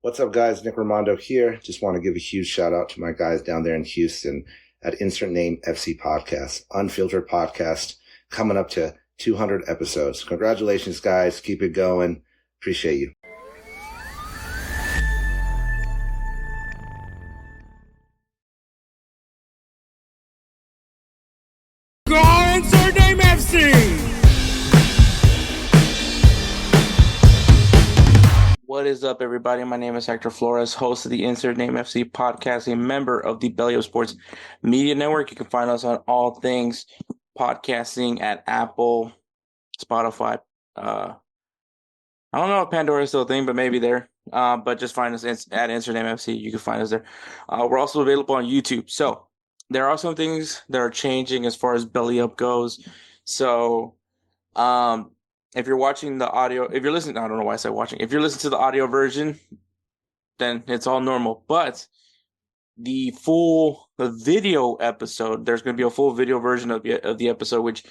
What's up, guys? Nick Ramondo here. Just want to give a huge shout out to my guys down there in Houston at Insert Name FC Podcast, unfiltered podcast, coming up to 200 episodes. Congratulations, guys. Keep it going. Appreciate you. Go Insert Name FC! What is up, everybody? My name is Hector Flores, host of the Insert Name FC podcast, a member of the BellyUpSports Media Network. You can find us on all things podcasting at Apple, Spotify. I don't know if Pandora is still a thing, but maybe there. But just find us at Insert Name FC. You can find us there. We're also available on YouTube. So there are some things that are changing as far as Belly Up goes. So, if you're watching the audio, if you're listening, I don't know why I said watching. If you're listening to the audio version, then it's all normal. But the video episode, there's going to be a full video version of the episode, which,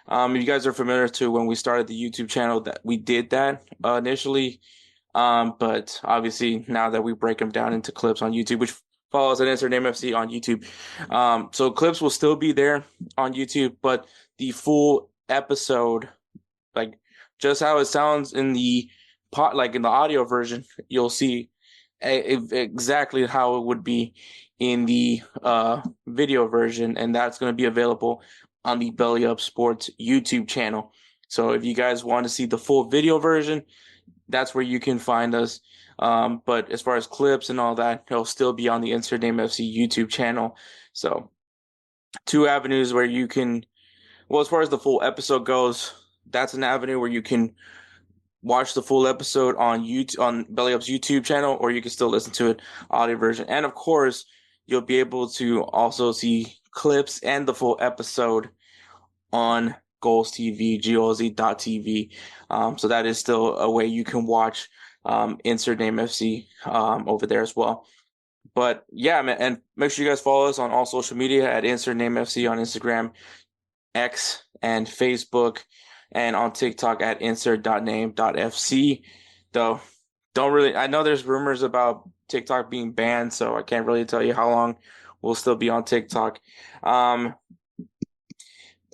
if you guys are familiar to when we started the YouTube channel, that we did that initially. But obviously now that we break them down into clips on YouTube, which follows at Insert Name FC on YouTube. So clips will still be there on YouTube, but the full episode, like just how it sounds in the in the audio version, you'll see exactly how it would be in the video version, and that's going to be available on the BellyUpSports YouTube channel. So if you guys want to see the full video version, that's where you can find us. But as far as clips and all that, it'll still be on the Insert Name FC YouTube channel. So two avenues where you can, well, as far as the full episode goes, that's an avenue where you can watch the full episode on YouTube, on BellyUp's YouTube channel, or you can still listen to it audio version. And of course, you'll be able to also see clips and the full episode on GolzTV, GolzTV. So that is still a way you can watch Insert Name FC over there as well. But yeah, man, and make sure you guys follow us on all social media at Insert Name FC on Instagram, X, and Facebook, and on TikTok at insert.name.fc. Though, I know there's rumors about TikTok being banned, so I can't really tell you how long we'll still be on TikTok. I'm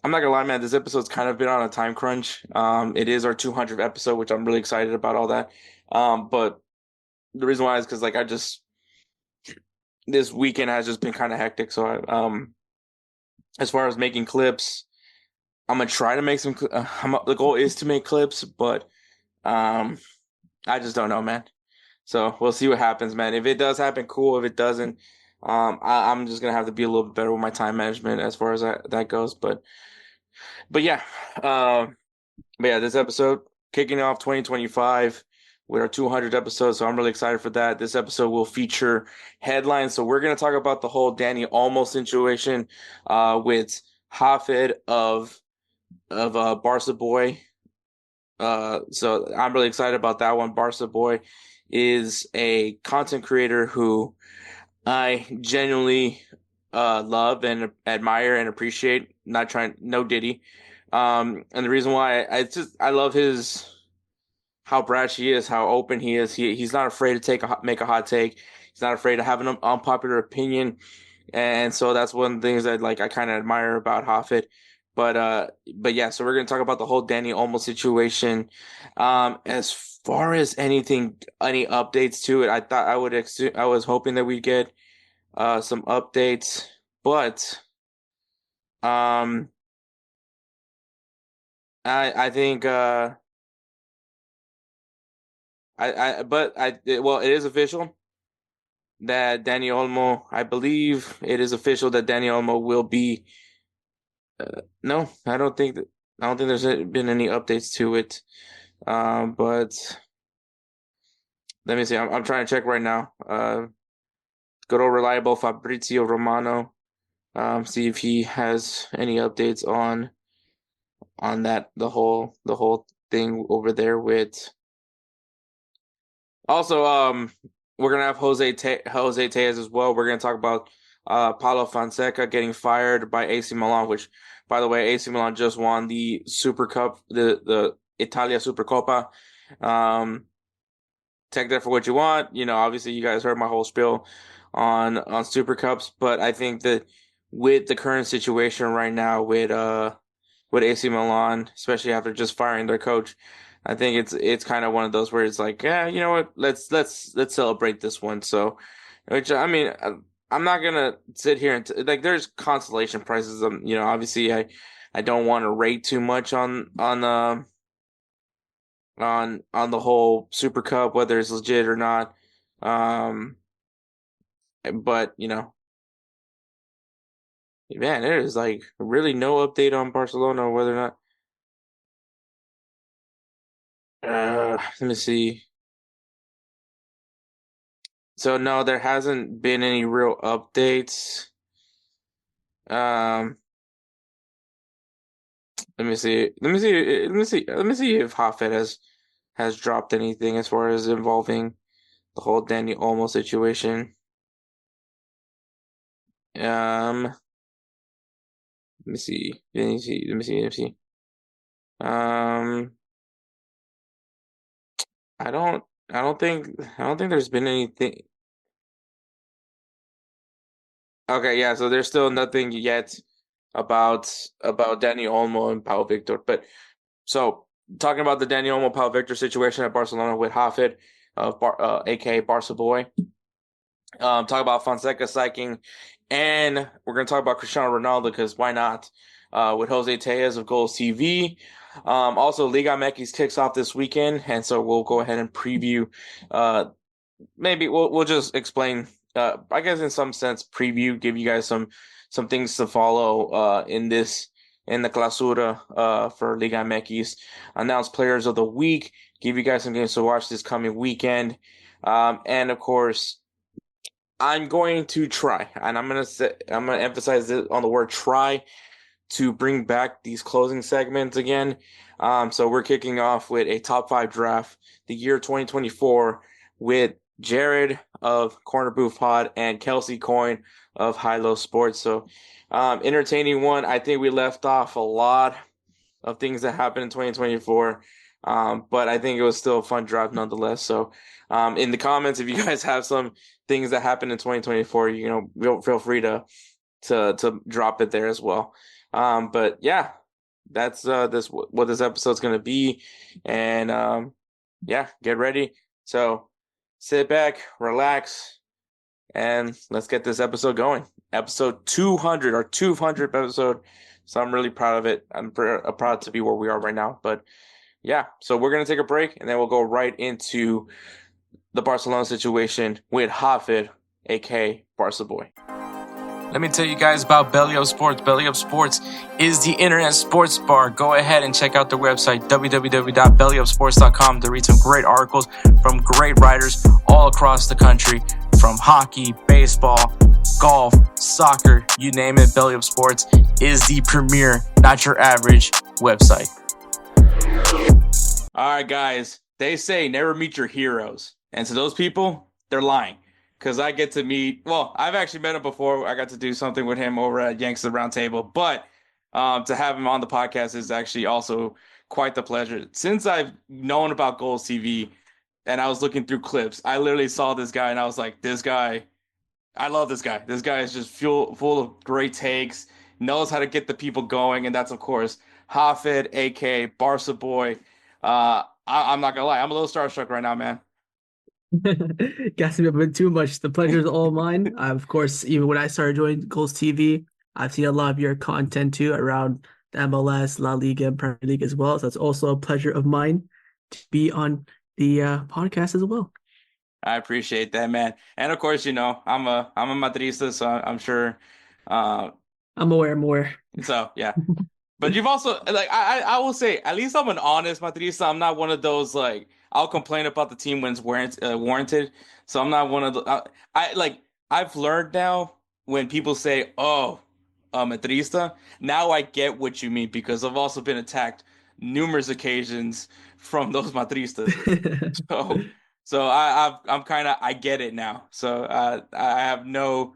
not gonna lie, man, this episode's kind of been on a time crunch. It is our 200th episode, which I'm really excited about all that. But the reason why is because this weekend has just been kind of hectic. So as far as making clips, I'm gonna try to make some. The goal is to make clips, but I just don't know, man. So we'll see what happens, man. If it does happen, cool. If it doesn't, I'm just gonna have to be a little bit better with my time management as far as that goes. But yeah, this episode kicking off 2025 with our 200th episode, so I'm really excited for that. This episode will feature headlines, so we're gonna talk about the whole Dani Olmo situation with Hafed of Barca Boy. So I'm really excited about that one. Barca Boy is a content creator who I genuinely love and admire and appreciate. No Diddy. And the reason why I love how brash he is, how open he is. He's not afraid to make a hot take. He's not afraid to have an unpopular opinion. And so that's one of the things that I kind of admire about Hafed. But yeah, so we're gonna talk about the whole Dani Olmo situation. As far as any updates to it, I was hoping that we'd get some updates, but I think well, it is official that Dani Olmo, I believe it is official that Dani Olmo will be. No, I don't think there's been any updates to it. But let me see. I'm trying to check right now. Good old reliable Fabrizio Romano. See if he has any updates on that the whole thing over there with. Also, we're gonna have Jose Tellez as well. We're gonna talk about Paulo Fonseca getting fired by AC Milan, which, by the way, AC Milan just won the Super Cup, the Italia Supercoppa. take that for what you want. Obviously you guys heard my whole spiel on Super Cups, but I think that with the current situation right now with AC Milan, especially after just firing their coach, I think it's kind of one of those where it's like, yeah, you know what? Let's celebrate this one. So, which I mean, I'm not gonna sit here and like there's consolation prizes. Obviously I don't want to rate too much on the whole Super Cup, whether it's legit or not. Um, but man, there is like really no update on Barcelona whether or not. Let me see. So no, there hasn't been any real updates. Um, let me see. Let me see if Hafed has dropped anything as far as involving the whole Dani Olmo situation. Let me see. Let me see. Um, I don't. I don't think there's been anything. Okay, yeah. So there's still nothing yet about Dani Olmo and Pau Victor. But so talking about the Dani Olmo Pau Victor situation at Barcelona with Hafed, aka Barca Boy. Talk about Fonseca psyching, and we're gonna talk about Cristiano Ronaldo because why not? With Jose Tejas of GolzTV. Also, Liga MX kicks off this weekend, and so we'll go ahead and preview. Maybe we'll just explain. I guess in some sense, preview, give you guys some things to follow. In the Clausura for Liga MX, announce players of the week, give you guys some games to watch this coming weekend, and of course I'm going to try, and I'm gonna emphasize it on the word try to bring back these closing segments again. So we're kicking off with a top five draft, the year 2024, with Jared of Corner Booth Pod and Kelcey Coin of High Low Sports. So entertaining one. I think we left off a lot of things that happened in 2024. But I think it was still a fun draft nonetheless. So, in the comments, if you guys have some things that happened in 2024, feel free to drop it there as well. But yeah, that's this what this episode's gonna be, and yeah, get ready. So sit back, relax, and let's get this episode going. Episode 200, our 200th episode. So I'm really proud of it. I'm proud to be where we are right now. But yeah, so we're gonna take a break, and then we'll go right into the Barcelona situation with Hafed, aka Barca Boy. Let me tell you guys about BellyUpSports. BellyUpSports is the internet sports bar. Go ahead and check out their website, www.bellyupsports.com, to read some great articles from great writers all across the country, from hockey, baseball, golf, soccer, you name it. BellyUpSports is the premier, not your average website. All right, guys, they say never meet your heroes. And to those people, they're lying. Because I get to meet, well, I've actually met him before. I got to do something with him over at Yanks the Round Table. But to have him on the podcast is actually also quite the pleasure. Since I've known about GolzTV and I was looking through clips, I literally saw this guy and I was like, this guy, I love this guy. This guy is just full of great takes, knows how to get the people going. And that's, of course, Hafed, a.k.a. Barca Boy. I'm not going to lie. I'm a little starstruck right now, man. Gas me up a bit too much. The pleasure is all mine. Of course, even when I started joining GolzTV, I've seen a lot of your content too around the MLS, La Liga, and Premier League as well. So it's also a pleasure of mine to be on the podcast as well. I appreciate that, man. And of course, I'm a Madrista, so I'm sure. Uh, I'm aware. so yeah. But you've also like I will say at least I'm an honest Madrista. I'm not one of those like I'll complain about the team when it's warranted. So I'm not one of the I like I've learned now when people say oh Madrista. Now I get what you mean because I've also been attacked numerous occasions from those Madristas. So I'm kind of I get it now. So I have no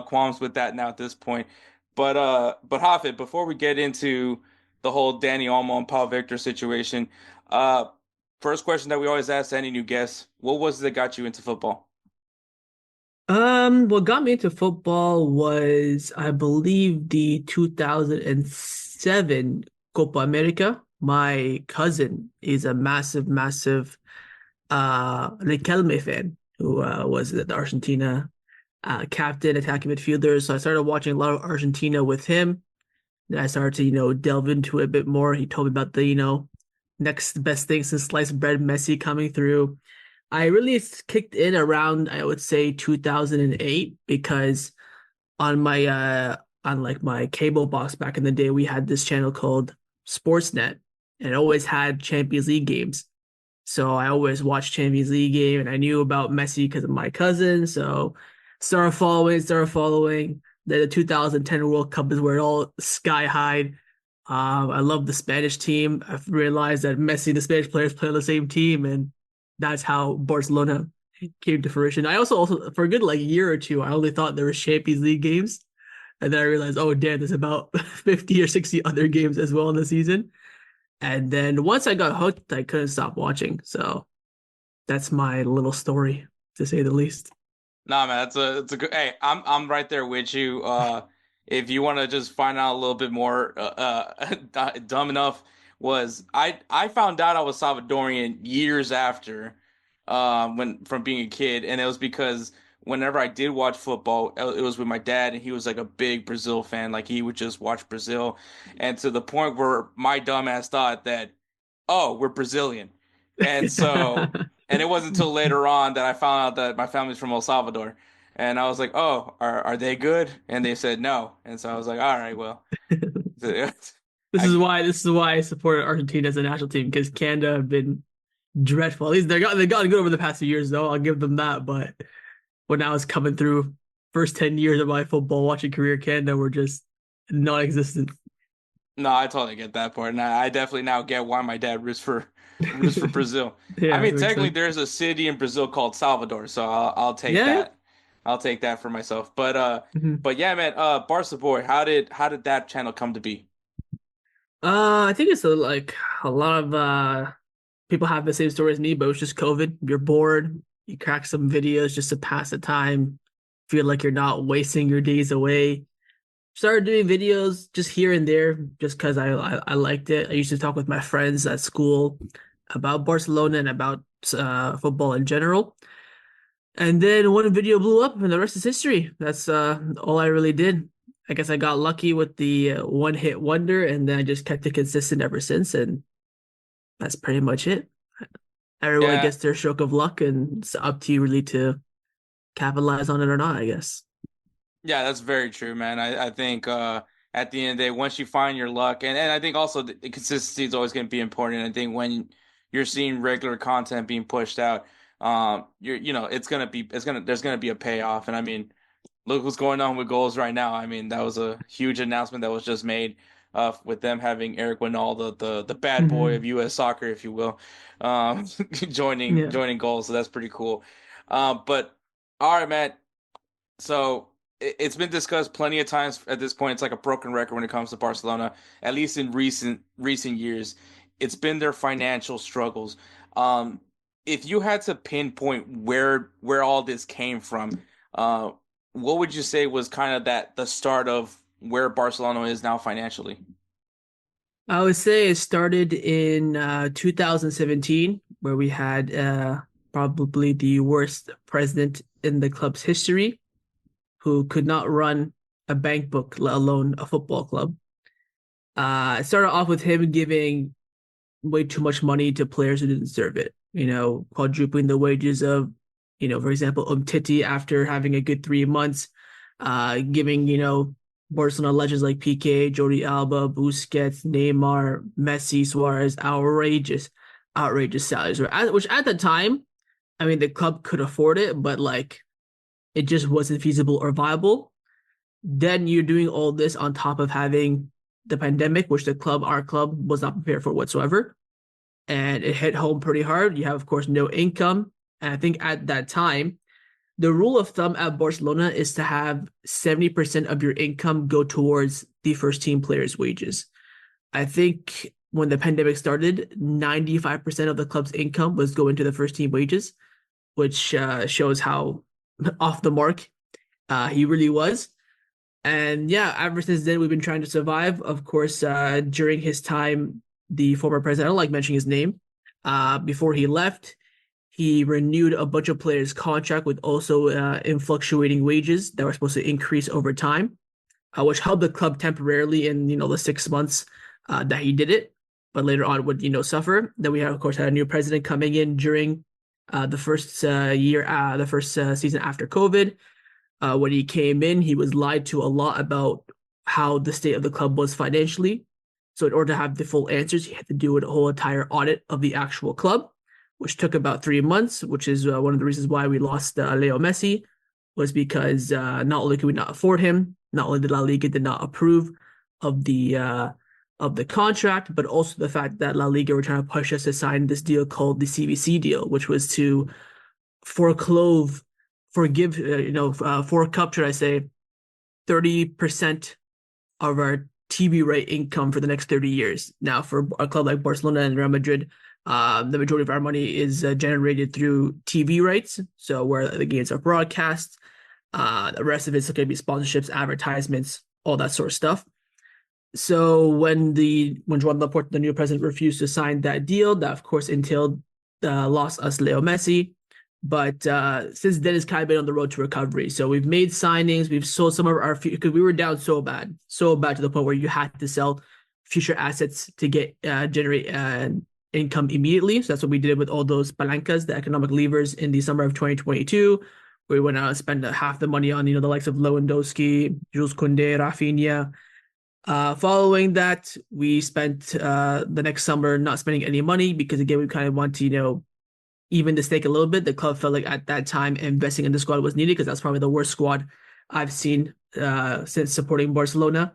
qualms with that now at this point. But Hafid, before we get into the whole Dani Olmo and Paul Victor situation, uh First question that we always ask any new guest: what was it that got you into football? What got me into football was, I believe, the 2007 Copa America. My cousin is a massive, massive Riquelme fan who was the Argentina captain, attacking midfielder. So I started watching a lot of Argentina with him. Then I started to, delve into it a bit more. He told me about the, next best thing since sliced bread, Messi coming through. I really kicked in around, I would say, 2008, because on like my cable box back in the day, we had this channel called Sportsnet, and it always had Champions League games. So I always watched Champions League game, and I knew about Messi because of my cousin. So started following. Then the 2010 World Cup is where it all sky high. I love the Spanish team. I've realized that Messi and the Spanish players play on the same team, and that's how Barcelona came to fruition. I also for a good like year or two, I only thought there was Champions League games, and then I realized, oh damn, there's about 50 or 60 other games as well in the season. And then once I got hooked, I couldn't stop watching. So that's my little story, to say the least. Nah, man, it's a good. Hey, I'm right there with you. If you want to just find out a little bit more, dumb enough was I found out I was Salvadorian years after, when from being a kid, and it was because whenever I did watch football, it was with my dad, and he was like a big Brazil fan. Like he would just watch Brazil, and to the point where my dumbass thought that, oh, we're Brazilian, and so. And it wasn't until later on that I found out that my family's from El Salvador. And I was like, oh, are they good? And they said no. And so I was like, all right, well. I This is why I supported Argentina as a national team, because Canada have been dreadful. At least they gotten good over the past few years, though. I'll give them that. But when I was coming through, first 10 years of my football watching career, Canada were just non-existent. No, I totally get that part. And I definitely now get why my dad roots for Brazil. I Yeah, it mean, makes technically sense. there's a city in Brazil called Salvador, so I'll take Yeah. that. I'll take that for myself. But Mhm. but yeah, man, Barca Boy, how did that channel come to be? I think it's like a lot of people have the same story as me, but it was just COVID. You're bored, you crack some videos just to pass the time, feel like you're not wasting your days away. Started doing videos just here and there, just because I liked it. I used to talk with my friends at school about Barcelona and about football in general. And then one video blew up, and the rest is history. That's all I really did. I guess I got lucky with the one hit wonder, and then I just kept it consistent ever since. And that's pretty much it. Everyone Yeah. gets their stroke of luck, and it's up to you really to capitalize on it or not, I guess. Yeah, that's very true, man. I think at the end of the day, once you find your luck, and I think also the consistency is always going to be important. I think when you're seeing regular content being pushed out, it's gonna be there's gonna be a payoff. And I mean, look what's going on with goals right now. I mean, that was a huge announcement that was just made, with them having Eric Winall, the bad boy of Hmm. U.S. soccer, if you will, um, Yeah. joining goals. So that's pretty cool. But all right, Matt. So it's been discussed plenty of times at this point. It's like a broken record when it comes to Barcelona, at least in recent years. It's been their financial struggles. Um, if you had to pinpoint where all this came from, uh, what would you say was kind of that the start of where Barcelona is now financially? I would say it started in 2017, where we had probably the worst president in the club's history, who could not run a bank book, let alone a football club. It started off with him giving way too much money to players who didn't deserve it. Quadrupling the wages of, for example, Umtiti after having a good 3 months, giving, Barcelona legends like PK, Jordi Alba, Busquets, Neymar, Messi, Suarez, outrageous salaries, which at the time, I mean, the club could afford it, but like it just wasn't feasible or viable. Then you're doing all this on top of having the pandemic, which our club was not prepared for whatsoever. And it hit home pretty hard. You have, of course, no income. And I think at that time, the rule of thumb at Barcelona is to have 70% of your income go towards the first team players' wages. I think when the pandemic started, 95% of the club's income was going to the first team wages, which shows how off the mark he really was. And yeah, ever since then, we've been trying to survive. Of course, during his time, the former president, I don't like mentioning his name, before he left, he renewed a bunch of players' contract with also in fluctuating wages that were supposed to increase over time, which helped the club temporarily in the 6 months that he did it, but later on would suffer. Then we have, of course, had a new president coming in during the first season after COVID. When he came in, he was lied to a lot about how the state of the club was financially. So in order to have the full answers, he had to do a whole entire audit of the actual club, which took about 3 months, which is one of the reasons why we lost Leo Messi, was because not only could we not afford him, not only did La Liga did not approve of the contract, but also the fact that La Liga were trying to push us to sign this deal called the CVC deal, which was to forgive, fork up, should I say, 30% of our TV right income for the next 30 years. Now, for a club like Barcelona and Real Madrid, the majority of our money is generated through TV rights. So where the games are broadcast, the rest of it's going to be sponsorships, advertisements, all that sort of stuff. So when Joan Laporta, the new president, refused to sign that deal, that of course entailed lost us Leo Messi. But since then, it's kind of been on the road to recovery. So we've made signings, we've sold some of our because we were down so bad to the point where you had to sell future assets to generate income immediately. So that's what we did with all those palancas, the economic levers, in the summer of 2022. We went out and spent half the money on the likes of Lewandowski, Jules Koundé, Rafinha. Following that, we spent the next summer not spending any money because again we kind of want to even the stake a little bit. The club felt like at that time investing in the squad was needed because that's probably the worst squad I've seen since supporting Barcelona.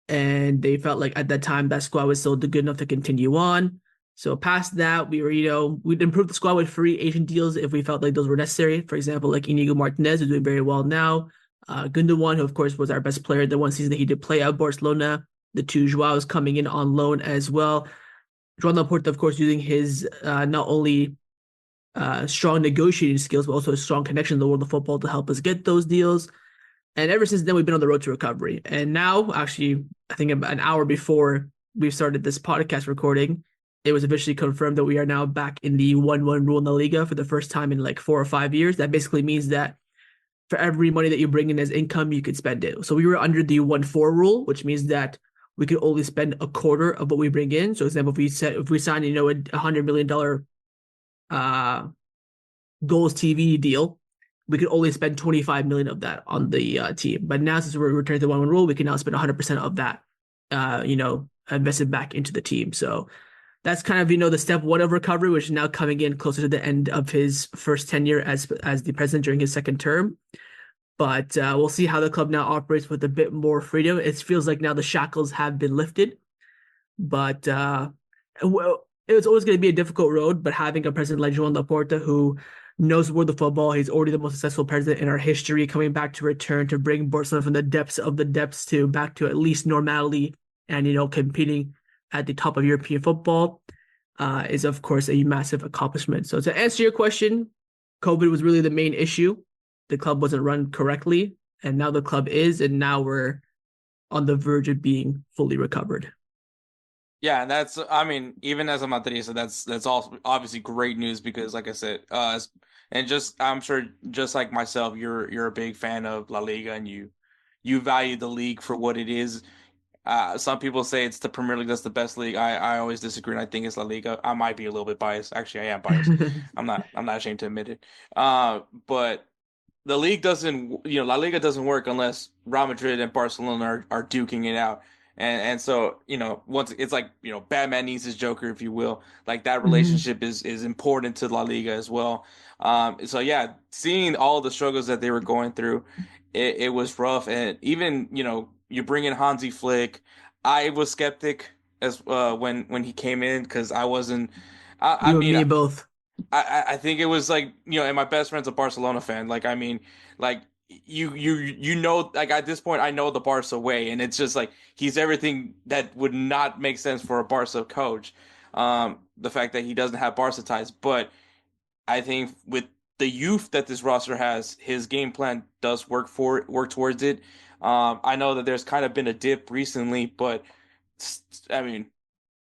And they felt like at that time that squad was still good enough to continue on. So past that, we'd improve the squad with free agent deals if we felt like those were necessary. For example, like Inigo Martinez, who's doing very well now. Gundogan, who of course was our best player the one season that he did play at Barcelona. The two Joaos coming in on loan as well. Joan Laporta, of course, using his not only strong negotiating skills, but also a strong connection in the world of football to help us get those deals. And ever since then, we've been on the road to recovery. And now, actually, I think about an hour before we started this podcast recording, it was officially confirmed that we are now back in the 1-1 rule in the Liga for the first time in like 4 or 5 years. That basically means that for every money that you bring in as income, you could spend it. So we were under the 1-4 rule, which means that we could only spend a quarter of what we bring in. So, for example, if we sign, a $100 million GolzTV deal, we could only spend 25 million of that on the team. But now, since we're returning to the 1-1 rule, we can now spend 100% of that, invested back into the team. So that's kind of the step one of recovery, which is now coming in closer to the end of his first tenure as the president during his second term. But we'll see how the club now operates with a bit more freedom. It feels like now the shackles have been lifted, but it's always going to be a difficult road. But having a president like Joan Laporta, who knows the world of football, he's already the most successful president in our history, coming back to return to bring Barcelona from the depths of the depths to back to at least normality and competing at the top of European football, is of course a massive accomplishment. So to answer your question, COVID was really the main issue. The club wasn't run correctly, and now the club is, and now we're on the verge of being fully recovered. Yeah, and that's, even as a Madridista, that's also obviously great news because, like I said, I'm sure just like myself, you're a big fan of La Liga and you value the league for what it is. Some people say it's the Premier League that's the best league. I always disagree, and I think it's La Liga. I might be a little bit biased. Actually, I am biased. I'm not ashamed to admit it. But the league doesn't, La Liga doesn't work unless Real Madrid and Barcelona are duking it out. And so, once it's like, Batman needs his Joker, if you will. Like that relationship is important to La Liga as well. So yeah, seeing all the struggles that they were going through, it was rough. And even, you bring in Hansi Flick. I was skeptic as when he came in because I wasn't. You and me both. I think it was like, and my best friend's a Barcelona fan. Like, like you know, like at this point, I know the Barca way, and it's just like he's everything that would not make sense for a Barca coach. The fact that he doesn't have Barca ties, but I think with the youth that this roster has, his game plan does work towards it. I know that there's kind of been a dip recently, but I mean,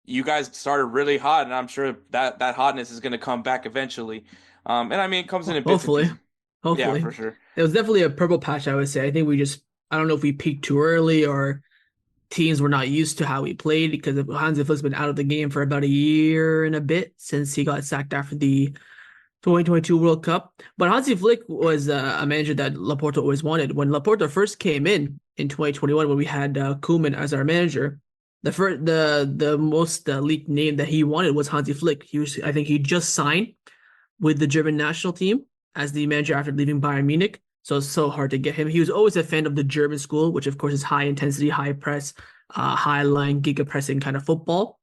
you guys started really hot, and I'm sure that hotness is going to come back eventually. And I mean, it comes in bits and Hopefully, pieces. Yeah, hopefully. for sure. It was definitely a purple patch, I would say. I think I don't know if we peaked too early or teams were not used to how we played because Hansi Flick's been out of the game for about a year and a bit since he got sacked after the 2022 World Cup. But Hansi Flick was a manager that Laporta always wanted. When Laporta first came in 2021, when we had Koeman as our manager, the most leaked name that he wanted was Hansi Flick. I think he just signed with the German national team as the manager after leaving Bayern Munich. So it's so hard to get him. He was always a fan of the German school, which of course is high intensity, high press, high line, giga pressing kind of football.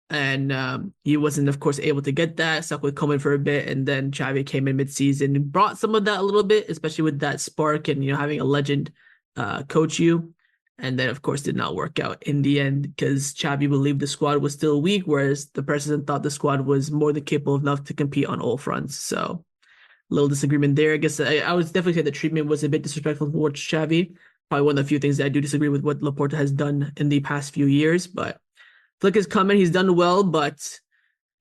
And he wasn't, of course, able to get that. Stuck with Coleman for a bit, and then Xavi came in mid-season and brought some of that a little bit, especially with that spark and having a legend coach you. And then, of course, did not work out in the end because Xavi believed the squad was still weak, whereas the president thought the squad was more than capable enough to compete on all fronts. So, a little disagreement there. I guess I would definitely say the treatment was a bit disrespectful towards Xavi. Probably one of the few things that I do disagree with what Laporta has done in the past few years, but Flick is coming. He's done well, but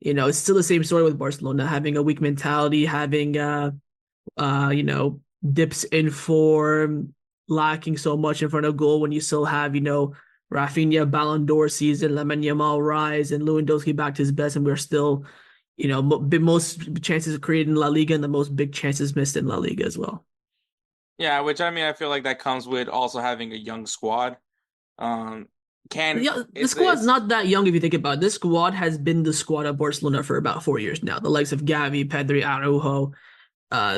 it's still the same story with Barcelona, having a weak mentality, having dips in form, lacking so much in front of goal when you still have, Rafinha Ballon d'Or season, Lamine Yamal rise, and Lewandowski back to his best, and we're still, most chances created in La Liga and the most big chances missed in La Liga as well. Yeah, which I mean, I feel like that comes with also having a young squad. Um, can Yeah, the squad's it's not that young if you think about it. This squad has been the squad of Barcelona for about 4 years now. The likes of Gavi, Pedri, Araujo,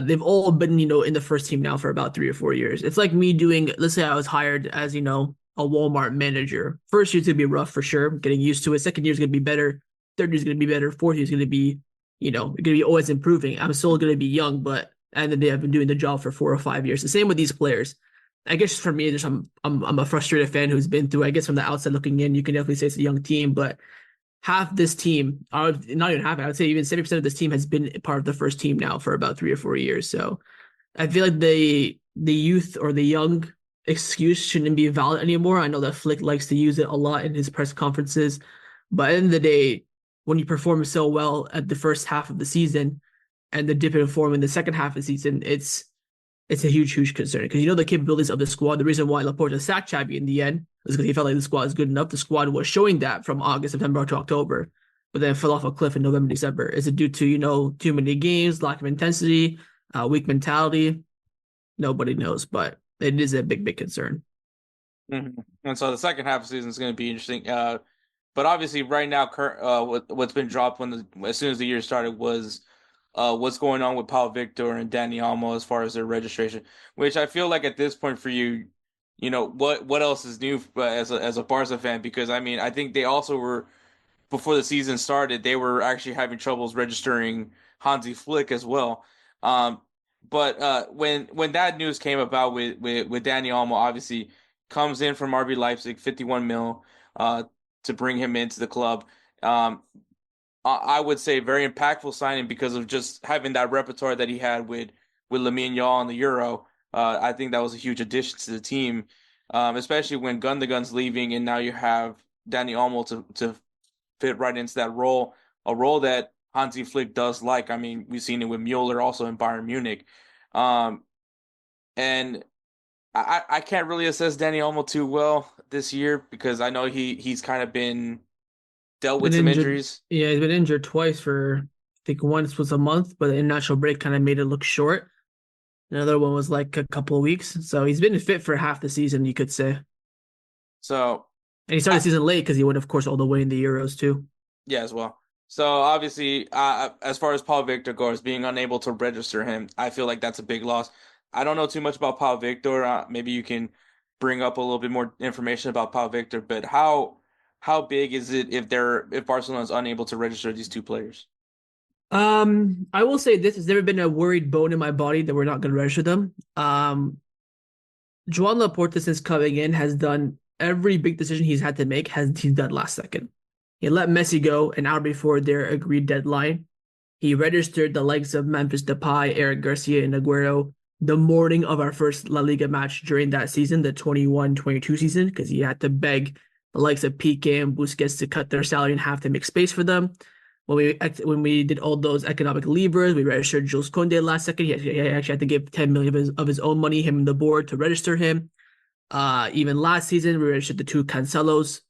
they've all been, in the first team now for about 3 or 4 years. It's like me doing, let's say I was hired as, a Walmart manager. First year's gonna be rough for sure, getting used to it. Second year's gonna be better. Third year's gonna be better. Fourth year's gonna be, gonna be always improving. I'm still gonna be young, but at the end of the day, I've been doing the job for 4 or 5 years. The same with these players. I guess for me, I'm a frustrated fan who's been through. I guess from the outside looking in, you can definitely say it's a young team, but half this team, or not even half, I would say even 70% of this team has been part of the first team now for about 3 or 4 years. So I feel like the youth or the young excuse shouldn't be valid anymore. I know that Flick likes to use it a lot in his press conferences, but at the end of the day, when you perform so well at the first half of the season and the dip in form in the second half of the season, it's a huge, huge concern because the capabilities of the squad. The reason why Laporta sacked Xavi in the end is because he felt like the squad is good enough. The squad was showing that from August, September to October, but then fell off a cliff in November, December. Is it due to too many games, lack of intensity, weak mentality? Nobody knows, but it is a big, big concern. Mhm. And so the second half of the season is going to be interesting. But obviously, right now, what's been dropped as soon as the year started was what's going on with Paul Victor and Dani Olmo as far as their registration. Which I feel like at this point for you, what else is new as a Barca fan? Because I mean, I think they also were before the season started, they were actually having troubles registering Hansi Flick as well. Um, but when that news came about with Dani Olmo, obviously comes in from RB Leipzig, 51 mil, to bring him into the club. Um, I would say very impactful signing because of just having that repertoire that he had with Lamine Yamal in the Euro. I think that was a huge addition to the team, especially when Gundogan's leaving, and now you have Dani Olmo to fit right into that role, a role that Hansi Flick does like. I mean, we've seen it with Mueller also in Bayern Munich. Um, and I can't really assess Dani Olmo too well this year because I know he's kind of been dealt with Been some injured. injuries. Yeah, he's been injured twice for, I think once was a month, but the international break kind of made it look short. Another one was like a couple of weeks. So he's been fit for half the season, you could say. So And he started I, the season late because he went, of course, all the way in the Euros too. yeah, as well. So obviously, as far as Paul Victor goes, being unable to register him, I feel like that's a big loss. I don't know too much about Paul Victor. Maybe you can bring up a little bit more information about Paul Victor. But how big is it if Barcelona is unable to register these two players? I will say this: has never been a worried bone in my body that we're not going to register them. Joan Laporta, since coming in, has done every big decision he's done last second. He let Messi go an hour before their agreed deadline. He registered the likes of Memphis Depay, Eric Garcia, and Aguero the morning of our first La Liga match during that season, the 21-22 season, because he had to beg the likes of Piqué and Busquets to cut their salary in half to make space for them. When we did all those economic levers, we registered Jules Koundé last second. He actually had to give 10 million of his own money, him and the board, to register him. Even last season, we registered the two Joaos,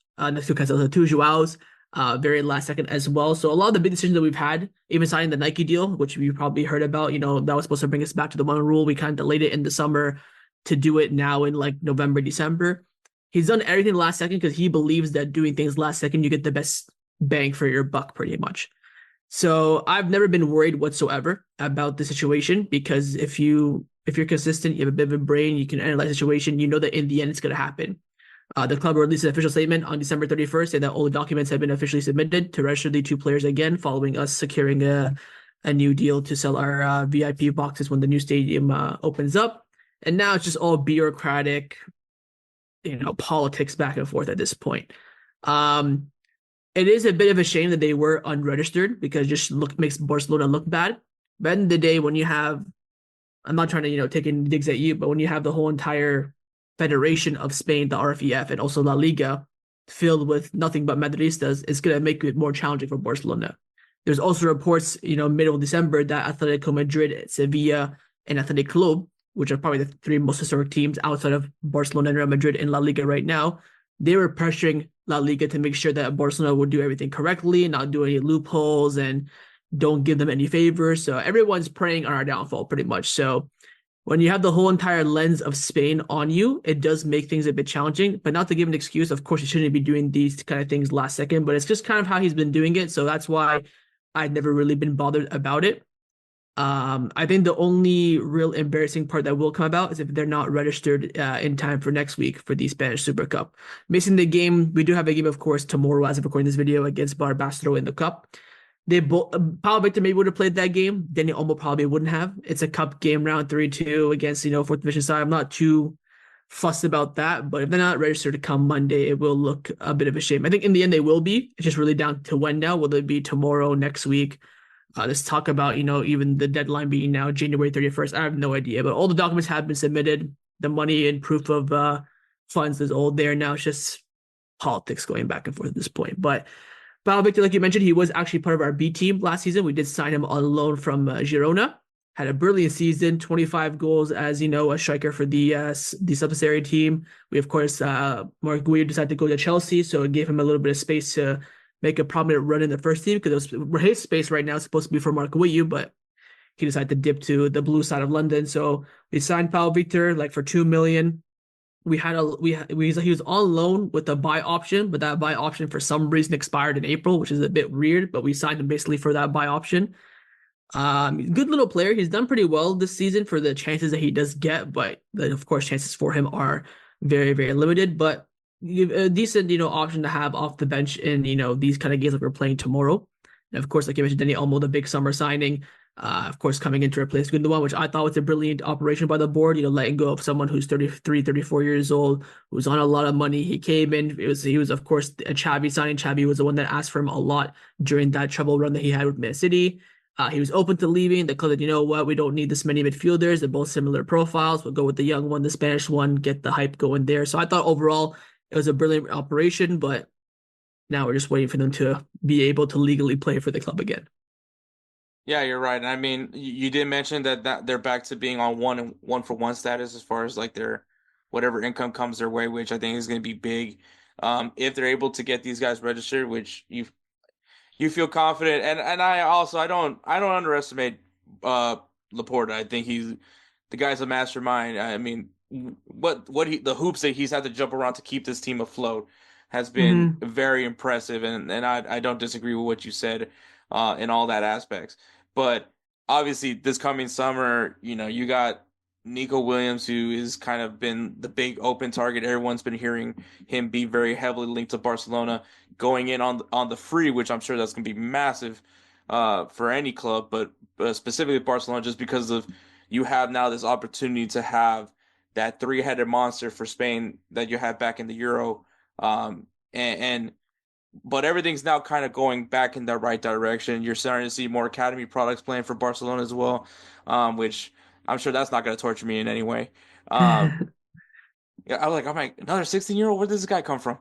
very last second as well. So a lot of the big decisions that we've had, even signing the Nike deal, which you probably heard about, that was supposed to bring us back to the one rule. We kind of delayed it in the summer to do it now in like November, December. He's done everything last second because he believes that doing things last second, you get the best bang for your buck pretty much. So I've never been worried whatsoever about the situation because if you're consistent, you have a bit of a brain, you can analyze the situation, you know that in the end it's going to happen. The club released an official statement on December 31st saying that all the documents have been officially submitted to register the two players again, following us securing a new deal to sell our VIP boxes when the new stadium opens up. And now it's just all bureaucratic, politics back and forth at this point. It is a bit of a shame that they were unregistered because it just makes Barcelona look bad. But at the end of the day, when you have, I'm not trying to take any digs at you, but when you have the whole entire Federation of Spain, the RFEF, and also La Liga filled with nothing but Madridistas, it's going to make it more challenging for Barcelona. There's also reports, middle of December, that Atletico Madrid, Sevilla, and Athletic Club, which are probably the three most historic teams outside of Barcelona and Real Madrid in La Liga right now, they were pressuring La Liga to make sure that Barcelona would do everything correctly, not do any loopholes, and don't give them any favors. So everyone's preying on our downfall pretty much. So when you have the whole entire lens of Spain on you, it does make things a bit challenging. But not to give an excuse, of course, he shouldn't be doing these kind of things last second, but it's just kind of how he's been doing it. So that's why I've never really been bothered about it. I think the only real embarrassing part that will come about is if they're not registered in time for next week for the Spanish Super Cup. Missing the game, we do have a game, of course, tomorrow as of recording this video against Barbastro in the Cup. They both, Pau Victor maybe would have played that game. Dani Olmo probably wouldn't have. It's a Cup game, round 3-2 against, fourth division side. I'm not too fussed about that, but if they're not registered to come Monday, it will look a bit of a shame. I think in the end they will be. It's just really down to when now. Will it be tomorrow, next week? Let's talk about, even the deadline being now January 31st. I have no idea, but all the documents have been submitted. The money and proof of funds is all there now. It's just politics going back and forth at this point. But Pau Victor, like you mentioned, he was actually part of our B team last season. We did sign him on loan from Girona. Had a brilliant season, 25 goals as, a striker for the subsidiary team. We, of course, Mark Guiu decided to go to Chelsea, so it gave him a little bit of space to make a prominent run in the first team because his space right now is supposed to be for Mark Guiu, but he decided to dip to the blue side of London. So we signed Pau Victor for 2 million. He was on loan with a buy option, but that buy option for some reason expired in April, which is a bit weird, but we signed him basically for that buy option. Good little player. He's done pretty well this season for the chances that he does get, but then of course chances for him are very, very limited, but a decent, option to have off the bench in, these kind of games that we're playing tomorrow. And of course, like you mentioned, Dani Olmo, the big summer signing, of course, coming in to replace Gundogan, which I thought was a brilliant operation by the board, letting go of someone who's 33, 34 years old, who's on a lot of money. He came in, he was, of course, a Xavi signing. Xavi was the one that asked for him a lot during that trouble run that he had with Man City. He was open to leaving. The club said, you know what, we don't need this many midfielders. They're both similar profiles. We'll go with the young one, the Spanish one, get the hype going there. So I thought overall it was a brilliant operation, but now we're just waiting for them to be able to legally play for the club again. Yeah, you're right. And I mean, you did mention that they're back to being on one for one status as far as their whatever income comes their way, which I think is going to be big. If they're able to get these guys registered, which you feel confident, and I don't underestimate Laporta. I think the guy's a mastermind. I mean, the hoops that he's had to jump around to keep this team afloat has been very impressive, and I don't disagree with what you said in all that aspects. But obviously, this coming summer, you got Nico Williams, who is kind of been the big open target. Everyone's been hearing him be very heavily linked to Barcelona, going in on the free, which I'm sure that's going to be massive for any club, but specifically Barcelona, just because of you have now this opportunity to have that three-headed monster for Spain that you had back in the Euro. And but everything's now kind of going back in the right direction. You're starting to see more academy products playing for Barcelona as well, which I'm sure that's not going to torture me in any way. Um, yeah, I'm like another 16-year-old. Where does this guy come from?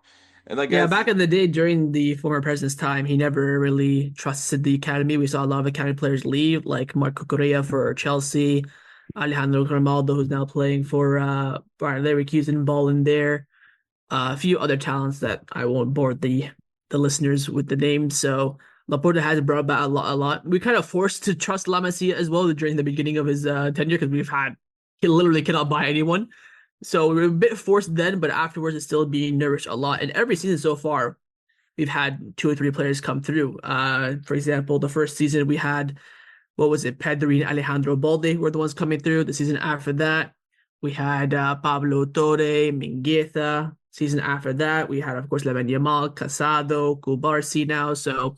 And like, Yeah, it's, back in the day during the former president's time, he never really trusted the academy. We saw a lot of academy players leave, like Marco Correa for Chelsea, Alejandro Grimaldo, who's now playing for Bayer Leverkusen, ball in there. A few other talents that I won't bore the listeners with the names. So Laporta has brought back a lot. We kind of forced to trust La Masia as well during the beginning of his tenure because he literally cannot buy anyone. So we were a bit forced then, but afterwards it's still being nourished a lot. And every season so far, we've had two or three players come through. For example, the first season we had, what was it, Pedri and Alejandro Balde were the ones coming through. The season after that, we had Pablo Torre, Mingueza. Season after that, we had, of course, Lamine Yamal, Casado, Kubarsi now. So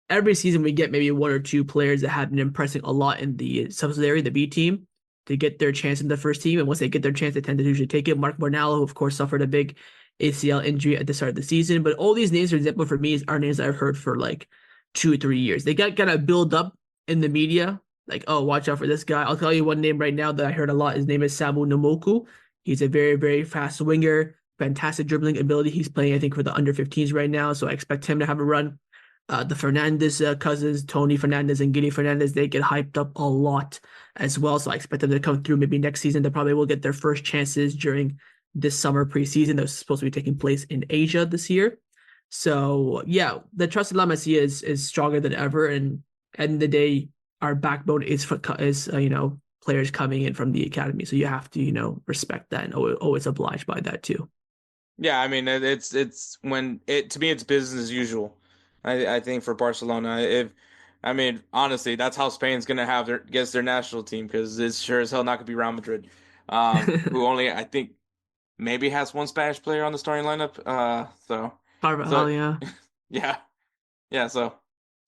every season we get maybe one or two players that have been impressing a lot in the subsidiary, the B team, to get their chance in the first team. And once they get their chance, they tend to usually take it. Mark Bornallo, who of course suffered a big ACL injury at the start of the season. But all these names, for example, for me, are names that I've heard for like 2 or 3 years. They got kind of build up in the media, like, oh, watch out for this guy. I'll tell you one name right now that I heard a lot. His name is Samu Nomoku. He's a very, very fast winger, fantastic dribbling ability. He's playing, I think, for the under 15s right now. So I expect him to have a run. The Fernandez cousins, Tony Fernandez and Gini Fernandez, they get hyped up a lot as well. So I expect them to come through maybe next season. They probably will get their first chances during this summer preseason that was supposed to be taking place in Asia this year. So yeah, the trust in La Masia is stronger than ever. And at the end of the day, our backbone is players coming in from the academy. So you have to respect that and always oblige by that too. yeah, I mean, it's when it to me it's business as usual. I think for Barcelona, if I mean honestly, that's how Spain's gonna have gets their national team because it's sure as hell not gonna be Real Madrid, who only I think maybe has one Spanish player on the starting lineup. So Carvajal, yeah. yeah, yeah. So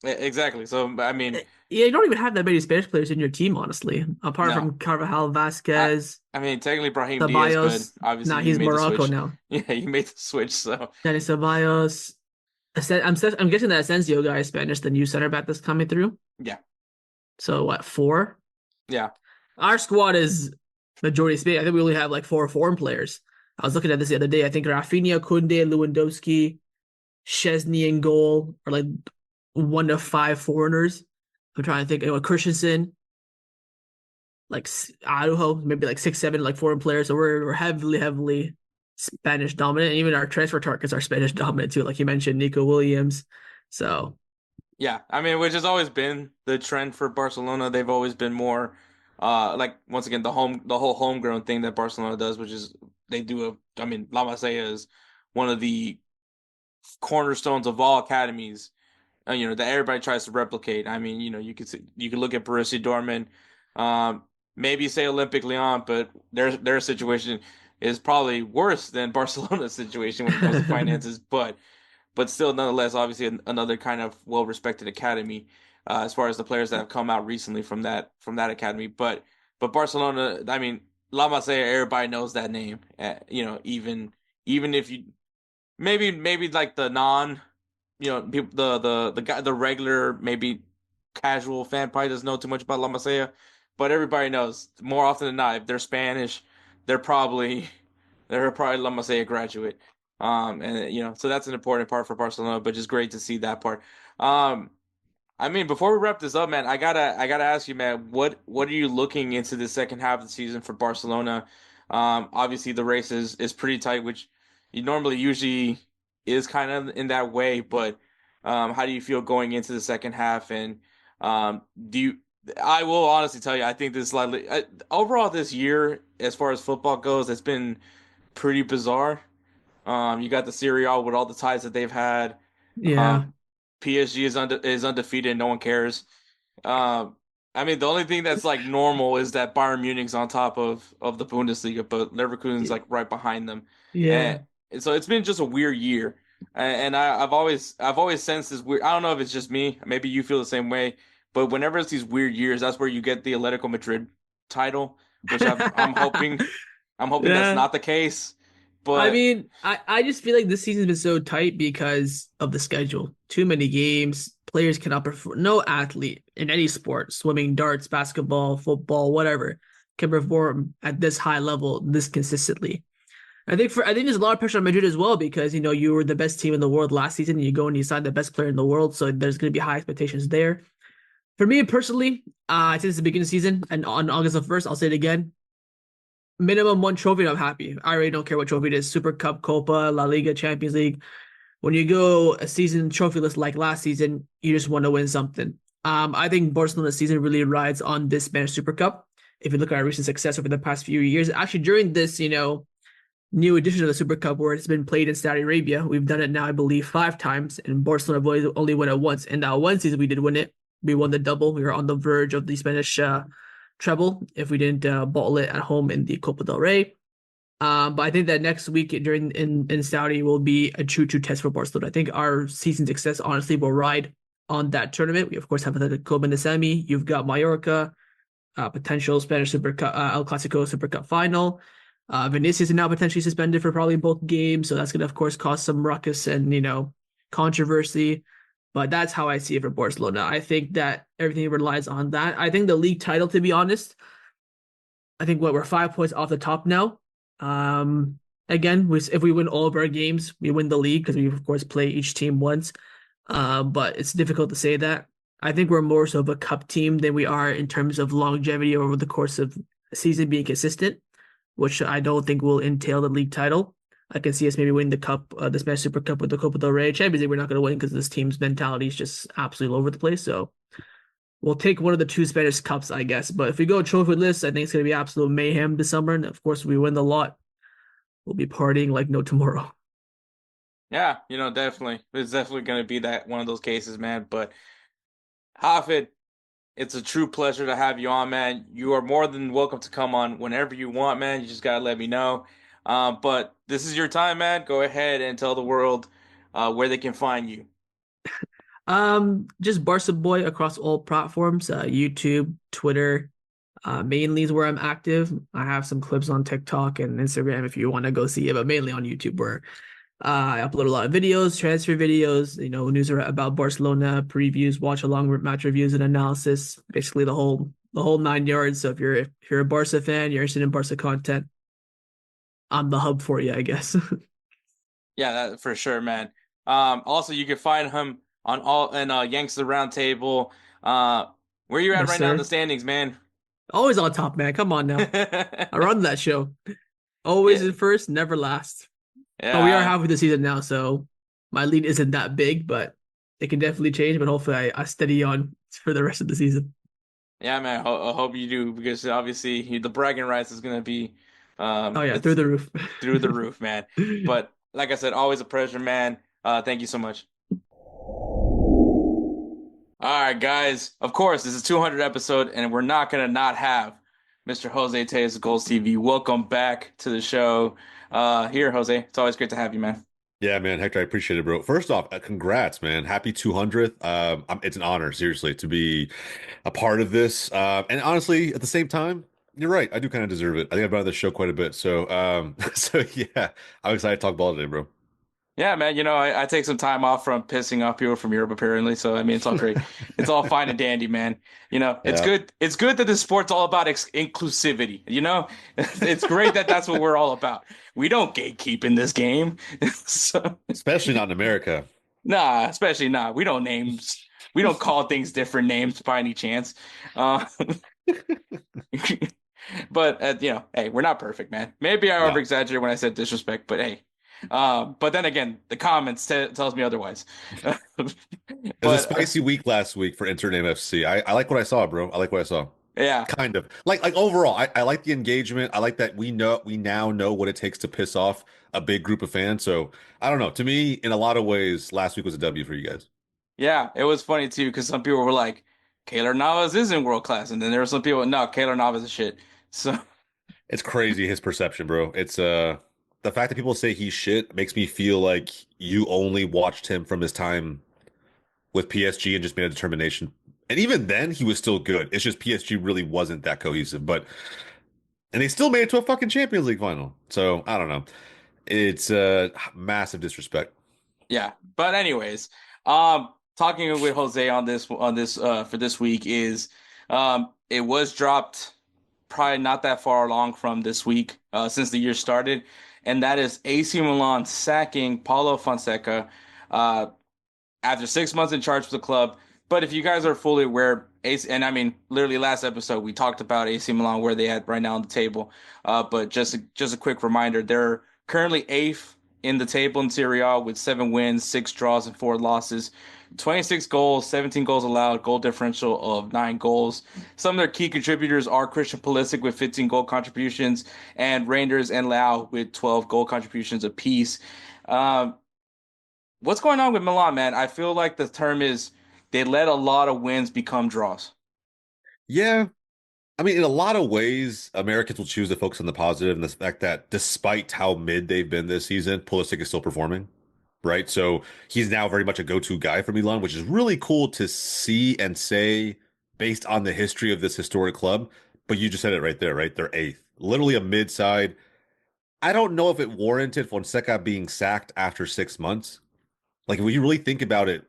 exactly. So I mean, Yeah, you don't even have that many Spanish players in your team, honestly. Apart no, from Carvajal, I Vasquez, I mean technically Brahim Diaz, but Ceballos. obviously Nah, you he's made the Morocco switch. now. Yeah, you made the switch. So Dani Ceballos. I'm guessing that Asensio guy is Spanish, the new center back that's coming through. yeah, So what, four? yeah. Our squad is majority Spain. I think we only have like four foreign players. I was looking at this the other day. I think Rafinha, Koundé, Lewandowski, Chesney in goal are like one of five foreigners. I'm trying to think. Christensen, like Araujo, maybe like 6, 7 like foreign players. So we're heavily Spanish dominant. And even our transfer targets are Spanish dominant too. Like you mentioned, Nico Williams. So Yeah, I mean, which has always been the trend for Barcelona. They've always been more, like once again the whole homegrown thing that Barcelona does, which is they do I mean, La Masia is one of the cornerstones of all academies. That everybody tries to replicate. I mean, you could look at Borussia Dortmund, maybe say Olympic Lyon, but their situation is probably worse than Barcelona's situation when it comes to finances, but still, nonetheless, obviously another kind of well-respected academy as far as the players that have come out recently from that academy. But Barcelona, I mean, La Masia, everybody knows that name. Even if you maybe like the non, people the guy the regular maybe casual fan probably doesn't know too much about La Masia, but everybody knows more often than not if they're Spanish, they're probably they're probably La Masia graduate. And so that's an important part for Barcelona, but just great to see that part. Um, I mean, before we wrap this up, man, I gotta ask you, man, what are you looking into the second half of the season for Barcelona? Obviously the race is pretty tight, which you normally usually is kind of in that way, but how do you feel going into the second half? And do you? I will honestly tell you, I think this slightly overall this year, as far as football goes, it's been pretty bizarre. You got the Serie A with all the ties that they've had. yeah. Um, PSG is undefeated. No one cares. Um, I mean, the only thing that's like normal is that Bayern Munich's on top of the Bundesliga, but Leverkusen's like right behind them, Yeah. and so it's been just a weird year. And I've always sensed this weird. I don't know if it's just me. Maybe you feel the same way. But whenever it's these weird years, that's where you get the Atletico Madrid title, which I'm hoping. I'm hoping that's Yeah. not the case. I But mean, I just feel like this season's been so tight because of the schedule. Too many games. Players cannot perform. No athlete in any sport, swimming, darts, basketball, football, whatever, can perform at this high level this consistently. I think there's a lot of pressure on Madrid as well because you were the best team in the world last season. And you go and you sign the best player in the world, so there's going to be high expectations there. For me personally, since the beginning of the season and on August the 1st, I'll say it again. Minimum one trophy, and I'm happy. I really don't care what trophy it is. Super Cup, Copa, La Liga, Champions League. When you go a season trophyless like last season, you just want to win something. I think Barcelona's season really rides on this Spanish Super Cup. If you look at our recent success over the past few years, actually during this, new edition of the Super Cup where it's been played in Saudi Arabia, we've done it now, I believe, 5 times, and Barcelona only won it once. And that one season we did win it. We won the double. We were on the verge of the Spanish treble if we didn't bottle it at home in the Copa del Rey. But I think that next week in Saudi will be a true test for Barcelona. I think our season success honestly will ride on that tournament. We of course have the Copa in the semi. You've got Mallorca, potential Spanish Super Cup, El Clasico Super Cup final. Vinicius is now potentially suspended for probably both games, so that's going to of course cause some ruckus and controversy. But that's how I see it for Barcelona. I think that everything relies on that. I think the league title, to be honest, I think we're 5 points off the top now. Again, if we win all of our games, we win the league because we of course play each team once. But it's difficult to say that. I think we're more so of a cup team than we are in terms of longevity over the course of a season being consistent, which I don't think will entail the league title. I can see us maybe winning the cup, the Spanish Super Cup with the Copa del Rey. Champions League, we're not going to win because this team's mentality is just absolutely all over the place. So we'll take one of the two Spanish Cups, I guess. But if we go trophy list, I think it's going to be absolute mayhem this summer. And of course, if we win the lot, we'll be partying like no tomorrow. yeah, definitely. It's definitely going to be that one of those cases, man. But Hafed, it's a true pleasure to have you on, man. You are more than welcome to come on whenever you want, man. You just gotta let me know. But this is your time, man. Go ahead and tell the world where they can find you. Just Barca Boy across all platforms, YouTube, Twitter, mainly is where I'm active. I have some clips on TikTok and Instagram if you want to go see it, but mainly on YouTube where I upload a lot of videos, transfer videos, news about Barcelona, previews, watch along match reviews and analysis, basically the whole 9 yards. So if you're a Barca fan, you're interested in Barca content, I'm the hub for you, I guess. Yeah, that for sure, man. Also, you can find him on all and Yanks the Round Table. Where you at Yes, right now in the sir. standings, man? Always on top, man. Come on now. I run that show. Always Yeah, in first, never last. But we are yeah, halfway the season now, so my lead isn't that big, but it can definitely change. But hopefully, I steady on for the rest of the season. yeah, man. I hope you do because obviously the bragging rights is gonna be, Oh yeah, through it's the roof. through the roof, man. But like I said, always a pleasure, man. Thank you so much. All right, guys. Of course, this is 200 episode, and we're not gonna not have Mr. Jose Tejas of GolzTV. Welcome back to the show. Here, Jose. It's always great to have you, man. Yeah, man, Hector, I appreciate it, bro. First off, congrats, man. Happy 200th. It's an honor, seriously, to be a part of this. And honestly, at the same time, you're right. I do kind of deserve it. I think I've been on this show quite a bit. So, so yeah, I'm excited to talk ball today, bro. Yeah, man. I take some time off from pissing off people from Europe, apparently. So I mean, it's all great. It's all fine and dandy, man. It's Yeah, good. It's good that the sport's all about inclusivity. It's great that that's what we're all about. We don't gatekeep in this game. So, especially not in America. nah, especially not. We don't names. We don't call things different names by any chance. Uh, but hey, we're not perfect, man. Maybe I over No. exaggerate when I said disrespect, but hey. But then again, the comments tells me otherwise. It was a But spicy week last week for Intern MFC. I like what I saw, bro. I like what I saw. yeah, Kind of. Like overall, I like the engagement. I like that we now know what it takes to piss off a big group of fans. So I don't know. To me, in a lot of ways, last week was a W for you guys. yeah, it was funny too because some people were like, Keylor Navas isn't world class, and then there were some people, no, Keylor Navas is shit. So It's crazy his perception, bro. It's the fact that people say he's shit makes me feel like you only watched him from his time with PSG and just made a determination. And even then, he was still good. It's just PSG really wasn't that cohesive. But and they still made it to a fucking Champions League final. So I don't know. It's massive disrespect. Yeah, but anyways, talking with Jose on this for this week is it was dropped probably not that far along from this week since the year started, and that is AC Milan sacking Paulo Fonseca uh after 6 months in charge of the club. But if you guys are fully aware, AC, and I mean, literally last episode we talked about AC Milan where they at right now on the table. But just a quick reminder, they're currently eighth in the table in Serie A with 7 wins, 6 draws, and 4 losses. 26 goals, 17 goals allowed, goal differential of 9 goals. Some of their key contributors are Christian Pulisic with 15 goal contributions and Reinders and Lau with 12 goal contributions apiece. Um, What's going on with Milan, man? I feel like the term is they let a lot of wins become draws. Yeah, I mean, in a lot of ways, Americans will choose to focus on the positive and the fact that despite how mid they've been this season, Pulisic is still performing, right? So he's now very much a go-to guy for Milan, which is really cool to see and say based on the history of this historic club. But you just said it right there, right? They're eighth, literally a mid side. I don't know if it warranted Fonseca being sacked after 6 months. Like, when you really think about it,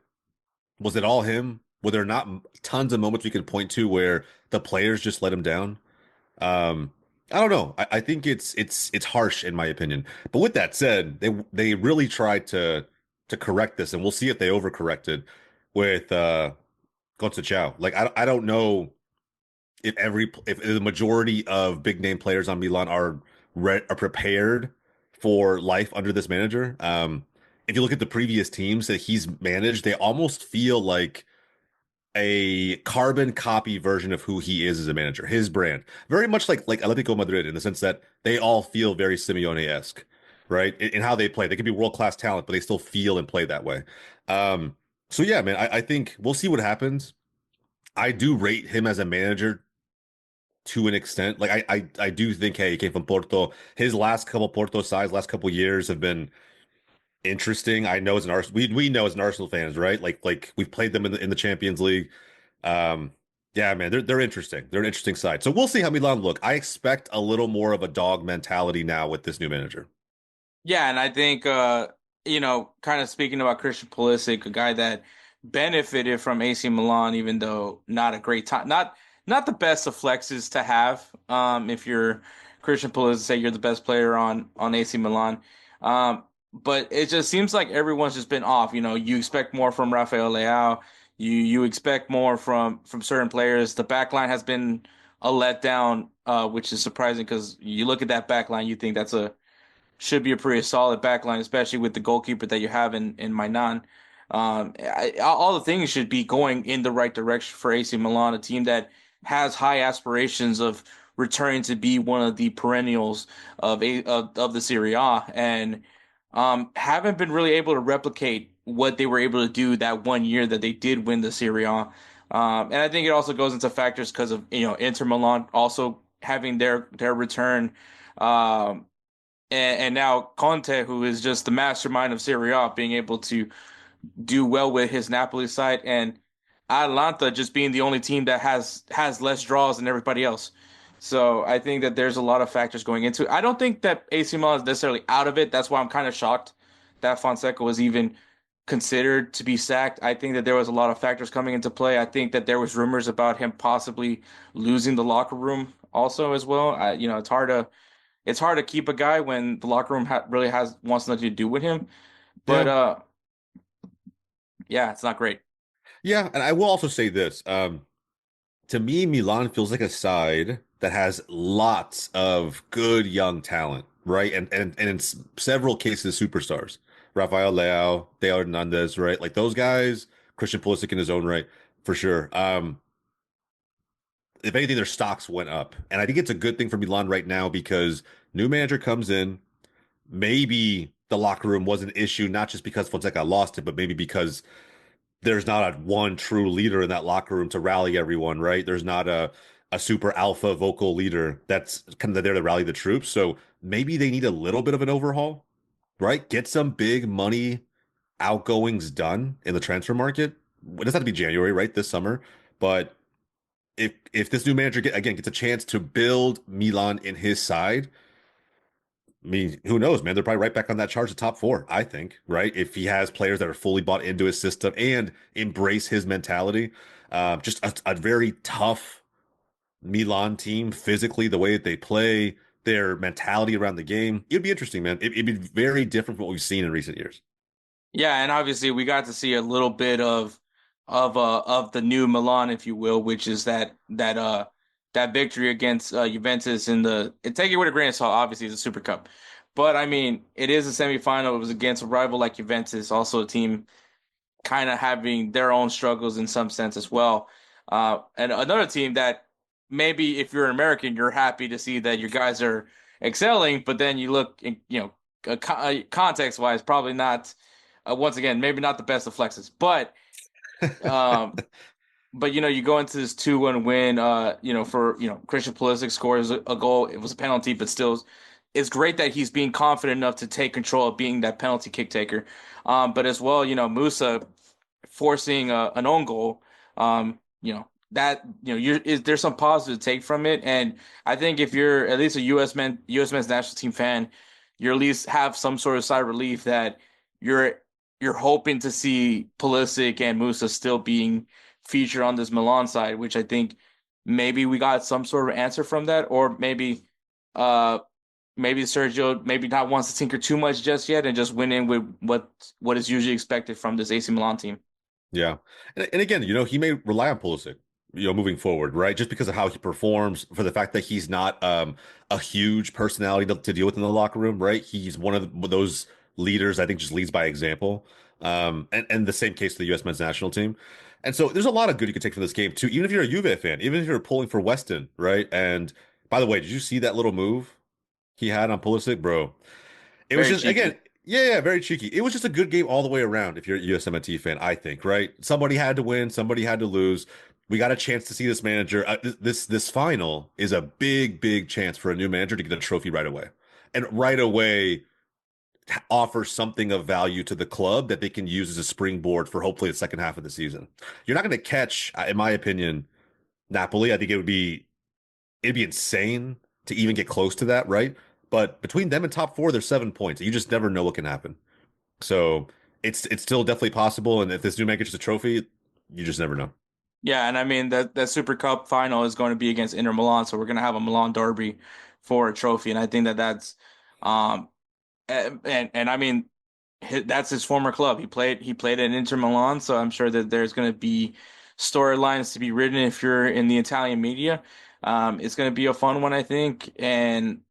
was it all him? Were there not tons of moments we could point to where the players just let him down? Um, I don't know. I think it's harsh in my opinion. But with that said, they really tried to correct this, and we'll see if they overcorrected with Chow. Like I don't know if the majority of big name players on Milan are prepared for life under this manager. If you look at the previous teams that he's managed, they almost feel like a carbon copy version of who he is as a manager, his brand. Very much like Atletico Madrid in the sense that they all feel very Simeone-esque, right? In how they play. They can be world-class talent, but they still feel and play that way. So yeah, man, I think we'll see what happens. I do rate him as a manager to an extent. Like I do think, hey, he came from Porto. His last couple Porto sides, last couple years have been interesting. I know as an Arsenal, we know as an Arsenal fans, right? Like we've played them in the Champions League. Um, yeah, man, they're interesting. They're an interesting side. So we'll see how Milan look. I expect a little more of a dog mentality now with this new manager. Yeah, and I think kind of speaking about Christian Pulisic, a guy that benefited from AC Milan, even though not a great time, not the best of flexes to have. If you're Christian Pulisic, say you're the best player on AC Milan. But it just seems like everyone's just been off. You expect more from Rafael Leao. You expect more from certain players. The back line has been a letdown, which is surprising because you look at that back line, you think that's a should be a pretty solid backline, especially with the goalkeeper that you have in Milan. All the things should be going in the right direction for AC Milan, a team that has high aspirations of returning to be one of the perennials of the Serie A, and haven't been really able to replicate what they were able to do that one year that they did win the Serie A. And I think it also goes into factors because of Inter Milan also having their return. Um, and now Conte, who is just the mastermind of Serie A, being able to do well with his Napoli side, and Atalanta just being the only team that has less draws than everybody else. So I think that there's a lot of factors going into it. I don't think that AC Milan is necessarily out of it. That's why I'm kind of shocked that Fonseca was even considered to be sacked. I think that there was a lot of factors coming into play. I think that there was rumors about him possibly losing the locker room also as well. It's hard to keep a guy when the locker room really has wants nothing to do with him. But Yeah. yeah, it's not great. Yeah, and I will also say this. To me, Milan feels like a side that has lots of good young talent, right? And in several cases, superstars. Rafael Leao, Theo Hernandez, right? Like those guys, Christian Pulisic in his own right, for sure. If anything, their stocks went up. And I think it's a good thing for Milan right now because new manager comes in. Maybe the locker room was an issue, not just because Fonseca lost it, but maybe because there's not a one true leader in that locker room to rally everyone, right? There's not a super alpha vocal leader that's kind of there to rally the troops. So maybe they need a little bit of an overhaul, right? Get some big money outgoings done in the transfer market. It doesn't have to be January, right? This summer, but if this new manager gets a chance to build Milan in his side, I mean, who knows, man? They're probably right back on that charge of top four, I think, right? If he has players that are fully bought into his system and embrace his mentality. Just a very tough Milan team physically, the way that they play, their mentality around the game. It'd be interesting, man. It'd be very different from what we've seen in recent years. Yeah, and obviously we got to see a little bit of the new Milan, if you will, which is that victory against Juventus in the take it with a grain of salt. Obviously, it's a Super Cup, but I mean, it is a semifinal. It was against a rival like Juventus, also a team kind of having their own struggles in some sense as well. And another team that maybe if you're an American, you're happy to see that your guys are excelling, but then you look, context wise, probably not. Once again, maybe not the best of flexes, um, but you go into this 2-1 win. For Christian Pulisic scores a goal. It was a penalty, but still, it's great that he's being confident enough to take control of being that penalty kick taker. But as well, Musa forcing an own goal. There's some positive to take from it, and I think if you're at least a U.S. men's national team fan, you at least have some sort of sigh of relief that you're you're hoping to see Pulisic and Musa still being featured on this Milan side, which I think maybe we got some sort of answer from that, or uh maybe Sergio maybe not wants to tinker too much just yet and just went in with what is usually expected from this AC Milan team. Yeah. And again, he may rely on Pulisic, moving forward, right? Just because of how he performs, for the fact that he's not a huge personality to deal with in the locker room, right? He's one of those leaders, I think, just leads by example. And the same case for the U.S. men's national team. And so there's a lot of good you could take from this game too, even if you're a Juve fan, even if you're pulling for Weston, right? And by the way, did you see that little move he had on Pulisic, bro? It was Very just, cheeky. again, yeah, very cheeky. It was just a good game all the way around if you're a USMNT fan, I think, right? Somebody had to win, somebody had to lose. We got a chance to see this manager. This final is a big, big chance for a new manager to get a trophy right away. And right away offer something of value to the club that they can use as a springboard for hopefully the second half of the season. You're not going to catch, in my opinion, Napoli. I think it'd be insane to even get close to that, right? But between them and top four, there's 7 points. You just never know what can happen. So it's still definitely possible. And if this new man gets a trophy, you just never know. Yeah, and I mean that Super Cup final is going to be against Inter Milan, so we're going to have a Milan derby for a trophy, and I think that's um and I mean that's his former club. He played at Inter Milan, so I'm sure that there's going to be storylines to be written if you're in the Italian media. It's going to be a fun one, I think. And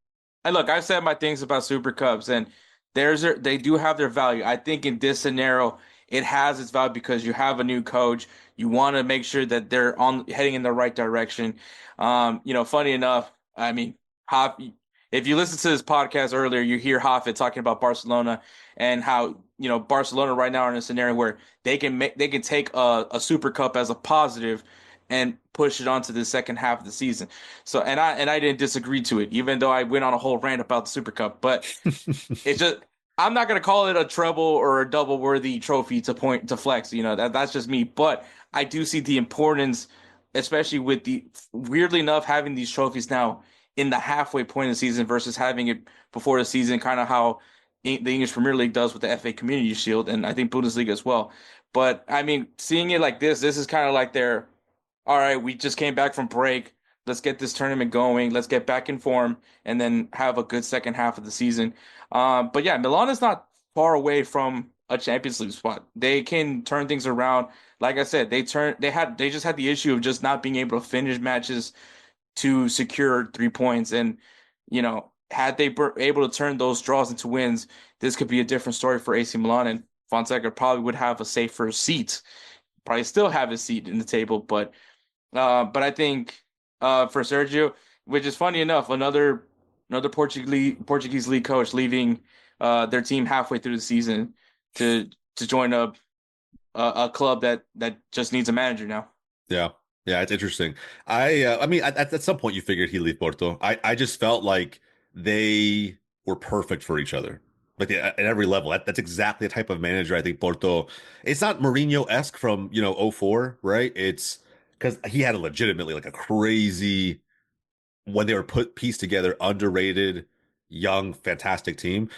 I've said my things about Super Cups, and they do have their value. I think in this scenario, it has its value because you have a new coach. You want to make sure that they're on heading in the right direction. Funny enough, I mean, Haf, if you listen to this podcast earlier, you hear Hafed talking about Barcelona and how Barcelona right now are in a scenario where they can take a Super Cup as a positive and push it onto the second half of the season. So and I didn't disagree to it, even though I went on a whole rant about the Super Cup. But it's just I'm not gonna call it a treble or a double worthy trophy to flex. That's just me. But I do see the importance, especially with the weirdly enough having these trophies now in the halfway point of the season versus having it before the season, kind of how the English Premier League does with the FA Community Shield, and I think Bundesliga as well. But I mean, seeing it like this is kind of like their all right, we just came back from break. Let's get this tournament going. Let's get back in form and then have a good second half of the season. But yeah, Milan is not far away from a Champions League spot. They can turn things around. Like I said, they just had the issue of just not being able to finish matches to secure 3 points. And had they were able to turn those draws into wins, this could be a different story for AC Milan, and Fonseca probably would have a safer seat. Probably still have his seat in the table, but I think for Sergio, which is funny enough, another Portuguese league coach leaving their team halfway through the season to join a club that just needs a manager now. Yeah. Yeah, it's interesting. I mean, at some point you figured he'd leave Porto. I just felt like they were perfect for each other. Like at every level. That's exactly the type of manager I think Porto. It's not Mourinho-esque from, '04, right? It's because he had a legitimately like a crazy when they were pieced together, underrated, young, fantastic team.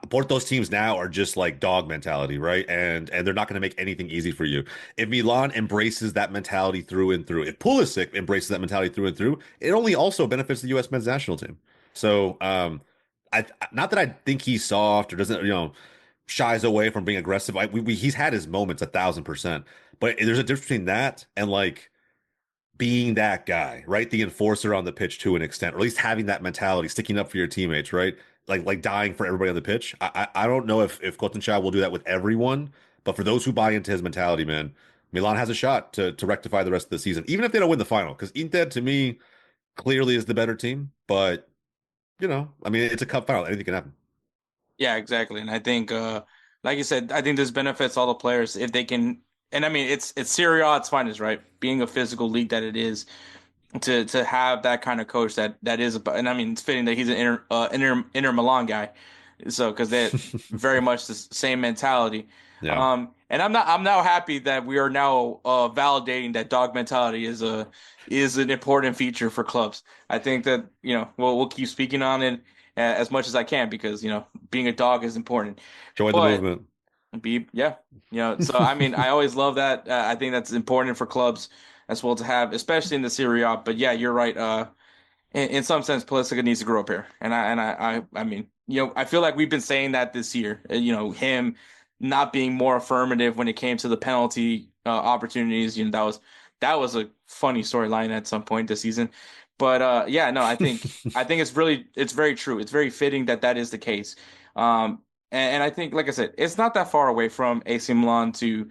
Both those teams now are just like dog mentality, right? And they're not going to make anything easy for you. If Milan embraces that mentality through and through, if Pulisic embraces that mentality through and through, it only also benefits the U.S. men's national team. So, I not that I think he's soft or doesn't, shies away from being aggressive. He's had his moments 1,000%, but there's a difference between that and like being that guy, right? The enforcer on the pitch to an extent, or at least having that mentality, sticking up for your teammates, right? Like dying for everybody on the pitch. I don't know if Kotenchai will do that with everyone, but for those who buy into his mentality, man, Milan has a shot to rectify the rest of the season, even if they don't win the final. Because Inter, to me, clearly is the better team. But I mean, it's a cup final; anything can happen. Yeah, exactly. And I think, like you said, I think this benefits all the players if they can. And I mean, it's Serie A, it's finest, right? Being a physical league that it is, to have that kind of coach that is, and I mean, it's fitting that he's an Inter Milan guy, so because they're very much the same mentality. Yeah. And I'm now happy that we are now validating that dog mentality is an important feature for clubs. I think that we'll keep speaking on it as much as I can because being a dog is important. Join the But movement. so I mean, I always love that. I think that's important for clubs as well to have, especially in the Serie A. But yeah, you're right. In some sense, Pulisic needs to grow up here, and I mean, I feel like we've been saying that this year. Him not being more affirmative when it came to the penalty opportunities. That was a funny storyline at some point this season. But yeah, no, I think it's very true. It's very fitting that is the case. And I think, like I said, it's not that far away from AC Milan to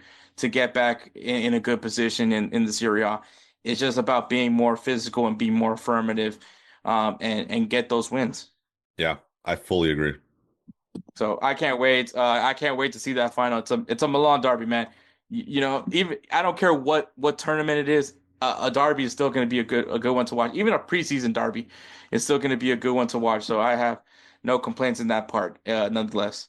get back in a good position in the Serie A. It's just about being more physical and being more affirmative, and get those wins. Yeah, I fully agree. So I can't wait. I can't wait to see that final. It's a Milan derby, man. Even I don't care what tournament it is. A derby is still going to be a good one to watch. Even a preseason derby is still going to be a good one to watch. So I have no complaints in that part, nonetheless.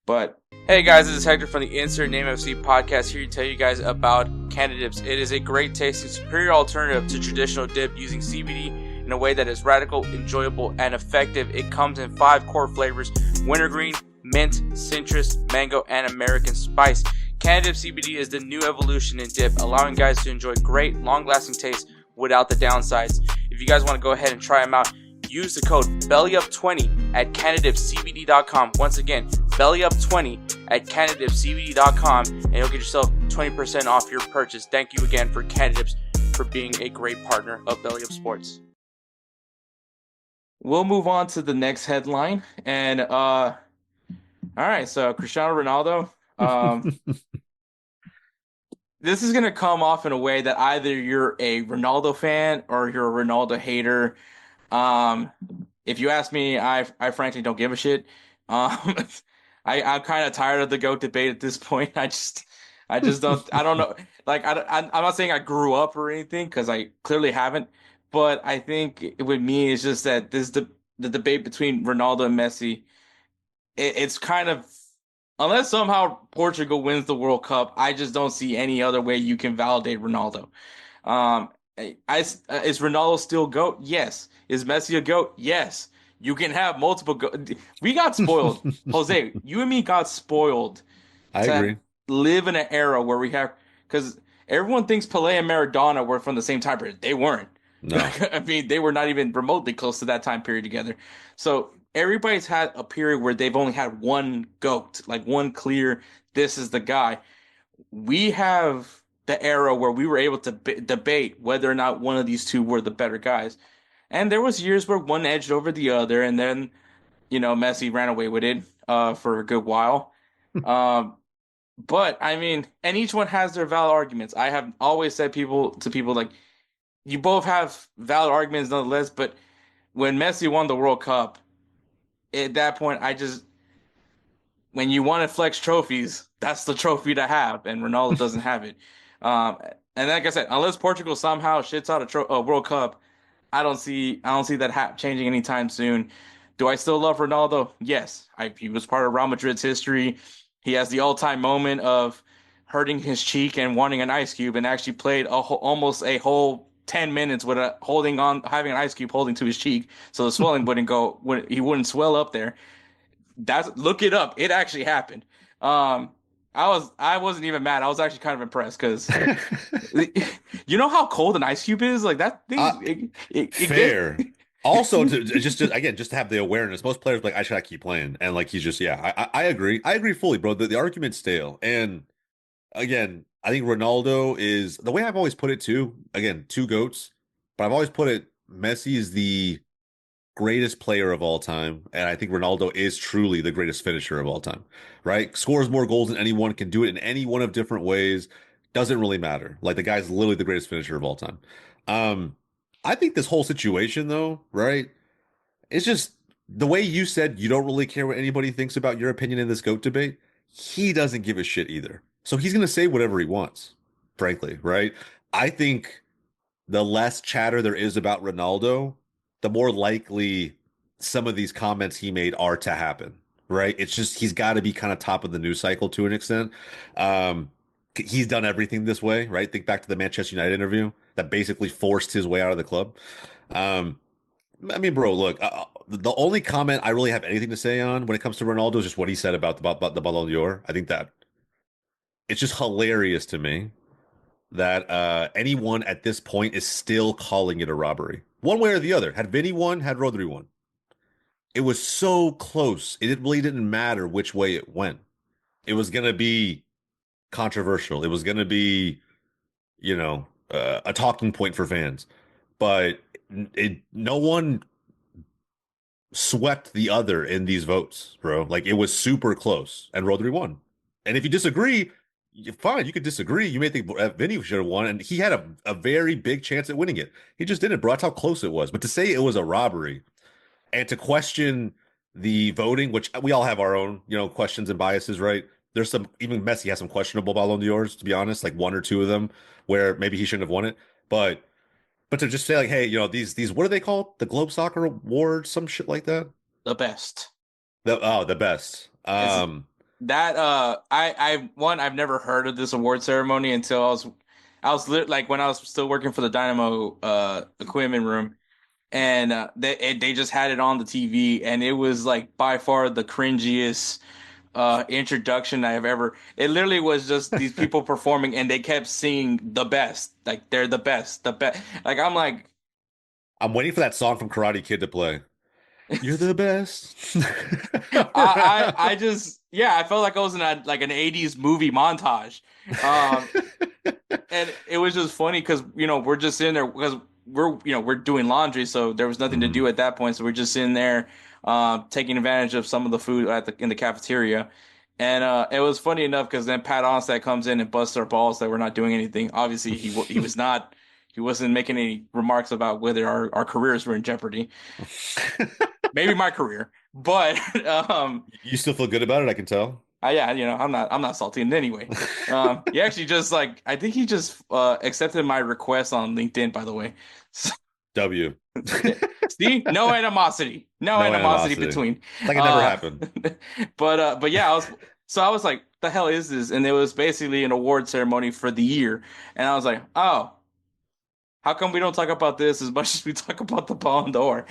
But hey guys, this is Hector from the Insert Name FC podcast here to tell you guys about Canada Dips. It is a great tasting, superior alternative to traditional dip using CBD in a way that is radical, enjoyable, and effective. It comes in 5 core flavors: wintergreen, mint, citrus, mango, and American spice. Canada Dip CBD is the new evolution in dip, allowing guys to enjoy great, long-lasting taste without the downsides. If you guys want to go ahead and try them out, use the code BellyUp20 at CanadipCBD.com. Once again, BellyUp20 at CanadipCBD.com, and you'll get yourself 20% off your purchase. Thank you again for Canadips for being a great partner of BellyUpSports. We'll move on to the next headline, and all right. So Cristiano Ronaldo. This is gonna come off in a way that either you're a Ronaldo fan or you're a Ronaldo hater. If you ask me, I frankly don't give a shit. I'm kind of tired of the GOAT debate at this point. I just don't. I don't know. Like I'm not saying I grew up or anything because I clearly haven't. But I think with me, it's just that the debate between Ronaldo and Messi. It's kind of, unless somehow Portugal wins the World Cup, I just don't see any other way you can validate Ronaldo. Is Ronaldo still GOAT? Yes. Is Messi a GOAT? Yes. You can have multiple GOAT. We got spoiled. Jose, you and me got spoiled. I agree. Live in an era where we have, because everyone thinks Pelé and Maradona were from the same time period. They weren't. No. I mean, they were not even remotely close to that time period together. So everybody's had a period where they've only had one GOAT, like one clear, this is the guy. We have the era where we were able to debate whether or not one of these two were the better guys. And there was years where one edged over the other, and then, Messi ran away with it for a good while. But, I mean, and each one has their valid arguments. I have always said to people, like, you both have valid arguments nonetheless, but when Messi won the World Cup, at that point, when you want to flex trophies, that's the trophy to have, and Ronaldo doesn't have it. And like I said, unless Portugal somehow shits out a World Cup, I don't see that changing anytime soon. Do I still love Ronaldo? Yes. He was part of Real Madrid's history. He has the all-time moment of hurting his cheek and wanting an ice cube, and actually played almost a whole 10 minutes with having an ice cube holding to his cheek, so the swelling he wouldn't swell up there. Look it up. It actually happened. Um, I wasn't even mad. I was actually kind of impressed because you know how cold an ice cube is. Like that thing. Fair. Also, just again, just to have the awareness. Most players are like, I should keep playing, and like he's just I agree. I agree fully, bro. The argument's stale, and again, I think Ronaldo is the way I've always put it too. Again, two goats, but I've always put it. Messi is the greatest player of all time, and I think Ronaldo is truly the greatest finisher of all time. Right? Scores more goals than anyone, can do it in any one of different ways. Doesn't really matter. Like the guy's literally the greatest finisher of all time. Um, I think this whole situation, though, right? It's just the way you said you don't really care what anybody thinks about your opinion in this GOAT debate. He doesn't give a shit either. So he's going to say whatever he wants, frankly, right? I think the less chatter there is about Ronaldo, the more likely some of these comments he made are to happen, right? It's just he's got to be kind of top of the news cycle to an extent. Um, he's done everything this way, right? Think back to the Manchester United interview that basically forced his way out of the club. Um, I mean, bro, look, the only comment I really have anything to say on when it comes to Ronaldo is just what he said about the Ballon d'Or. I think that it's just hilarious to me that anyone at this point is still calling it a robbery, one way or the other. Had Vinny won, had Rodri won, it was so close. It really didn't matter which way it went. It was gonna be controversial. It was gonna be, a talking point for fans. But no one swept the other in these votes, bro. Like it was super close, and Rodri won. And if you disagree, fine, you could disagree. You may think Vinny should have won, and he had a very big chance at winning it. He just didn't, bro. That's how close it was. But to say it was a robbery and to question the voting, which we all have our own, questions and biases, right? There's even Messi has some questionable Ballon d'Ors, to be honest, like one or two of them where maybe he shouldn't have won it. But to just say like, hey, these what are they called? The Globe Soccer Awards, some shit like that. The best. The best. I've never heard of this award ceremony until like when I was still working for the Dynamo equipment room, and they just had it on the TV, and it was like by far the cringiest introduction I have ever. It literally was just these people performing, and they kept singing the best, like they're the best, the best. Like I'm waiting for that song from Karate Kid to play. You're the best. I felt like I was in an 80s movie montage. And it was just funny because we're just sitting there because we're doing laundry, so there was nothing to do at that point, so we're just sitting there taking advantage of some of the food in the cafeteria. And it was funny enough because then Pat Onstad comes in and busts our balls that we're not doing anything. Obviously he wasn't making any remarks about whether our careers were in jeopardy. Maybe my career, but you still feel good about it, I can tell. Yeah, I'm not salty in any way. He actually just I think he just accepted my request on LinkedIn, by the way. W. See, no animosity between. Like it never happened. But yeah, I was like, the hell is this? And it was basically an award ceremony for the year, and I was like, oh. How come we don't talk about this as much as we talk about the Ballon d'Or?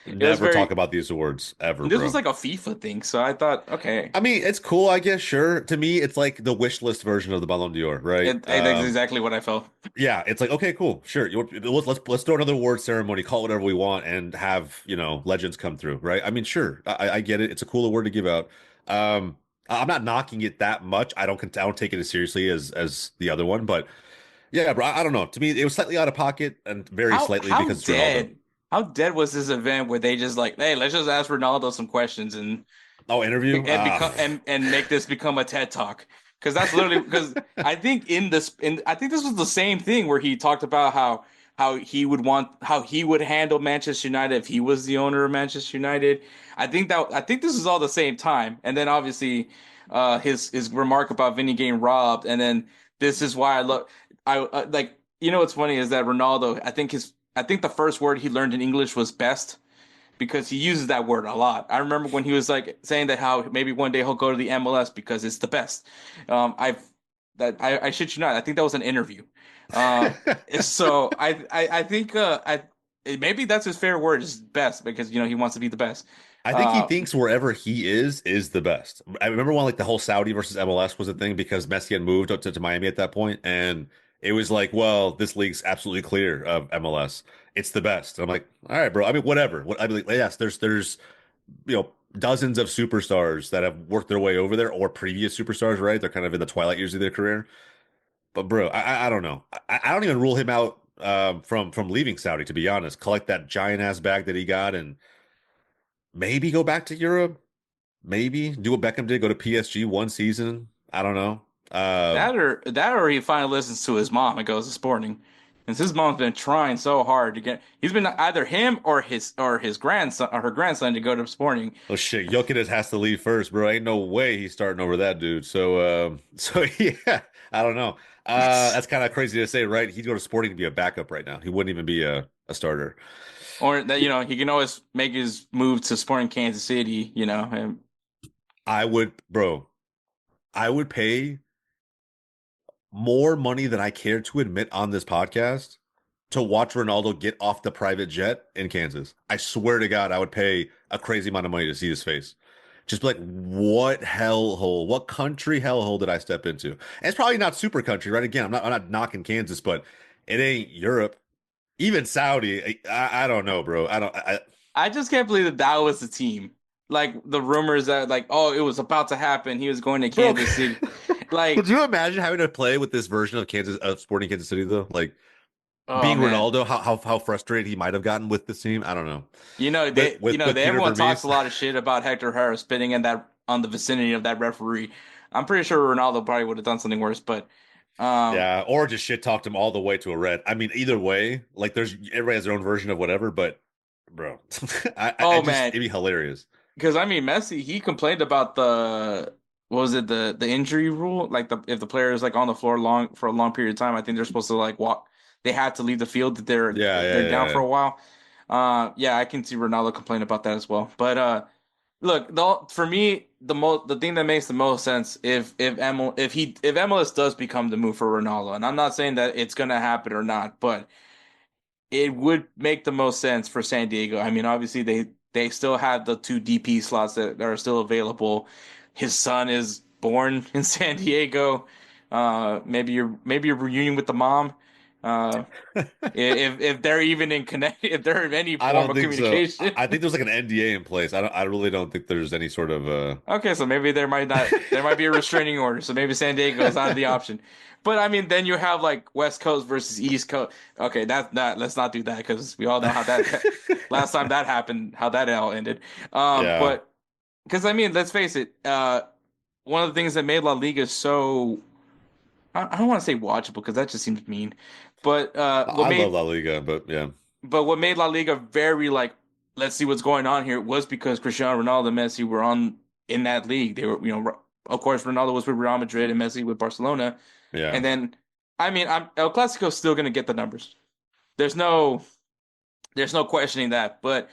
Never talk about these awards ever. This was like a FIFA thing, so I thought, okay. I mean, it's cool, I guess. Sure, to me, it's like the wish list version of the Ballon d'Or, right? That's exactly what I felt. Yeah, it's like, okay, cool, sure. Let's throw another award ceremony, call it whatever we want, and have legends come through, right? I mean, sure, I get it. It's a cool award to give out. I'm not knocking it that much. I don't take it as seriously as the other one, but. Yeah, bro. I don't know. To me, it was slightly out of pocket and very slightly because it's Ronaldo. How dead was this event where they just hey, let's just ask Ronaldo some questions and interview and make this become a TED Talk? Because that's literally because I think I think this was the same thing where he talked about how he would handle Manchester United if he was the owner of Manchester United. I think this is all the same time, and then obviously his remark about Vinny getting robbed, and then this is why I love. What's funny is that Ronaldo, I think the first word he learned in English was best. because he uses that word a lot. I remember when he was like saying that how maybe one day he'll go to the MLS because it's the best. I shit you not. I think that was an interview. Uh, so I think maybe that's his fair word is best because he wants to be the best. I think he Uh, thinks wherever he is the best. I remember when like the whole Saudi versus MLS was a thing because Messi had moved up to Miami at that point, and it was like, well, this league's absolutely clear of MLS. It's the best. And I'm like, all right, bro. I mean, whatever. I mean, like, yes, there's dozens of superstars that have worked their way over there, or previous superstars, right? They're kind of in the twilight years of their career. But bro, I don't know. I don't even rule him out from leaving Saudi. To be honest, collect that giant ass bag that he got and maybe go back to Europe. Maybe do what Beckham did, go to PSG one season. I don't know. that or he finally listens to his mom and goes to Sporting. Since his mom's been trying so hard to get, he's been either him or his grandson or her grandson to go to Sporting. Oh shit, Jokic has to leave first, bro. Ain't no way he's starting over that dude. So yeah, I don't know. That's kind of crazy to say, right? He'd go to Sporting to be a backup right now. He wouldn't even be a starter. Or that he can always make his move to Sporting Kansas City, and I would, bro. I would pay more money than I care to admit on this podcast to watch Ronaldo get off the private jet in Kansas. I swear to God, I would pay a crazy amount of money to see his face. Just be like, what hellhole? What country hellhole did I step into? And it's probably not super country, right? Again, I'm not knocking Kansas, but it ain't Europe. Even Saudi. I don't know, bro. I just can't believe that was the team. Like the rumors that like, oh, it was about to happen. He was going to Bro, Kansas City. Like, could you imagine having to play with this version of Sporting Kansas City though? Like oh being man, Ronaldo, how frustrated he might have gotten with this team. I don't know. With Peter everyone talks Vermees. a lot of shit about Hector Harris spitting in that on the vicinity of that referee. I'm pretty sure Ronaldo probably would have done something worse, but Yeah, or just shit talked him all the way to a red. I mean, either way, like there's everybody has their own version of whatever, but bro, I oh just man, it'd be hilarious. because I mean Messi, he complained about the what was it the injury rule? Like if the player is like on the floor for a long period of time, I think they're supposed to like walk. They had to leave the field if Yeah, they're down for yeah, a while. Yeah, I can see Ronaldo complain about that as well. But look, for me, the thing that makes the most sense if MLS does become the move for Ronaldo, and I'm not saying that it's gonna happen or not, but it would make the most sense for San Diego. I mean, obviously they still have the two DP slots that are still available. His son is born in San Diego. Maybe a reunion with the mom. Uh, yeah. if they're even in connect, if they're in any I form don't of think so. communication. I think there's like an NDA in place. I really don't think there's any sort of Okay, so maybe there might be a restraining order. So maybe San Diego is out of the option. But I mean, then you have like West Coast versus East Coast. Okay, let's not do that because we all know how that last time that happened, how that all ended. Yeah. But because I mean, let's face it, one of the things that made La Liga so I don't want to say watchable because that just seems mean. But I love La Liga, but yeah. what made La Liga very like, let's see what's going on here was because Cristiano Ronaldo and Messi were in that league. They were, of course, Ronaldo was with Real Madrid and Messi with Barcelona. Yeah. And then, I mean, El Clasico's still going to get the numbers. There's no, there's no questioning that. But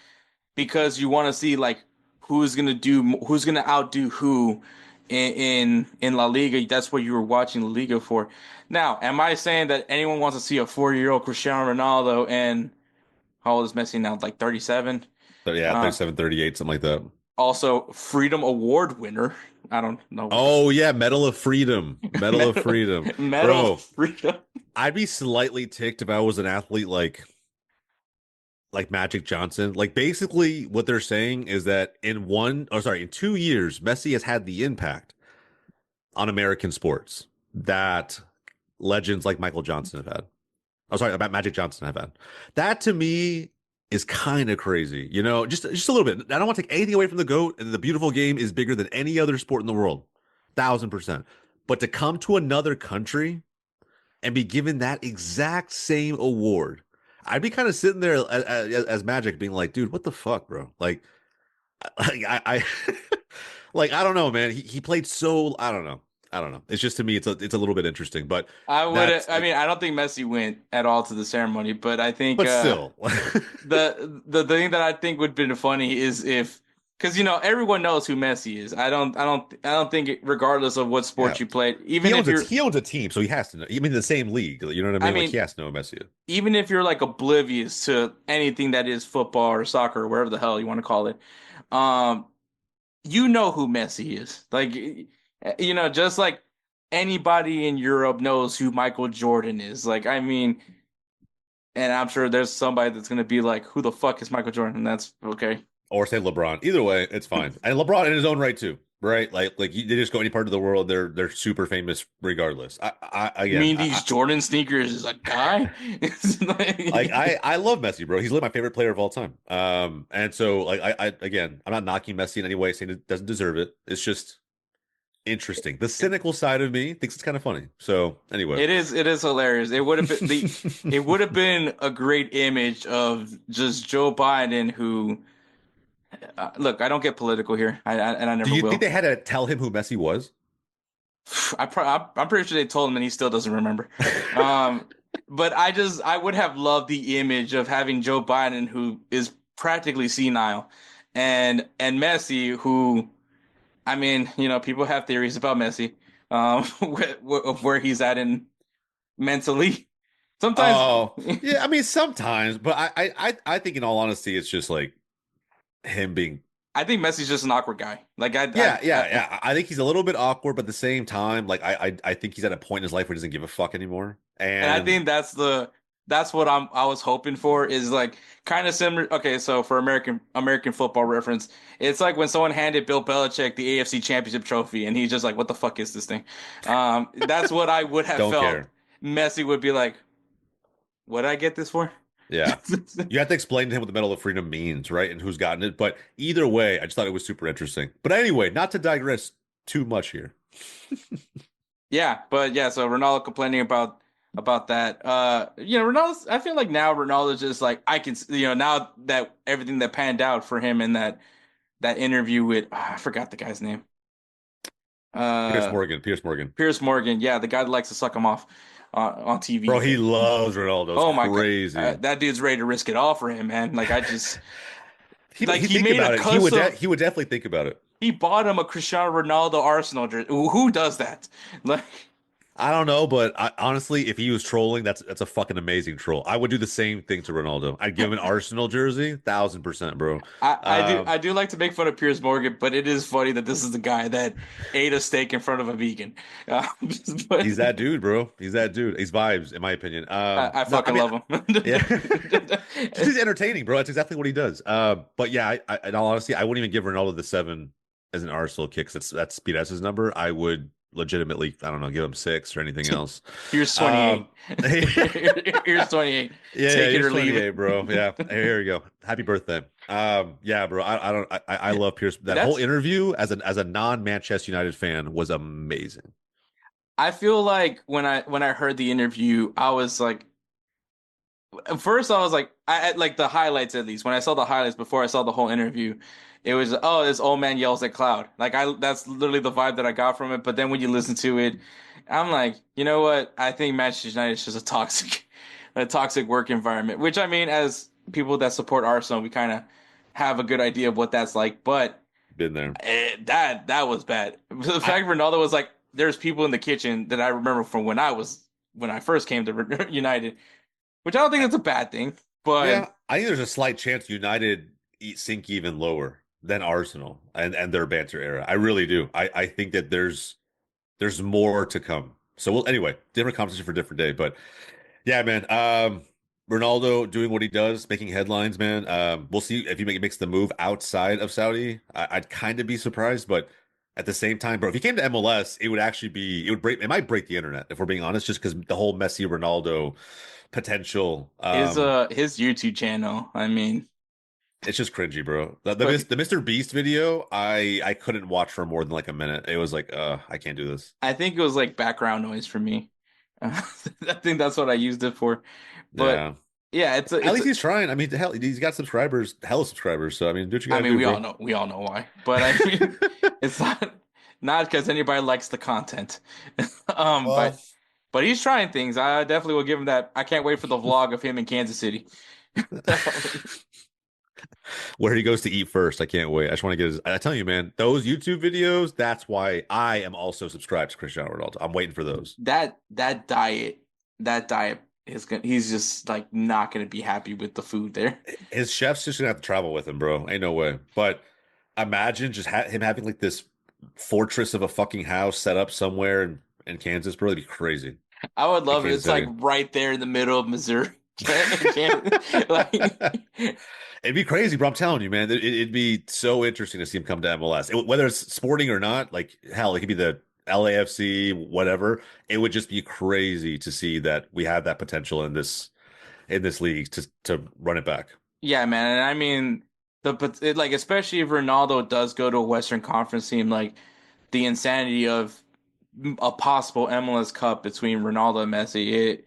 because you want to see like who's going to outdo who in La Liga, that's what you were watching La Liga for. Now, am I saying that anyone wants to see a 40-year-old Cristiano Ronaldo and how old is Messi now? Like 37. So yeah, Uh, 37, 38, something like that. Also, Freedom Award winner. I don't know what Oh yeah, Medal of Freedom. Medal of Medal, Freedom. Medal of Bro, Freedom. I'd be slightly ticked if I was an athlete like Magic Johnson. Like basically what they're saying is that in 2 years, Messi has had the impact on American sports that legends like Michael Johnson have had. Oh, sorry, about Magic Johnson have had. That to me is kind of crazy, just a little bit. I don't want to take anything away from the GOAT, and the beautiful game is bigger than any other sport in the world, 1,000%. But to come to another country and be given that exact same award, I'd be kind of sitting there as Magic, being like, dude, what the fuck, bro? Like I like I don't know, man. He played so I don't know. I don't know. It's just to me, it's a little bit interesting, but I would. that's I mean, I don't think Messi went at all to the ceremony, but I think but still. the thing that I think would have been funny is if, because everyone knows who Messi is. I don't think regardless of what Yeah. sport you played, even if you're, He owns a team, so he has to know. Even the same league, you know what I I mean? Like mean, he has to know who Messi is. even if you're like oblivious to anything that is football or soccer or whatever the hell you want to call it, um, you know who Messi is. Like, just like anybody in Europe knows who Michael Jordan is. Like, I mean, and I'm sure there's somebody that's gonna be like, who the fuck is Michael Jordan? And that's okay. Or say LeBron. Either way, it's fine. And LeBron in his own right too, right? They just go any part of the world, they're super famous regardless. You mean these Jordan sneakers is a guy? It's like I love Messi, bro. He's literally my favorite player of all time. And so like I again, I'm not knocking Messi in any way, saying it doesn't deserve it. It's just interesting. The cynical side of me thinks it's kind of funny. So anyway, it is hilarious. It would have been it would have been a great image of just Joe Biden who look, I don't get political here. And I do never you think will. they had to tell him who Messi was? I'm pretty sure they told him and he still doesn't remember. But I would have loved the image of having Joe Biden who is practically senile and Messi who, I mean, people have theories about Messi, of where he's at in mentally. Sometimes, Oh, yeah. I mean, sometimes, but I think in all honesty, it's just like him being. I think Messi's just an awkward guy. Like Yeah. I think he's a little bit awkward, but at the same time, like I think he's at a point in his life where he doesn't give a fuck anymore. and I And think that's what I was hoping for is like kind of similar. Okay, so for American football reference, it's like when someone handed Bill Belichick the AFC Championship trophy, and he's just like, "What the fuck is this thing?" That's what I would have don't felt. care. Messi would be like, "What did I get this for?" Yeah. You have to explain to him what the Medal of Freedom means, right? And who's gotten it. But either way, I just thought it was super interesting. But anyway, not to digress too much here. Yeah, but yeah, so Ronaldo complaining about that. Ronaldo's, I feel like now Ronaldo's just like I can, now that everything that panned out for him in that interview with I forgot the guy's name. Pierce Uh, Morgan. Pierce Morgan. Yeah, the guy that likes to suck him off on TV. Bro, he loves Ronaldo. It's Oh my God, crazy. that dude's ready to risk it all for him, man. Like I just like He he think made about a it. custom. He would definitely think about it. He bought him a Cristiano Ronaldo Arsenal jersey. Who does that? Like. I don't know, but honestly, if he was trolling, that's a fucking amazing troll. I would do the same thing to Ronaldo. I'd give him an Arsenal jersey, 1000%, bro. I do like to make fun of Piers Morgan, but it is funny that this is the guy that ate a steak in front of a vegan. But He's that dude, bro. He's that dude. He's vibes, in my opinion. I No, fucking love him. Yeah, he's entertaining, bro. That's exactly what he does. But yeah, in all honesty, I wouldn't even give Ronaldo the 7 as an Arsenal kick. That's Speed S's number. I would legitimately, I don't know, give him 6 or anything else. Here's 28. Here's 28. Yeah, Take it or leave 28, it. bro. Yeah, here we go. Happy birthday. Yeah, bro. I love Pierce. That whole interview as a non-Manchester United fan was amazing. I feel like when I heard the interview, I was like, at first I was like, I like the highlights at least. When I saw the highlights before I saw the whole interview, it was this old man yells at cloud. Like that's literally the vibe that I got from it. But then when you listen to it, I'm like, you know what? I think Manchester United is just a toxic work environment. Which I mean, as people that support Arsenal, we kind of have a good idea of what that's like. But Been there. that was bad. The fact Ronaldo was like, there's people in the kitchen that I remember from when I first came to United, which I don't think that's a bad thing. But Yeah, I think there's a slight chance United sink even lower than Arsenal and their banter era. I really do. I think that there's more to come. So anyway, different conversation for a different day. But yeah, man. Ronaldo doing what he does, making headlines, man. We'll see if he makes the move outside of Saudi. I'd kind of be surprised, but at the same time, bro, if he came to MLS, it might break the internet if we're being honest, just because the whole Messi Ronaldo potential. his YouTube channel, I mean, It's just cringy, bro. The but Mr. Beast video, I couldn't watch for more than like a minute. It was like, I can't do this. I think it was like background noise for me. I think that's what I used it for. Yeah. But yeah, At least he's trying. I mean, hell, he's got subscribers, hella subscribers. So I mean, do what you I gotta mean, do, bro. we all know why. But I mean, it's not. not because anybody likes the content. um, Well, but but he's trying things. I definitely will give him that. I can't wait for the vlog of him in Kansas City. where he goes to eat first. I can't wait. I just want to get his. I tell you, man, those YouTube videos. That's why I am also subscribed to Cristiano Ronaldo. I'm waiting for those. That diet, that diet is gonna. He's just like not gonna be happy with the food there. His chef's just gonna have to travel with him, bro. Ain't no way. But imagine just him having like this fortress of a fucking house set up somewhere in Kansas, bro. It'd be crazy. I would In love it. Kansas It's like City. right there in the middle of Missouri. Like, It'd be crazy, bro. I'm telling you, man. It'd be so interesting to see him come to MLS. Whether it's sporting or not, like hell, it could be the LAFC, whatever. It would just be crazy to see that we have that potential in this league to run it back. yeah, man. And I mean, but like especially if Ronaldo does go to a Western Conference team, like the insanity of a possible MLS Cup between Ronaldo and Messi,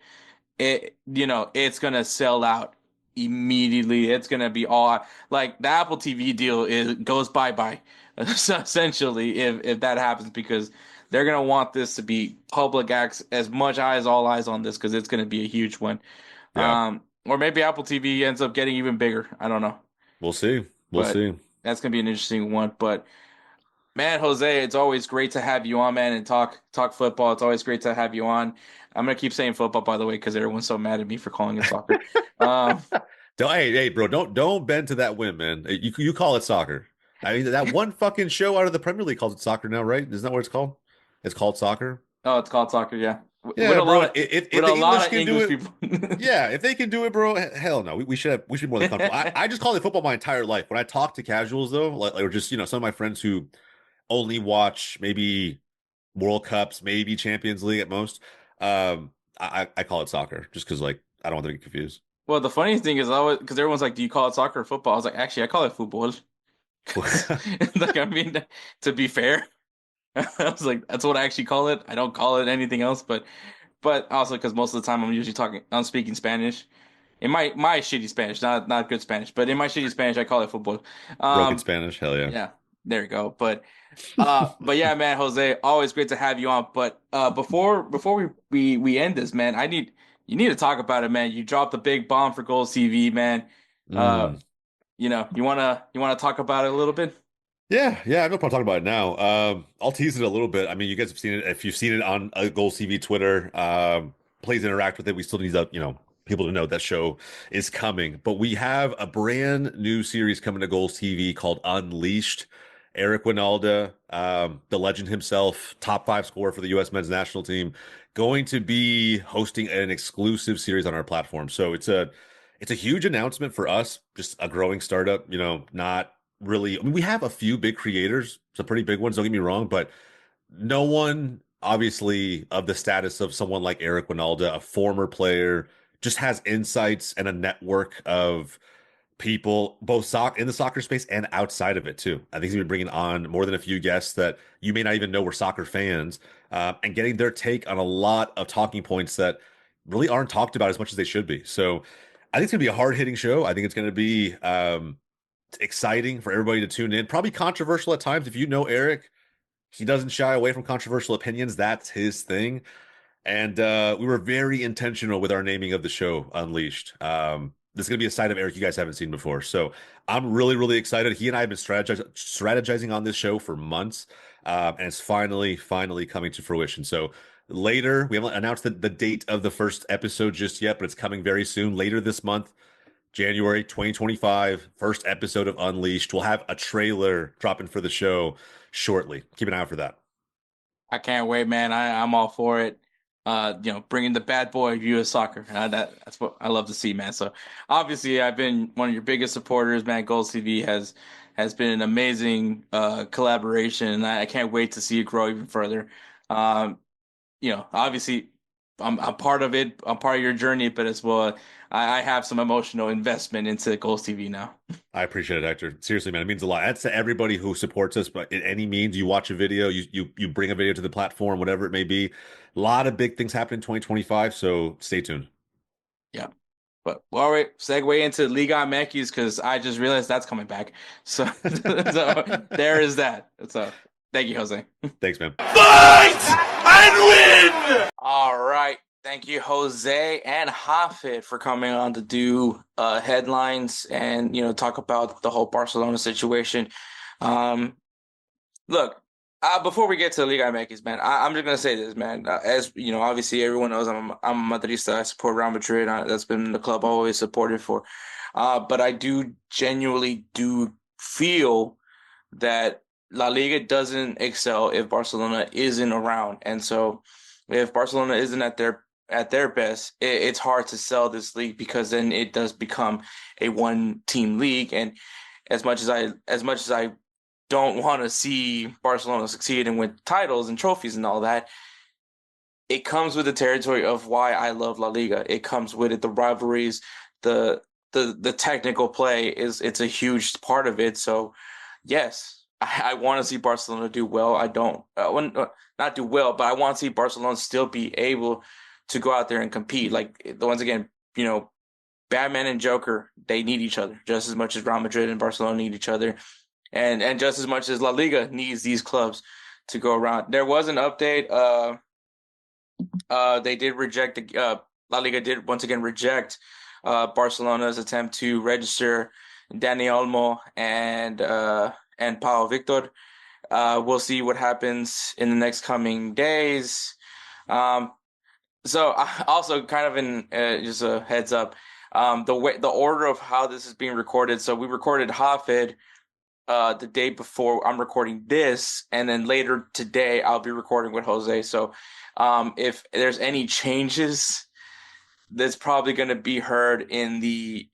it's gonna sell out immediately. It's gonna be all like the Apple TV deal goes bye-bye essentially if that happens because they're gonna want this to be public acts as much eyes all eyes on this because it's gonna be a huge one. Yeah, Or maybe Apple TV ends up getting even bigger. I don't know, we'll see. We'll but see. that's gonna be an interesting one. But man, Jose, it's always great to have you on, man, and talk football. It's always great to have you on. I'm gonna keep saying football, by the way, because everyone's so mad at me for calling it soccer. Um, Hey, bro, don't bend to that whim, man. You call it soccer. I mean, that one fucking show out of the Premier League calls it soccer now, right? Isn't that what it's called? It's called soccer. oh, it's called soccer, yeah. With Yeah, a bro. lot of If with the a lot English of can do English it, people. yeah, if they can do it, bro, hell no. We should be more than comfortable. I just call it football my entire life. When I talk to casuals though, or just some of my friends who only watch maybe World Cups, maybe Champions League at most, I call it soccer just because like I don't want them to get confused. Well, the funniest thing is always because everyone's like, "Do you call it soccer or football?" I was like, "Actually, I call it football." 'Cause, like, I mean, to be fair, I was like, "That's what I actually call it. I don't call it anything else." But also because most of the time I'm speaking Spanish. In my shitty Spanish, not good Spanish, but in my shitty Spanish, I call it football. Broken Um, Spanish, hell yeah. yeah, there you go. But yeah, man, Jose, always great to have you on. But before we end this, man, you need to talk about it, man. You dropped a big bomb for Goals TV, man. Uh, Mm. you wanna talk about it a little bit? Yeah, I have no problem talking about it now. I'll tease it a little bit. I mean, you guys have seen it. If you've seen it on GolzTV Twitter, please interact with it. We still need people to know that show is coming. But we have a brand new series coming to GolzTV called Unleashed. Eric Winalda, the legend himself, top 5 scorer for the U.S. men's national team, going to be hosting an exclusive series on our platform. So it's a huge announcement for us, just a growing startup, not really. I mean, we have a few big creators, some pretty big ones, don't get me wrong, but no one obviously of the status of someone like Eric Winalda, a former player, just has insights and a network of people both in the soccer space and outside of it too. I think he's been bringing on more than a few guests that you may not even know were soccer fans, and getting their take on a lot of talking points that really aren't talked about as much as they should be. So I think it's gonna be a hard hitting show. I think it's gonna be exciting for everybody to tune in. Probably controversial at times. If you know Eric, he doesn't shy away from controversial opinions. That's his thing. And we were very intentional with our naming of the show, Unleashed. This is going to be a side of Eric you guys haven't seen before. So I'm really, really excited. He and I have been strategizing on this show for months, and it's finally coming to fruition. So later, we haven't announced the date of the first episode just yet, but it's coming very soon. Later this month, January 2025, first episode of Unleashed. We'll have a trailer dropping for the show shortly. Keep an eye out for that. I can't wait, man. I'm all for it. Bringing the bad boy of U.S. soccer. That's what I love to see, man. So obviously, I've been one of your biggest supporters, man. Goals TV has been an amazing collaboration, and I can't wait to see it grow even further. Um, obviously, I'm part of it. I'm part of your journey, but as well, I have some emotional investment into Goals TV now. I appreciate it, Hector. Seriously, man, it means a lot. That's to everybody who supports us, but in any means, you watch a video, you bring a video to the platform, whatever it may be. A lot of big things happen in 2025, so stay tuned. Yeah. But well, all right, segue into Liga MX because I just realized that's coming back. So, so there is that. So Thank you, Jose. Thanks, man. All right. Thank you, Jose and Hafed, for coming on to do headlines and talk about the whole Barcelona situation. Look, before we get to Liga MX, man, I'm just gonna say this, man. As you know, obviously everyone knows I'm a Madridista. I support Real Madrid. That's been the club I always supported for. But I do genuinely do feel that La Liga doesn't excel if Barcelona isn't around, and so if Barcelona isn't at their best, it's hard to sell this league because then it does become a one-team league. And as much as I don't want to see Barcelona succeed and win titles and trophies and all that, it comes with the territory of why I love La Liga. It comes with it, the rivalries, the technical play it's a huge part of it. So yes, I want to see Barcelona do well. I don't not do well, but I want to see Barcelona still be able to go out there and compete. Like once again, Batman and Joker, they need each other just as much as Real Madrid and Barcelona need each other. And just as much as La Liga needs these clubs to go around. There was an update. They did reject La Liga did once again reject Barcelona's attempt to register Dani Olmo and Pau Victor. We'll see what happens in the next coming days. So also kind of in just a heads up, the order of how this is being recorded. So we recorded Hafed the day before I'm recording this, and then later today I'll be recording with Jose. So if there's any changes, that's probably going to be heard in the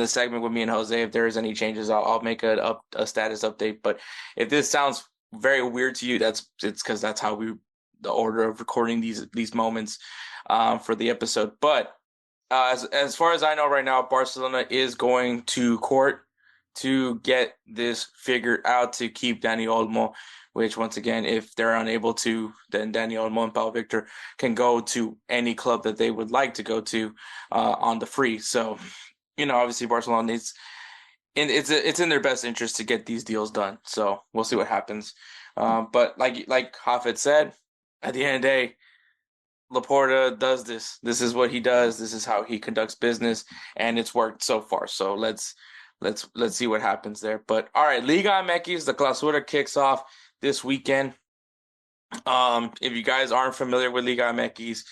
segment with me and Jose. If there is any changes, I'll make a status update. But if this sounds very weird to you, it's because that's how the order of recording these moments for the episode. But as far as I know right now, Barcelona is going to court to get this figured out to keep Dani Olmo, which once again, if they're unable to, then Dani Olmo and Pau Victor can go to any club that they would like to go to on the free. So, obviously Barcelona needs, and it's in their best interest to get these deals done. So we'll see what happens. But like Hafed said, at the end of the day, Laporta does this. This is what he does. This is how he conducts business, and it's worked so far. So let's see what happens there. But all right, Liga MX, the Clausura kicks off this weekend. If you guys aren't familiar with Liga MX,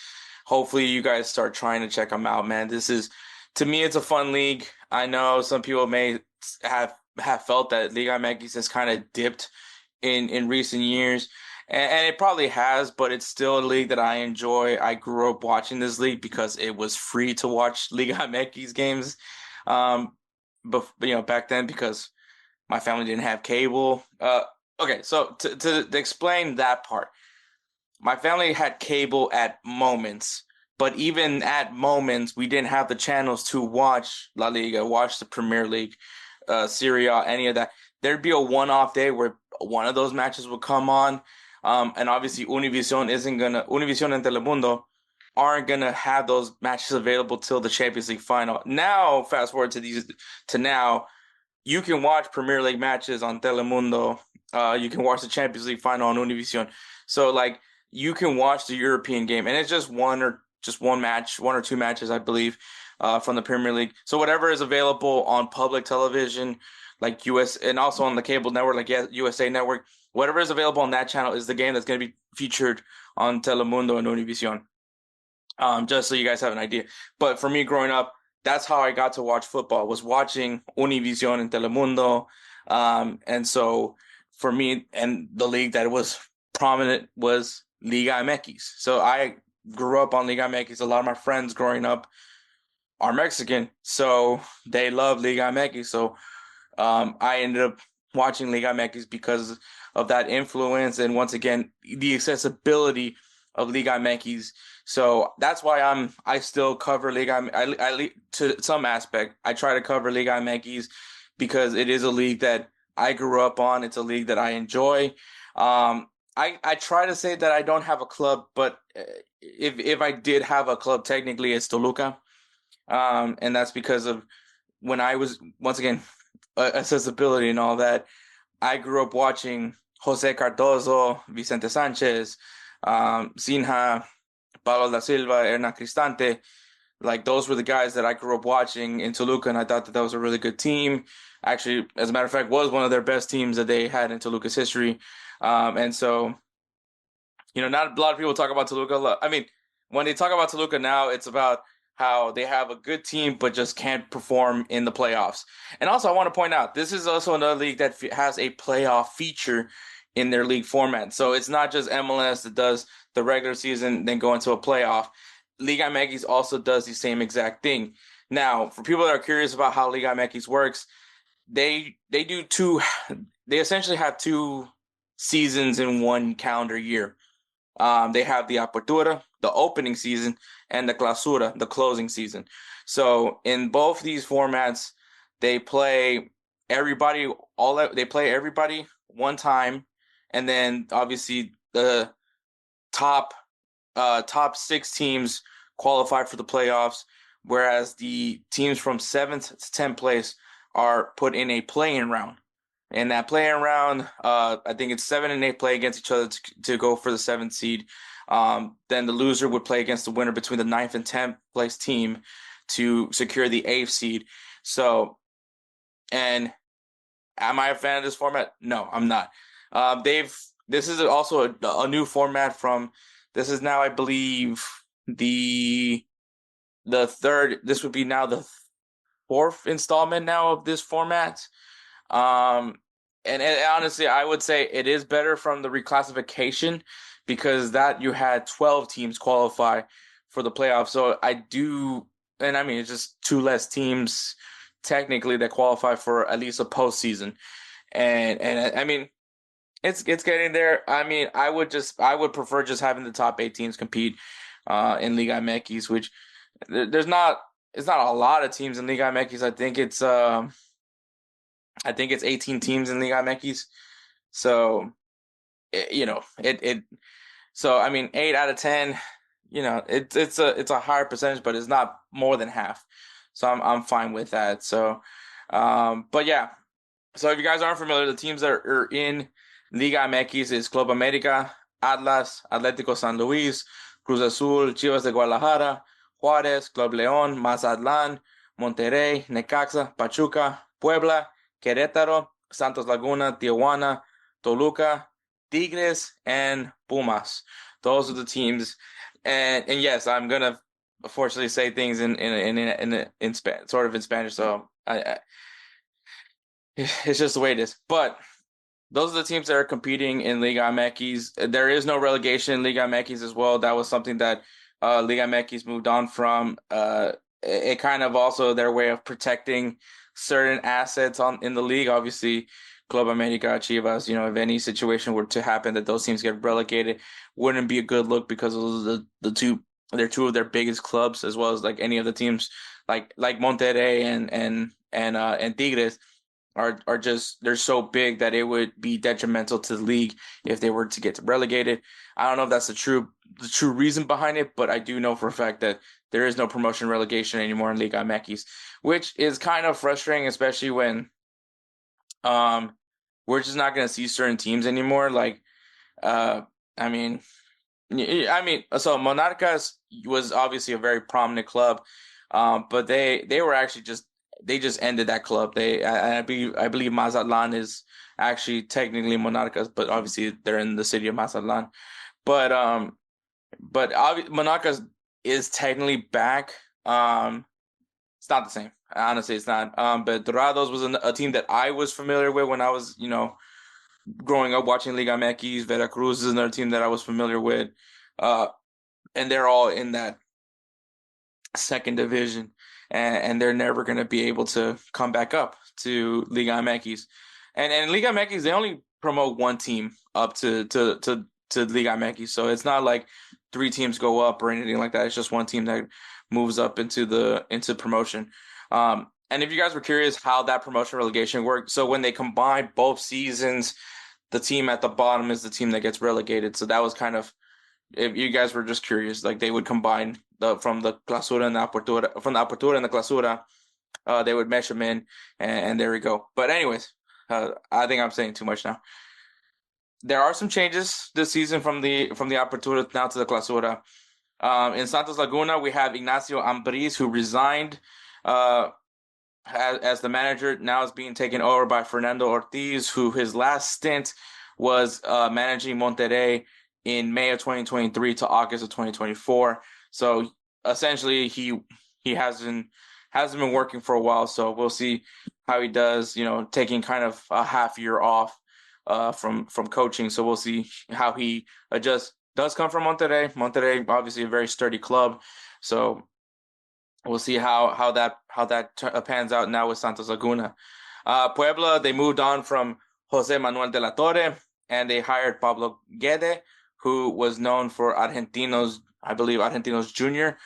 hopefully you guys start trying to check them out, man. To me, it's a fun league. I know some people may have felt that Liga MX has kind of dipped in recent years. And it probably has, but it's still a league that I enjoy. I grew up watching this league because it was free to watch Liga MX games. But back then, because my family didn't have cable. Okay, so to explain that part, my family had cable at moments, but even at moments, we didn't have the channels to watch La Liga, watch the Premier League, Serie A, any of that. There'd be a one-off day where one of those matches would come on. And obviously Univision and Telemundo aren't gonna have those matches available till the Champions League final. Now, fast forward to now, you can watch Premier League matches on Telemundo. You can watch the Champions League final on Univision. So you can watch the European game, and it's just one or two matches, I believe, from the Premier League. So whatever is available on public television, like US, and also on the cable network, like USA Network. Whatever is available on that channel is the game that's going to be featured on Telemundo and Univision. Just so you guys have an idea. But for me growing up, that's how I got to watch football, was watching Univision and Telemundo. And so for me, and the league that was prominent was Liga MX. So I grew up on Liga MX. A lot of my friends growing up are Mexican, so they love Liga MX. So I ended up watching Liga MX because of that influence, and once again, the accessibility of Liga MX. So that's why I still cover Liga. I to some aspect, I try to cover Liga MX because it is a league that I grew up on. It's a league that I enjoy. I try to say that I don't have a club, but if I did have a club, technically it's Toluca, and that's because of when I was, once again, accessibility and all that. I grew up watching Jose Cardozo, Vicente Sanchez, Sinha, Paulo da Silva, Hernan Cristante. Like those were the guys that I grew up watching in Toluca, and I thought that that was a really good team. Actually, as a matter of fact, was one of their best teams that they had in Toluca's history. And so, not a lot of people talk about Toluca. I mean, when they talk about Toluca now, it's about how they have a good team but just can't perform in the playoffs. And also, I want to point out this is also another league that has a playoff feature in their league format. So it's not just MLS that does the regular season then go into a playoff. Liga MX also does the same exact thing. Now, for people that are curious about how Liga MX works, they do two. They essentially have 2 seasons in one calendar year. They have the Apertura, the opening season, and the Clausura, the closing season. So in both these formats, they play everybody. They play everybody one time, and then obviously the top 6 teams qualify for the playoffs, whereas the teams from 7th to 10th place are put in a play-in round. And that play-in round, I think it's 7 and 8 play against each other to go for the 7th seed. Then the loser would play against the winner between the 9th and 10th place team to secure the 8th seed. So, and am I a fan of this format? No, I'm not. This is also a new format from. This is now, I believe, the third. This would be now the 4th installment now of this format. And honestly, I would say it is better from the reclassification because that you had 12 teams qualify for the playoffs. So and I mean, it's just 2 less teams technically that qualify for at least a postseason. And I mean, it's getting there. I mean, I would prefer just having the top 8 teams compete in Liga MX, which it's not a lot of teams in Liga MX. I think it's 18 teams in Liga MX. So, so I mean, 8 out of 10, it's a higher percentage, but it's not more than half. So I'm fine with that. So, but yeah. So if you guys aren't familiar, the teams that are in Liga MX is Club America, Atlas, Atlético San Luis, Cruz Azul, Chivas de Guadalajara, Juárez, Club León, Mazatlán, Monterrey, Necaxa, Pachuca, Puebla, Querétaro, Santos Laguna, Tijuana, Toluca, Tigres, and Pumas. Those are the teams. And yes, I'm gonna unfortunately say things in Spanish. So it's just the way it is. But those are the teams that are competing in Liga MX. There is no relegation in Liga MX as well. That was something that Liga MX moved on from. It kind of also their way of protecting certain assets in the league. Obviously, Club America, Chivas, if any situation were to happen that those teams get relegated, wouldn't be a good look because of they're 2 of their biggest clubs, as well as like any of the teams like Monterrey and Tigres are just, they're so big that it would be detrimental to the league if they were to get relegated. I don't know if that's the true reason behind it, but I do know for a fact that there is no promotion relegation anymore in Liga MX, which is kind of frustrating, especially when we're just not going to see certain teams anymore. Like, so Monarcas was obviously a very prominent club, but they were actually they just ended that club. I believe Mazatlan is actually technically Monarcas, but obviously they're in the city of Mazatlan. But Monarcas is technically back. It's not the same. Honestly, it's not. But Dorados was a team that I was familiar with when I was, growing up watching Liga MX. Veracruz is another team that I was familiar with. And they're all in that 2nd division. And they're never going to be able to come back up to Liga MX. And in Liga MX, they only promote 1 team up to Liga MX. So it's not like 3 teams go up or anything like that. It's just 1 team that moves up into promotion. And if you guys were curious how that promotion relegation worked, so when they combine both seasons, the team at the bottom is the team that gets relegated. So that was kind of, if you guys were just curious, like they would combine from the Clausura and the Apertura, from the Apertura and the Clausura, they would mesh them in, and there we go. But anyways, I think I'm saying too much now. there are some changes this season from the Apertura now to the Clausura. In Santos Laguna, we have Ignacio Ambriz, who resigned as the manager. Now is being taken over by Fernando Ortiz, who his last stint was managing Monterrey in May of 2023 to August of 2024. So essentially, he hasn't been working for a while. So we'll see how he does. Taking kind of a half year off from coaching. So we'll see how he adjusts. Does come from Monterrey. Monterrey, obviously, a very sturdy club. So we'll see how that pans out now with Santos Laguna. Puebla, they moved on from Jose Manuel de la Torre, and they hired Pablo Guede, who was known for Argentinos Junior.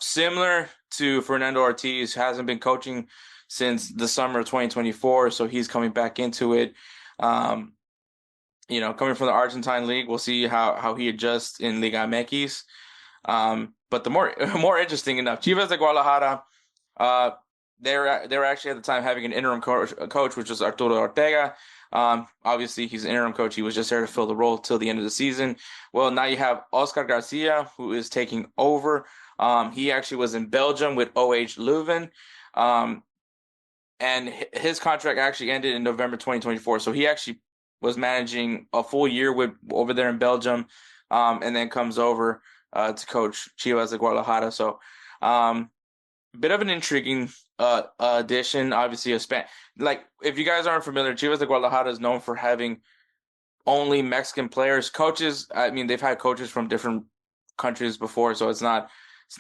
Similar to Fernando Ortiz, hasn't been coaching since the summer of 2024, so he's coming back into it. Coming from the Argentine League, we'll see how he adjusts in Liga MX. But the more interesting enough, Chivas de Guadalajara, they were actually at the time having an interim coach, which was Arturo Ortega. Obviously, he's an interim coach. He was just there to fill the role till the end of the season. Well, now you have Oscar Garcia, who is taking over. He actually was in Belgium with OH Leuven. And his contract actually ended in November 2024. So he actually was managing a full year over there in Belgium, and then comes over to coach Chivas de Guadalajara. So bit of an intriguing addition. Obviously, if you guys aren't familiar, Chivas de Guadalajara is known for having only Mexican players. Coaches, I mean, they've had coaches from different countries before, so it's not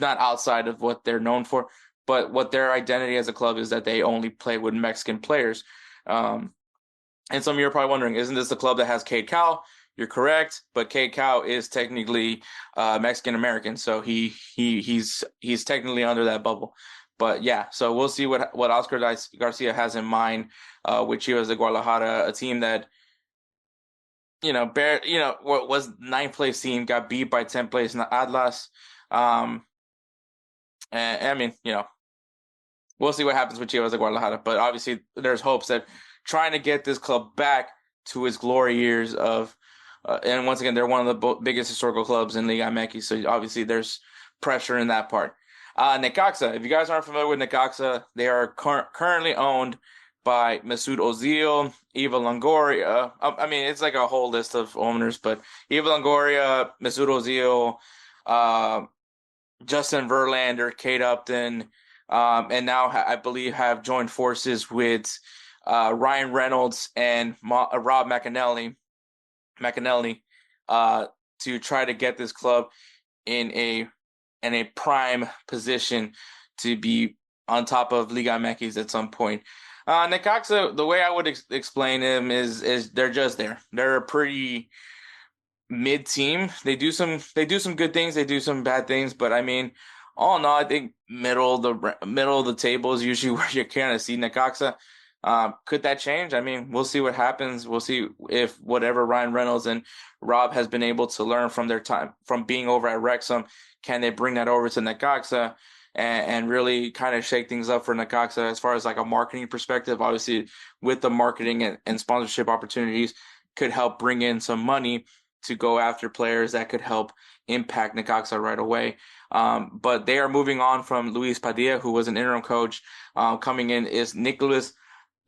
outside of what they're known for. But what their identity as a club is that they only play with Mexican players. And some of you are probably wondering, isn't this the club that has Cade Cowell? You're correct, but Cade Cowell is technically Mexican American, so he's technically under that bubble. But yeah, so we'll see what Oscar Garcia has in mind with Chivas de Guadalajara, a team that what was 9th place team, got beat by 10th place Atlas. And I mean, we'll see what happens with Chivas de Guadalajara, but obviously there's hopes that trying to get this club back to its glory years of. And once again, they're one of the biggest historical clubs in Liga MX, so obviously there's pressure in that part. Necaxa, if you guys aren't familiar with Necaxa, they are currently owned by Mesut Ozil, Eva Longoria. I mean, it's like a whole list of owners, but Eva Longoria, Mesut Ozil, Justin Verlander, Kate Upton, and now I believe have joined forces with Ryan Reynolds and Rob McAnally to try to get this club in a prime position to be on top of Liga MX at some point. Necaxa, the way I would explain them is they're just there. They're a pretty mid team. They do some good things, they do some bad things, but I mean, all in all, I think middle of the table is usually where you kind of see Necaxa. Could that change? I mean, we'll see what happens. We'll see if whatever Ryan Reynolds and Rob has been able to learn from their time from being over at Wrexham, can they bring that over to Necaxa and really kind of shake things up for Necaxa as far as like a marketing perspective? Obviously, with the marketing and sponsorship opportunities, could help bring in some money to go after players that could help impact Necaxa right away. But they are moving on from Luis Padilla, who was an interim coach. Coming in is Nicolas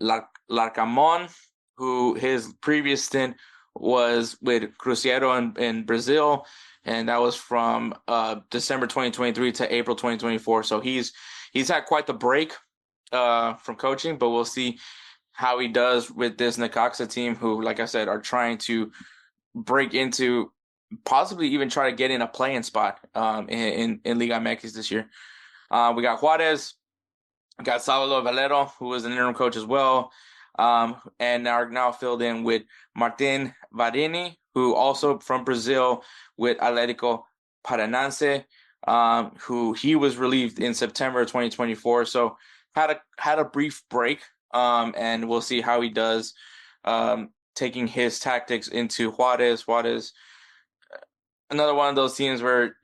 Larcamon, who his previous stint was with Cruzeiro in Brazil, and that was from December 2023 to April 2024. So he's had quite the break from coaching, but we'll see how he does with this Necaxa team, who, like I said, are trying to break into, possibly even try to get in a playing spot in Liga MX this year. We got Juarez. We got Salvador Valero, who was an interim coach as well, and are now filled in with Martin Varini, who also from Brazil with Atlético Paranaense, who he was relieved in September 2024. So had a brief break, and we'll see how he does taking his tactics into Juarez. Juarez, another one of those teams where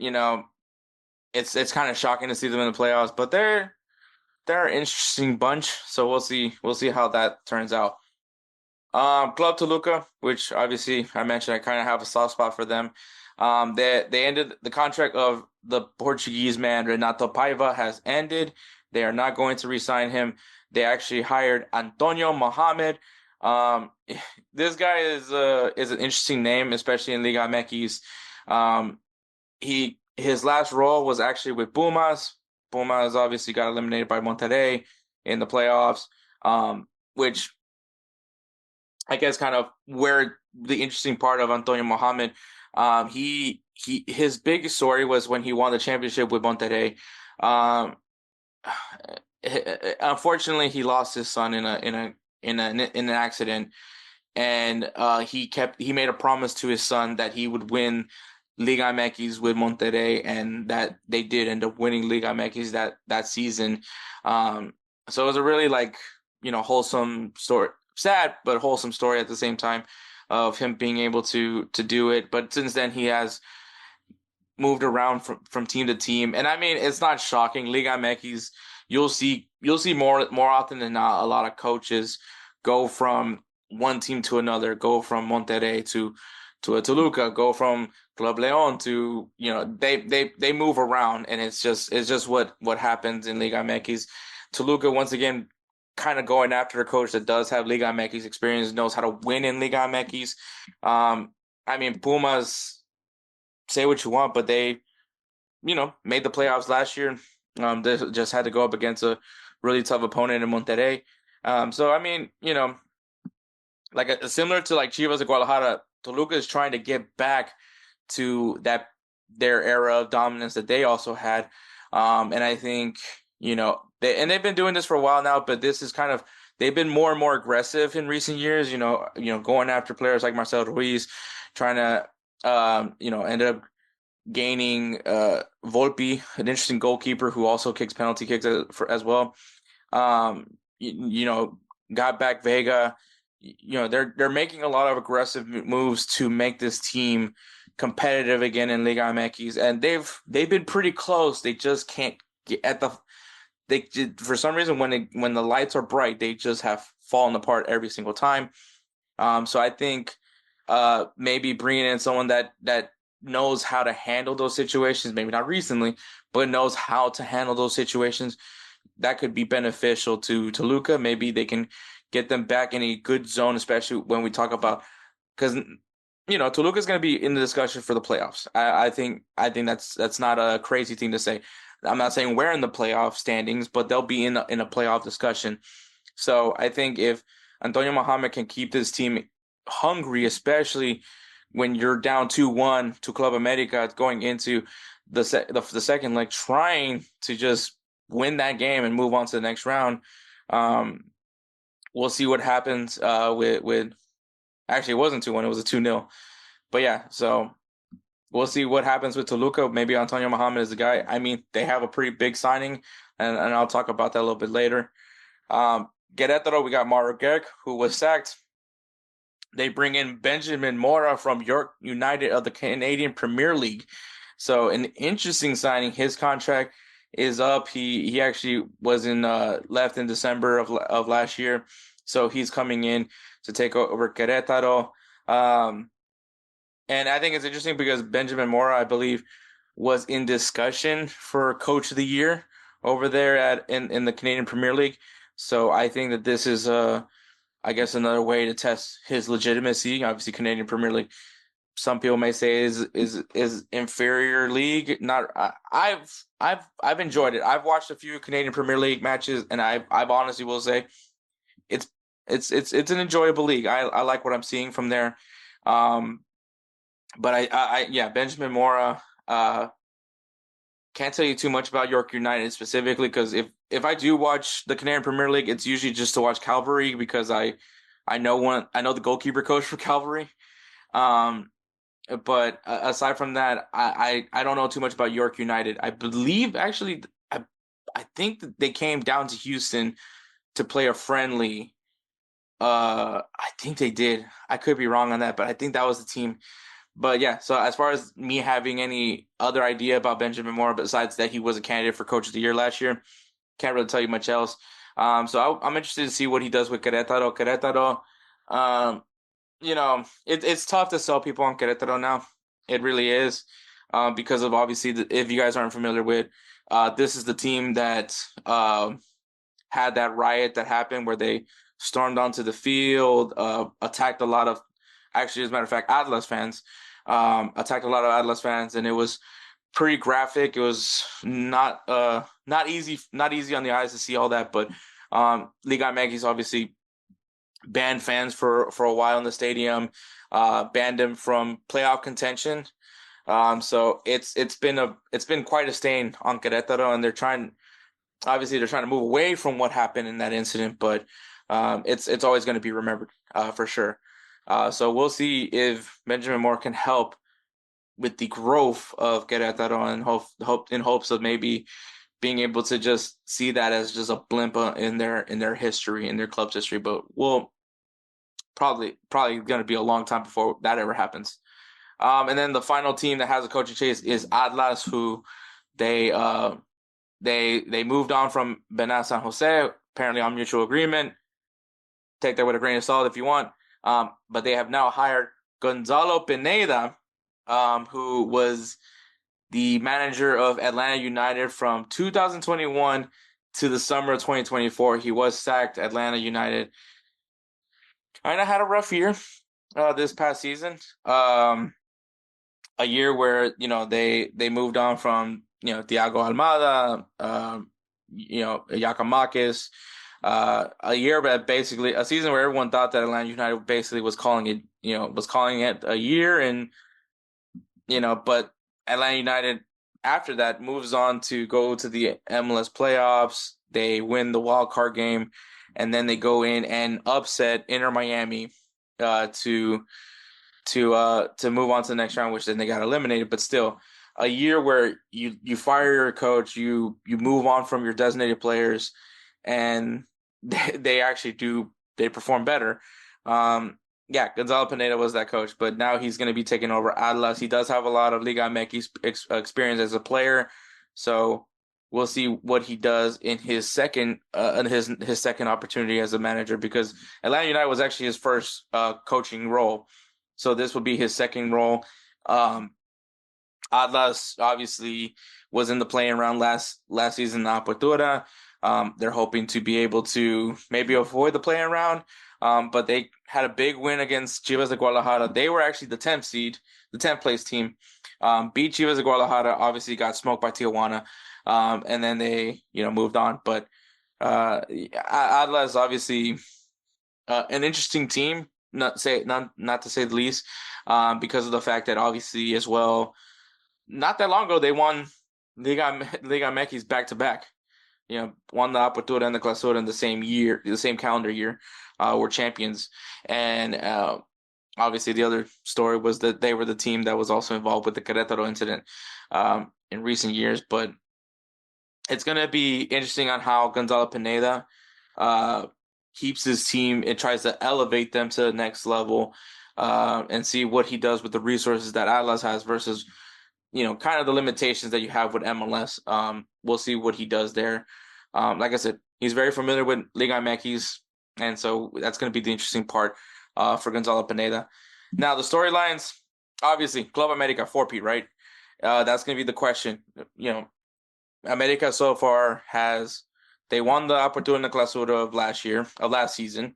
it's kind of shocking to see them in the playoffs, but they're an interesting bunch, so we'll see how that turns out. Club Toluca, which obviously I mentioned, I kind of have a soft spot for them. They ended the contract of the Portuguese man Renato Paiva has ended. They are not going to re-sign him. They actually hired Antonio Mohamed. Um, this guy is an interesting name, especially in Liga MX. Um, his last role was actually with Pumas. Pumas obviously got eliminated by Monterrey in the playoffs, which I guess kind of where the interesting part of Antonio Mohamed, his biggest story was when he won the championship with Monterrey. Um, Unfortunately, he lost his son in an accident, and he made a promise to his son that he would win Liga MX with Monterrey, and that they did end up winning Liga MX that season. So it was a really wholesome story, sad but wholesome story at the same time of him being able to do it. But since then he has moved around from team to team, and I mean it's not shocking. Liga MX, you'll see more often than not a lot of coaches go from one team to another, go from Monterrey to a Toluca, go from Club Leon to, they move around, and it's just what happens in Liga MX. Toluca once again kind of going after a coach that does have Liga MX experience, knows how to win in Liga MX. I mean, Pumas, say what you want, but they, made the playoffs last year. They just had to go up against a really tough opponent in Monterrey. So I mean, similar to like Chivas and Guadalajara, Toluca is trying to get back to their era of dominance that they also had. And I think, they've been doing this for a while now, but this is they've been more and more aggressive in recent years, going after players like Marcelo Ruiz, trying to, ended up gaining Volpi, an interesting goalkeeper who also kicks penalty kicks as well. Got back Vega. They're making a lot of aggressive moves to make this team competitive again in Liga MX, and they've been pretty close. They just can't get for some reason when the lights are bright, they just have fallen apart every single time. So I think maybe bringing in someone that knows how to handle those situations, maybe not recently, but knows how to handle those situations, that could be beneficial to Toluca. Maybe they can get them back in a good zone, especially when we talk about, because Toluca is going to be in the discussion for the playoffs. I think that's not a crazy thing to say. I'm not saying we're in the playoff standings, but they'll be in a playoff discussion. So I think if Antonio Mohamed can keep this team hungry, especially when you're down 2-1 to Club America going into the second leg, trying to just win that game and move on to the next round. We'll see what happens with actually it wasn't 2-1, it was a 2-0. But yeah, so we'll see what happens with Toluca. Maybe Antonio Mohamed is the guy. I mean, they have a pretty big signing, and I'll talk about that a little bit later. Querétaro, we got Mauro Gerg, who was sacked. They bring in Benjamin Mora from York United of the Canadian Premier League. So an interesting signing. His contract is up. He actually was left in December of last year. So he's coming in to take over Querétaro. And I think it's interesting because Benjamin Mora, I believe, was in discussion for Coach of the Year over there in the Canadian Premier League. So I think that this is I guess another way to test his legitimacy. Obviously, Canadian Premier League, some people may say is inferior league. Not I've enjoyed it. I've watched a few Canadian Premier League matches, and I honestly will say it's an enjoyable league. I like what I'm seeing from there. But I Benjamin Mora. Can't tell you too much about York United specifically, because if I do watch the Canadian Premier League, it's usually just to watch Calvary, because I know the goalkeeper coach for Calvary. But aside from that, I don't know too much about York United. I believe actually I think that they came down to Houston to play a friendly. I think they did. I could be wrong on that, but I think that was the team. But yeah, so as far as me having any other idea about Benjamin Moore, besides that he was a candidate for Coach of the Year last year, can't really tell you much else. So I'm interested to see what he does with Querétaro. Querétaro, It's tough to sell people on Querétaro now. It really is, because of obviously if you guys aren't familiar with, this is the team that had that riot that happened where they stormed onto the field, attacked a lot of, actually, as a matter of fact, Atlas fans, attacked a lot of Atlas fans, and it was pretty graphic. It was not easy on the eyes to see all that, but Liga MX obviously banned fans for a while in the stadium, banned them from playoff contention. So it's been quite a stain on Querétaro, and they're trying to move away from what happened in that incident, but it's always going to be remembered, for sure. So we'll see if Benjamin Moore can help with the growth of Querétaro, and in hopes of maybe being able to just see that as just a blimp in their history, in their club's history. But we'll probably going to be a long time before that ever happens. And then the final team that has a coaching change is Atlas, who they moved on from Benas San Jose, apparently on mutual agreement. Take that with a grain of salt if you want. But they have now hired Gonzalo Pineda, who was the manager of Atlanta United from 2021 to the summer of 2024. He was sacked. Atlanta United kind of had a rough year this past season. A year where they moved on from Thiago Almada, Yakamakis. A year, but basically a season where everyone thought that Atlanta United basically was calling it a year, and but Atlanta United after that moves on to go to the MLS playoffs. They win the wild card game, and then they go in and upset Inter Miami to move on to the next round, which then they got eliminated. But still, a year where you fire your coach, you move on from your designated players, and they actually perform better. Gonzalo Pineda was that coach, but now he's going to be taking over Atlas. He does have a lot of Liga MX experience as a player, so we'll see what he does in his second second opportunity as a manager, because Atlanta United was actually his first coaching role, so this will be his second role. Atlas obviously was in the playing round last season in the Apertura. They're hoping to be able to maybe avoid the playing round, but they had a big win against Chivas de Guadalajara. They were actually the 10th seed, the 10th place team. Beat Chivas de Guadalajara, obviously got smoked by Tijuana, and then they moved on. But Atlas obviously an interesting team, not to say the least, because of the fact that obviously as well, not that long ago they won Liga MX back to back. Won the Apertura and the Clausura in the same year, the same calendar year. Were champions, and obviously the other story was that they were the team that was also involved with the Querétaro incident in recent years. But it's going to be interesting on how Gonzalo Pineda keeps his team and tries to elevate them to the next level, and see what he does with the resources that Atlas has versus kind of the limitations that you have with MLS. We'll see what he does there. Like I said, he's very familiar with Liga MX, and so that's going to be the interesting part for Gonzalo Pineda. Now, the storylines, obviously, Club America 4P, right? That's going to be the question. America so far they won the Apertura and the Clausura of last season.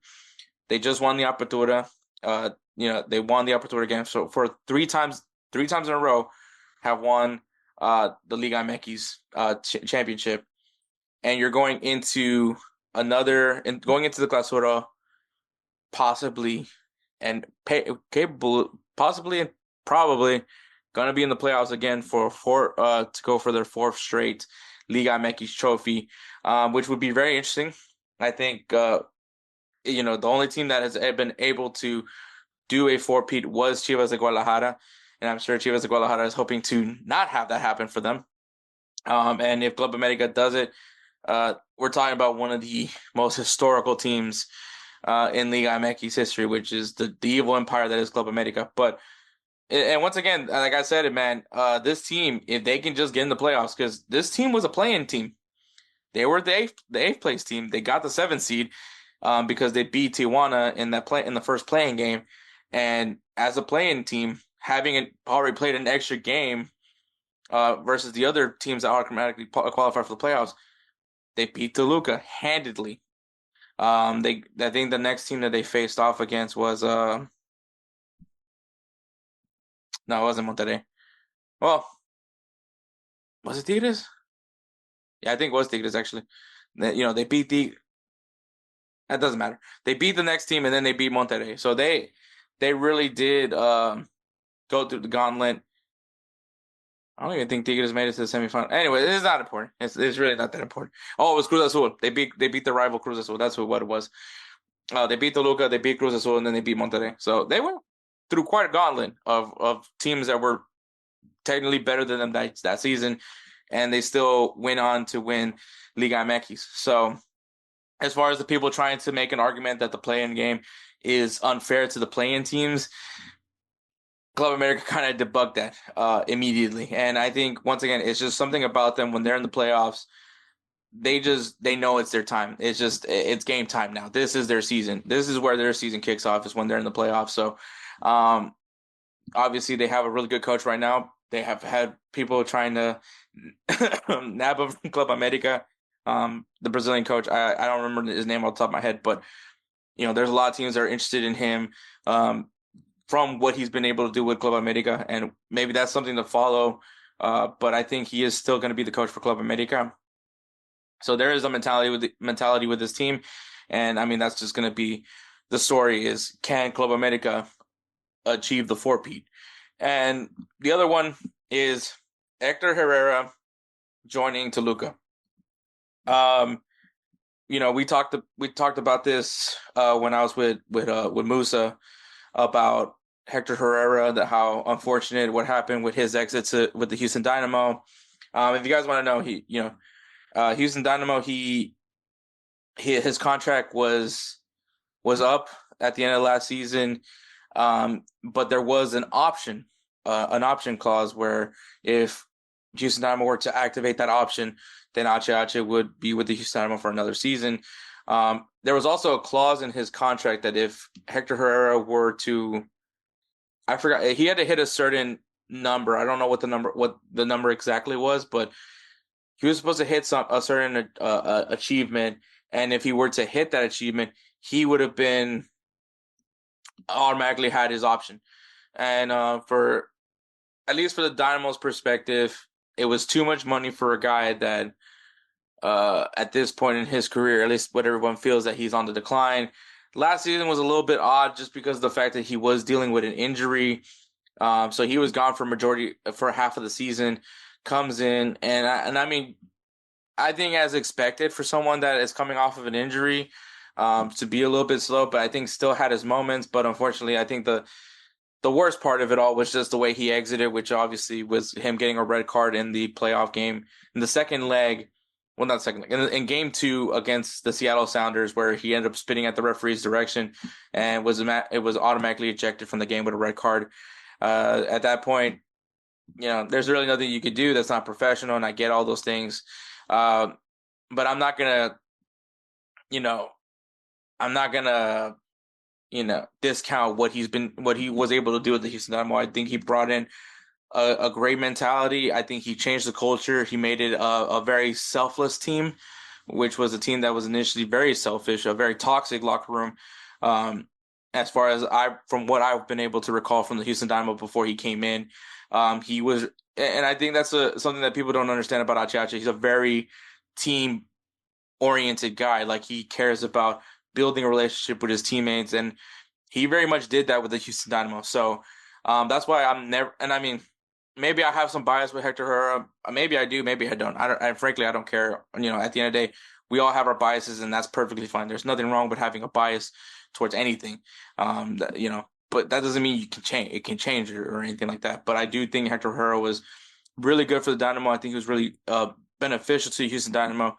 They just won the Apertura. They won the Apertura again. So for three times in a row, have won the Liga MX championship. And you're going into the Clausura possibly and capable, possibly and probably going to be in the playoffs again to go for their fourth straight Liga MX trophy, which would be very interesting. I think the only team that has been able to do a four-peat was Chivas de Guadalajara, and I'm sure Chivas de Guadalajara is hoping to not have that happen for them. And if Club America does it, we're talking about one of the most historical teams in Liga MX history, which is the evil empire that is Club America. And once again, like I said, man, this team, if they can just get in the playoffs, because this team was a play-in team. They were the eighth place team. They got the 7th seed. because they beat Tijuana in the first playing game, and as a playing team, having already played an extra game versus the other teams that automatically qualify for the playoffs, they beat Toluca handedly. I think the next team that they faced off against was no, it wasn't Monterrey. Well, was it Tigres? Yeah, I think it was Tigres actually. They beat the. That doesn't matter. They beat the next team and then they beat Monterrey. So they really did go through the gauntlet. I don't even think Tigres made it to the semifinal. Anyway, it's not important. It's really not that important. Oh, it was Cruz Azul. They beat the rival Cruz Azul. That's what it was. They beat Toluca, they beat Cruz Azul, and then they beat Monterrey. So they went through quite a gauntlet of teams that were technically better than them that season, and they still went on to win Liga MX. So as far as the people trying to make an argument that the play-in game is unfair to the play-in teams, Club America kind of debunked that immediately. And I think, once again, it's just something about them when they're in the playoffs. They know it's their time. It's game time now. This is their season. This is where their season kicks off, is when they're in the playoffs. So obviously they have a really good coach right now. They have had people trying to nab him from Club America. The Brazilian coach, I don't remember his name off the top of my head, but there's a lot of teams that are interested in him from what he's been able to do with Club America, and maybe that's something to follow. But I think he is still going to be the coach for Club America. So there is a mentality with this team, and I mean that's just going to be the story: is can Club America achieve the four-peat? And the other one is Hector Herrera joining Toluca. We talked about this when I was with Musa about Hector Herrera, that how unfortunate what happened with his exit with the Houston Dynamo. If you guys want to know, Houston Dynamo, his contract was up at the end of last season, but there was an option clause where if Houston Dynamo were to activate that option, then Ache would be with the Houston Dynamo for another season. There was also a clause in his contract that if Hector Herrera were to, I forgot, he had to hit a certain number. I don't know what the number exactly was, but he was supposed to hit a certain achievement, and if he were to hit that achievement, he would have been automatically had his option. And for at least for the Dynamo's perspective, it was too much money for a guy that at this point in his career, at least what everyone feels, that he's on the decline. Last season was a little bit odd just because of the fact that he was dealing with an injury. So he was gone for half of the season. Comes in, and I mean, I think as expected for someone that is coming off of an injury, to be a little bit slow, but I think still had his moments. But unfortunately, I think the worst part of it all was just the way he exited, which obviously was him getting a red card in the playoff game in the second leg. Well, not second leg, in game 2 against the Seattle Sounders, where he ended up spitting at the referee's direction and it was automatically ejected from the game with a red card. At that point, there's really nothing you could do. That's not professional, and I get all those things. But I'm not gonna, discount what he was able to do with the Houston Dynamo. I think he brought in a great mentality. I think he changed the culture. He made it a very selfless team, which was a team that was initially very selfish, a very toxic locker room. As far as from what I've been able to recall from the Houston Dynamo before he came in, he was, and I think that's something that people don't understand about Ache. He's a very team-oriented guy. Like, he cares about building a relationship with his teammates, and he very much did that with the Houston Dynamo. So that's why I'm never, and I mean, maybe I have some bias with Hector Herrera. Maybe I do, maybe I don't. Frankly, I don't care. At the end of the day, we all have our biases, and that's perfectly fine. There's nothing wrong with having a bias towards anything. But that doesn't mean you can change. It can change or anything like that. But I do think Hector Herrera was really good for the Dynamo. I think he was really beneficial to the Houston Dynamo.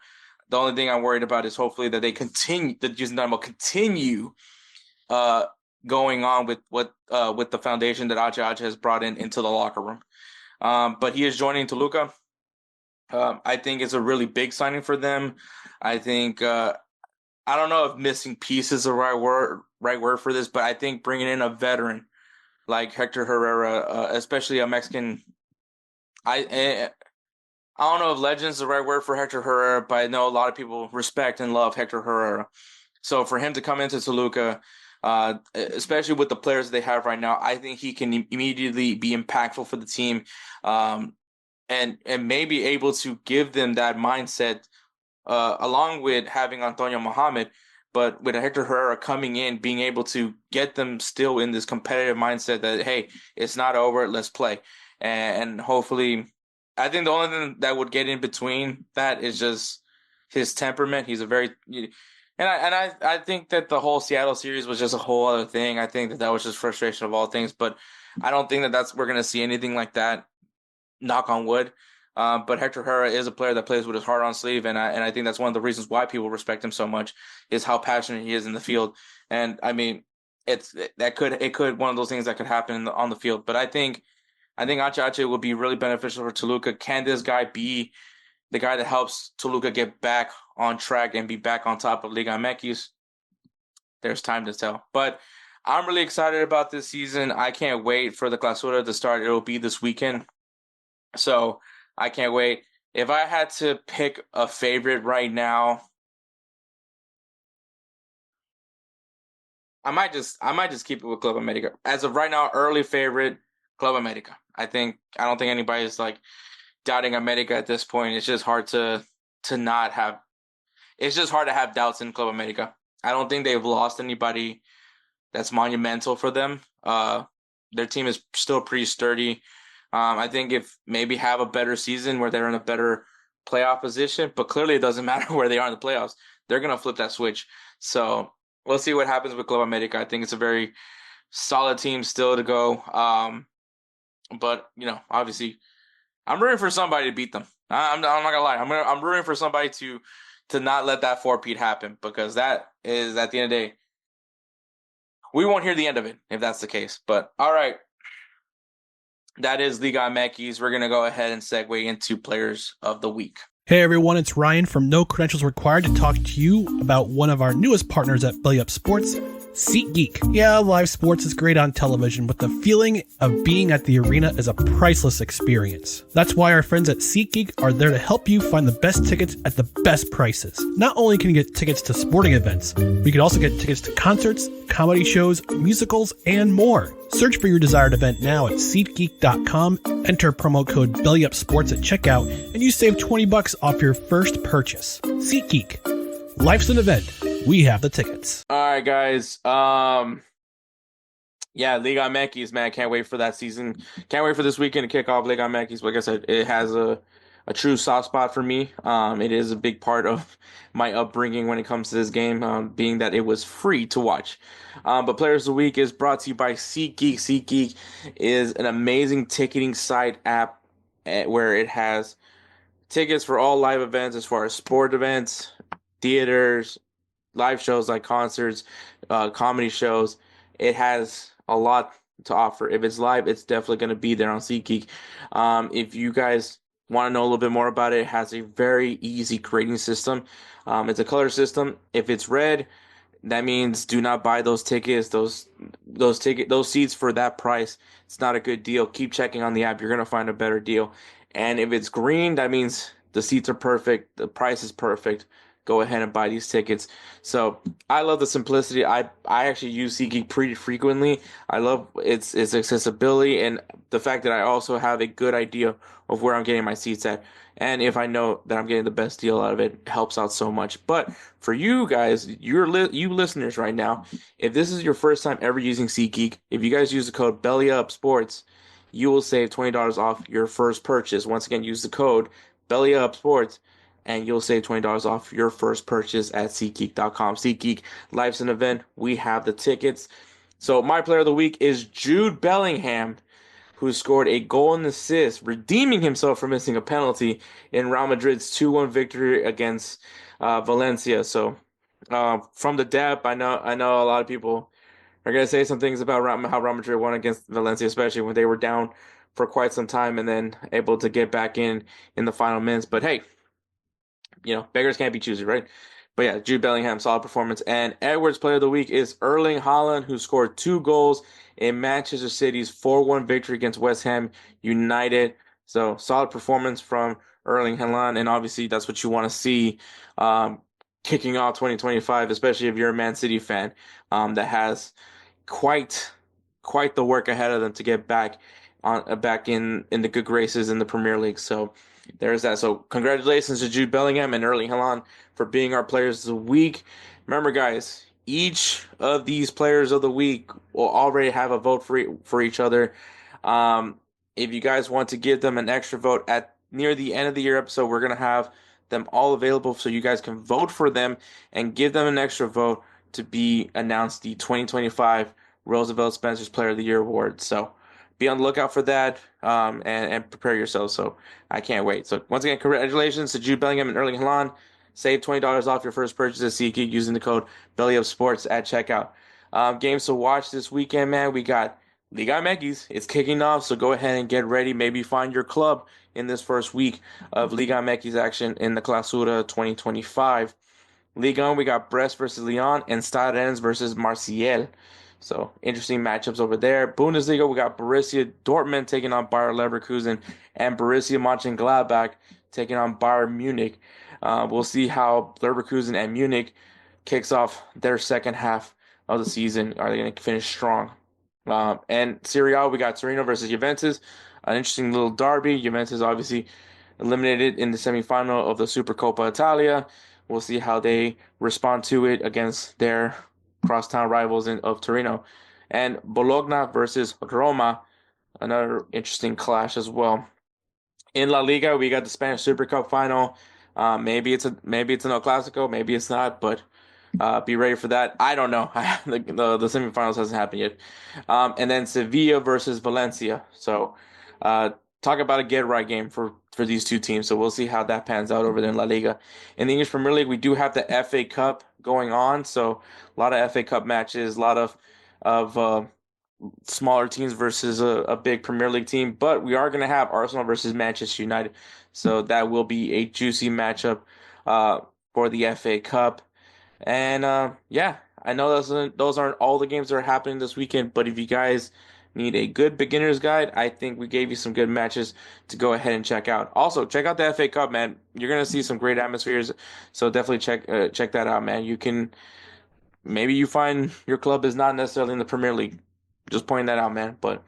The only thing I'm worried about is hopefully that the Houston Dynamo continue going on with the foundation that Ache has brought into the locker room. But he is joining Toluca. I think it's a really big signing for them. I think I don't know if missing piece is the right word for this, but I think bringing in a veteran like Hector Herrera, especially a Mexican. I I don't know if legend's the right word for Hector Herrera, but I know a lot of people respect and love Hector Herrera. So for him to come into Toluca, especially with the players they have right now, I think he can immediately be impactful for the team, um, and maybe able to give them that mindset, along with having Antonio Mohamed. But with Hector Herrera coming in, being able to get them still in this competitive mindset that, hey, it's not over, let's play. And hopefully, I think the only thing that would get in between that is just his temperament. He's a very, I think that the whole Seattle series was just a whole other thing. I think that was just frustration of all things. But I don't think that we're gonna see anything like that. Knock on wood. But Hector Herrera is a player that plays with his heart on sleeve, and I think that's one of the reasons why people respect him so much is how passionate he is in the field. And I mean, it could one of those things that could happen on the field. But I think Ache would be really beneficial for Toluca. Can this guy be the guy that helps Toluca get back on track and be back on top of Liga MX? There's time to tell. But I'm really excited about this season. I can't wait for the Clausura to start. It'll be this weekend. So I can't wait. If I had to pick a favorite right now, I might just keep it with Club America. As of right now, early favorite, Club America. I don't think anybody's like doubting America at this point. It's just hard to not have. It's just hard to have doubts in Club America. I don't think they've lost anybody that's monumental for them. Their team is still pretty sturdy. I think if maybe have a better season where they're in a better playoff position, but clearly it doesn't matter where they are in the playoffs. They're going to flip that switch. So we'll see what happens with Club America. I think it's a very solid team still to go. But, obviously, I'm rooting for somebody to beat them. I'm not going to lie. I'm rooting for somebody to not let that four-peat happen, because that is, at the end of the day, we won't hear the end of it if that's the case. But, all right. That is Liga MX. We're going to go ahead and segue into Players of the Week. Hey everyone, it's Ryan from No Credentials Required to talk to you about one of our newest partners at BellyUpSports, SeatGeek. Yeah, live sports is great on television, but the feeling of being at the arena is a priceless experience. That's why our friends at SeatGeek are there to help you find the best tickets at the best prices. Not only can you get tickets to sporting events, but you can also get tickets to concerts, comedy shows, musicals, and more. Search for your desired event now at SeatGeek.com, enter promo code BellyUpSports at checkout, and you save $20 off your first purchase. SeatGeek. Life's an event. We have the tickets. All right, guys. Yeah, Liga MX, man. Can't wait for that season. Can't wait for this weekend to kick off Liga MX. Like I said, it has a true soft spot for me. It is a big part of my upbringing when it comes to this game, being that it was free to watch. But Players of the Week is brought to you by SeatGeek. SeatGeek is an amazing ticketing site app where it has tickets for all live events, as far as sport events, theaters, live shows like concerts, comedy shows. It has a lot to offer. If it's live, it's definitely going to be there on SeatGeek. If you guys want to know a little bit more about it, it has a very easy grading system. It's a color system. If it's red, that means do not buy those tickets, those seats for that price. It's not a good deal. Keep checking on the app. You're going to find a better deal. And if it's green, that means the seats are perfect. The price is perfect. Go ahead and buy these tickets. So I love the simplicity. I actually use SeatGeek pretty frequently. I love its accessibility and the fact that I also have a good idea of where I'm getting my seats at. And if I know that I'm getting the best deal out of it, it helps out so much. But for you guys, you listeners right now, if this is your first time ever using SeatGeek, if you guys use the code BellyUpSports, you will save $20 off your first purchase. Once again, use the code BellyUpSports, and you'll save $20 off your first purchase at SeatGeek.com. SeatGeek, life's an event. We have the tickets. So my player of the week is Jude Bellingham, who scored a goal and assist, redeeming himself for missing a penalty in Real Madrid's 2-1 victory against Valencia. So from the depth, I know a lot of people are going to say some things about how Real Madrid won against Valencia, especially when they were down for quite some time and then able to get back in the final minutes. But hey, beggars can't be choosers, right? But yeah, Jude Bellingham, solid performance. And Edwards Player of the Week is Erling Haaland, who scored 2 goals in Manchester City's 4-1 victory against West Ham United. So solid performance from Erling Haaland, and obviously that's what you want to see kicking off 2025, especially if you're a Man City fan that has quite the work ahead of them to get back in the good graces in the Premier League. So there's that. So congratulations to Jude Bellingham and Erling Haaland for being our players of the week. Remember, guys, each of these players of the week will already have a vote for each other. If you guys want to give them an extra vote at near the end of the year episode, we're gonna have them all available so you guys can vote for them and give them an extra vote to be announced the 2025 Roosevelt Spencer's Player of the Year award. So be on the lookout for that and prepare yourselves. So I can't wait. So once again, congratulations to Jude Bellingham and Erling Haaland. Save $20 off your first purchase at SeatGeek using the code BellyUpSports at checkout. Games to watch this weekend, man. We got Liga MX. It's kicking off, so go ahead and get ready. Maybe find your club in this first week of Liga MX action in the Clausura 2025. Ligue 1, we got Brest versus Lyon and Stade Rennes versus Marseille. So interesting matchups over there. Bundesliga, we got Borussia Dortmund taking on Bayer Leverkusen and Borussia Mönchengladbach taking on Bayern Munich. We'll see how Leverkusen and Munich kicks off their second half of the season. Are they going to finish strong? And Serie A, we got Torino versus Juventus. An interesting little derby. Juventus obviously eliminated in the semifinal of the Supercoppa Italia. We'll see how they respond to it against their crosstown rivals of Torino. And Bologna versus Roma, another interesting clash as well. In La Liga, we got the Spanish Super Cup final. Maybe it's an El Clasico, maybe it's not, but be ready for that. I don't know. the semifinals hasn't happened yet. And then Sevilla versus Valencia. So talk about a get-right game for these two teams. So we'll see how that pans out over there in La Liga. In the English Premier League, we do have the FA Cup going on. So a lot of FA Cup matches, a lot of smaller teams versus a big Premier League team. But we are going to have Arsenal versus Manchester United. So that will be a juicy matchup for the FA Cup. And yeah, I know those aren't all the games that are happening this weekend, but if you guys need a good beginner's guide, I think we gave you some good matches to go ahead and check out. Also, check out the FA Cup, man. You're gonna see some great atmospheres, so definitely check that out, man. Maybe you find your club is not necessarily in the Premier League. Just pointing that out, man. But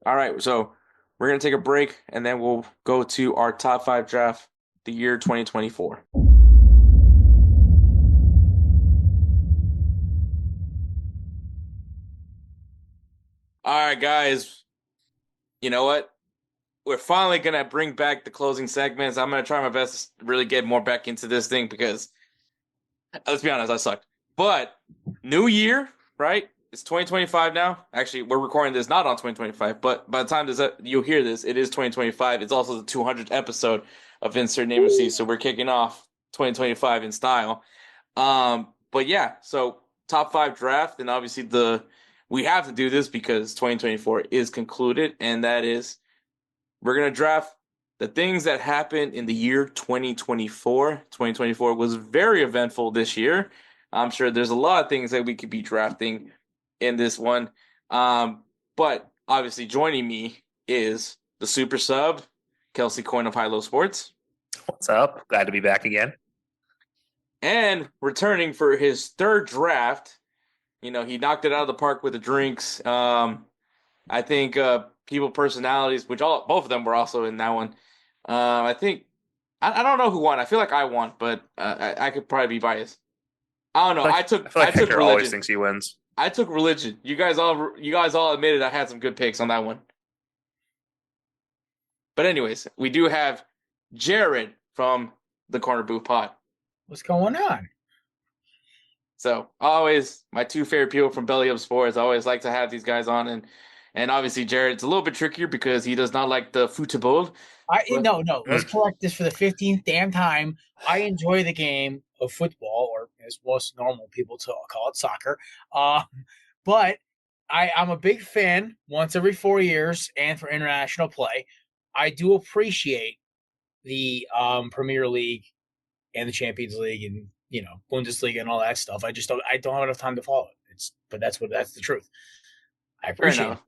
all right, so we're gonna take a break, and then we'll go to our top 5 draft the year 2024. All right, guys. You know what? We're finally going to bring back the closing segments. I'm going to try my best to really get more back into this thing because, let's be honest, I sucked. But new year, right? It's 2025 now. Actually, we're recording this not on 2025, but by the time you'll hear this, it is 2025. It's also the 200th episode of Insert Name MC, so we're kicking off 2025 in style. But yeah, so top 5 draft, and obviously we have to do this because 2024 is concluded, and that is we're going to draft the things that happened in the year 2024. 2024 was very eventful this year. I'm sure there's a lot of things that we could be drafting in this one. But obviously joining me is the super sub, Kelcey Coin of High Low Sports. What's up? Glad to be back again. And returning for his 3rd draft, he knocked it out of the park with the drinks. I think people personalities, which both of them were also in that one. I think I don't know who won. I feel like I won, but I could probably be biased. I don't know. I feel like Hector religion. always thinks he wins. I took religion. You guys all admitted I had some good picks on that one. But anyways, we do have Jared from the Corner Booth Pod. What's going on? So always my 2 favorite people from BellyUpSports. I always like to have these guys on, and obviously Jared's a little bit trickier because he does not like the football. No. Let's correct this for the 15th damn time. I enjoy the game of football, or as most normal people call it, soccer. But I'm a big fan once every 4 years and for international play. I do appreciate the Premier League and the Champions League and Bundesliga and all that stuff. I don't have enough time to follow it. But that's the truth. I appreciate it.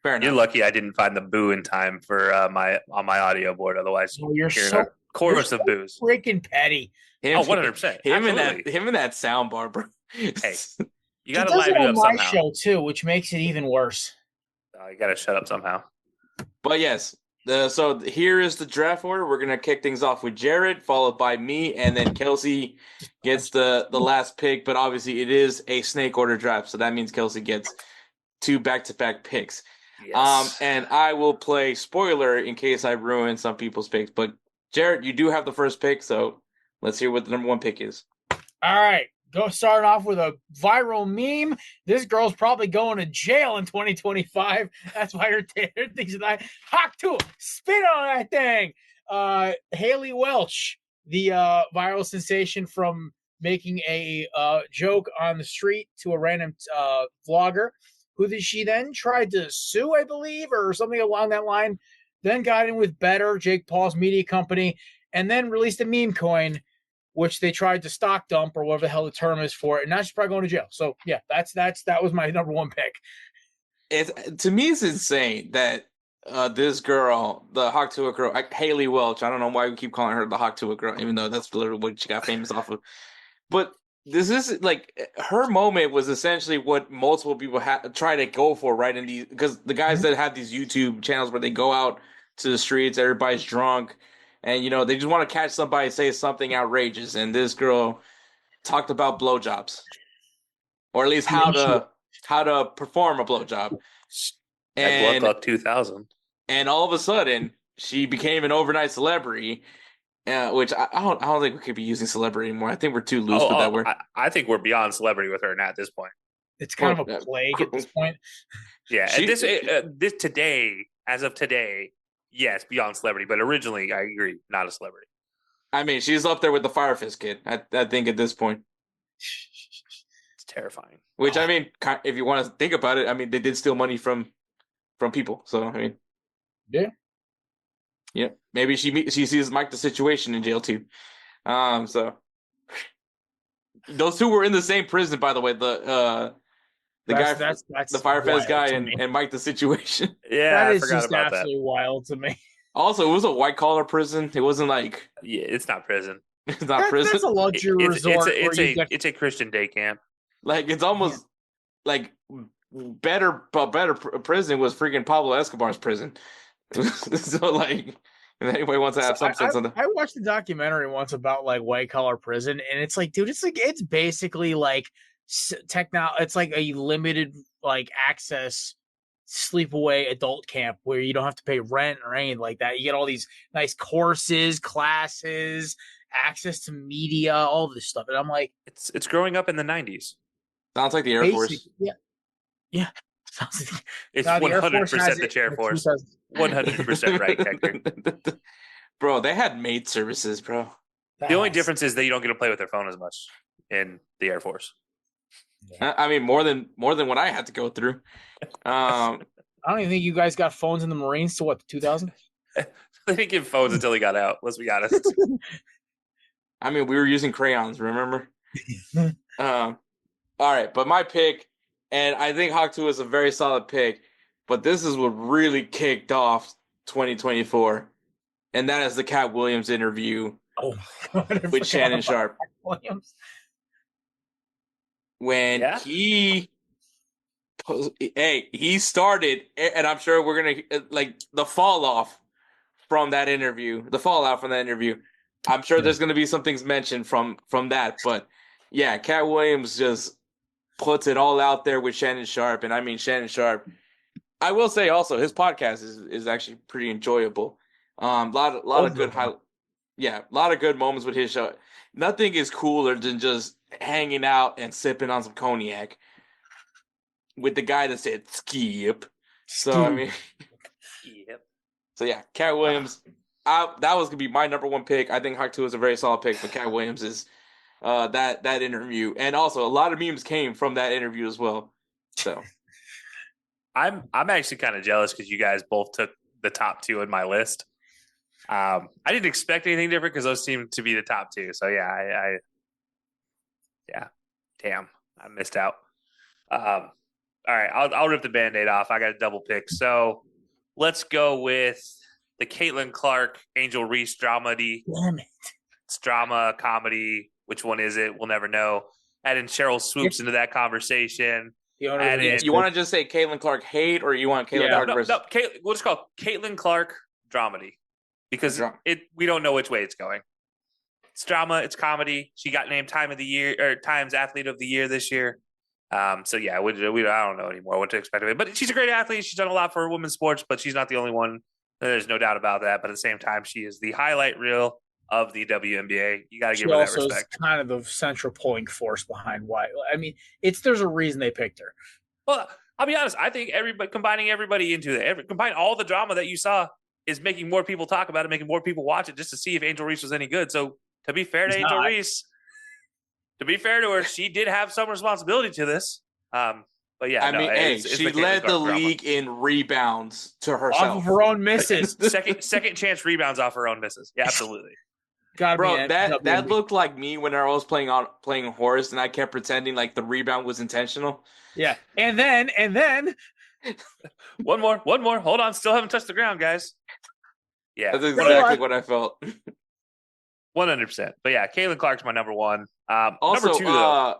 Fair enough. You're lucky I didn't find the boo in time for on my audio board. Otherwise, you're hearing a chorus of boos. Freaking petty. 100%. Him and that sound bar, bro. Hey, you got to does liven it it on up my somehow. show too, which makes it even worse. You got to shut up somehow. But yes, so here is the draft order. We're gonna kick things off with Jared, followed by me, and then Kelcey gets the last pick. But obviously, it is a snake order draft, so that means Kelcey gets 2 back-to-back picks. Yes. And I will play spoiler in case I ruin some people's picks. But Jared, you do have the first pick, so let's hear what the number 1 pick is. All right. Go starting off with a viral meme. This girl's probably going to jail in 2025. That's why her thinks that hawk to spit on that thing. Haley Welch, the viral sensation from making a joke on the street to a random vlogger, who she then tried to sue, I believe, or something along that line. Then got in with Better, Jake Paul's media company, and then released a meme coin, which they tried to stock dump or whatever the hell the term is for it. And now she's probably going to jail. So yeah, that was my number 1 pick. To me, it's insane that this girl, the Hawk Tuah girl, Haley Welch, I don't know why we keep calling her the Hawk Tuah girl, even though that's literally what she got famous off of. But this is like her moment was essentially what multiple people try to go for, right? In these, because the guys that have these YouTube channels where they go out to the streets, everybody's drunk, and they just want to catch somebody say something outrageous. And this girl talked about blowjobs, or at least how to perform a blowjob. And Luck 2000. And all of a sudden, she became an overnight celebrity. Which I don't think we could be using celebrity anymore. I think we're too loose with that word. I think we're beyond celebrity with her now at this point. It's kind of a plague at this point. Yeah, this today, as of today, yes, beyond celebrity. But originally, I agree, not a celebrity. I mean, she's up there with the Fire Fist kid. I think at this point, it's terrifying. Which I mean, if you want to think about it, I mean, they did steal money from people. So I mean, yeah, maybe she sees Mike the Situation in jail too. So those two were in the same prison, by the way. The Fire Fest guy and Mike the Situation. Yeah, that I forgot about that. Absolutely wild to me. Also, it was a white collar prison. It wasn't like it's not prison. It's not prison. That's a luxury resort. It's a Christian day camp. Like it's almost like better prison was freaking Pablo Escobar's prison. So like, if anybody wants to have some sense on that. I watched a documentary once about like white collar prison, and it's like, dude, it's basically like it's like a limited like access sleepaway adult camp where you don't have to pay rent or anything like that. You get all these nice courses, classes, access to media, all of this stuff. And I'm like, it's growing up in the 90s. Sounds like the Air Force. Yeah. Sounds like, it's 100% the Chair Force. 100% right, Hector. Bro, they had maid services, bro. The only difference is that you don't get to play with your phone as much in the Air Force. I mean, more than what I had to go through. I don't even think you guys got phones in the Marines to what, 2000? They didn't get phones until he got out. Let's be honest. I mean, we were using crayons, remember? All right, but my pick, and I think Hawk 2 is a very solid pick, but this is what really kicked off 2024, and that is the Cat Williams interview with Shannon Sharpe. Williams. When he started, and I'm sure we're gonna like the fallout from that interview. I'm sure there's gonna be some things mentioned from that, but yeah, Cat Williams just puts it all out there with Shannon Sharpe, and I mean Shannon Sharpe. I will say also his podcast is actually pretty enjoyable. Lot of good moments with his show. Nothing is cooler than just hanging out and sipping on some cognac with the guy that said skip. So I mean, so yeah, Cat Williams. That was gonna be my number 1 pick. I think Hawk 2 is a very solid pick, but Cat Williams is that interview, and also a lot of memes came from that interview as well. So I'm actually kind of jealous because you guys both took the top 2 in my list. I didn't expect anything different because those seem to be the top 2. So yeah, Yeah. Damn. I missed out. All right. I'll rip the Band-Aid off. I got a double pick. So let's go with the Caitlin Clark, Angel Reese dramedy. Damn it. It's drama, comedy. Which one is it? We'll never know. Add in Cheryl Swoops into that conversation. The owner Add of the in, You want to just say Caitlin Clark hate, or you want Caitlin Clark versus? we'll just call it Caitlin Clark dramedy because we don't know which way it's going. It's drama, it's comedy. She got named Time of the Year or Times Athlete of the Year this year. So yeah, we I don't know anymore what to expect of it. But she's a great athlete. She's done a lot for women's sports, but she's not the only one. There's no doubt about that. But at the same time, she is the highlight reel of the WNBA. You got to give her that respect. She also is kind of the central pulling force behind why. I mean, there's a reason they picked her. Well, I'll be honest. I think combining everybody into it, combine all the drama that you saw is making more people talk about it, making more people watch it just to see if Angel Reese was any good. So to be fair to Angel Reese, to be fair to her, she did have some responsibility to this. But yeah, she led the league in rebounds to herself. Off of her own misses. second chance rebounds off her own misses. Yeah, absolutely. Bro, that looked like me when I was playing horse and I kept pretending like the rebound was intentional. Yeah. And then one more. Hold on, still haven't touched the ground, guys. Yeah. That's exactly what I felt. 100%. But yeah, Caitlin Clark's my number one. Also, number two, though.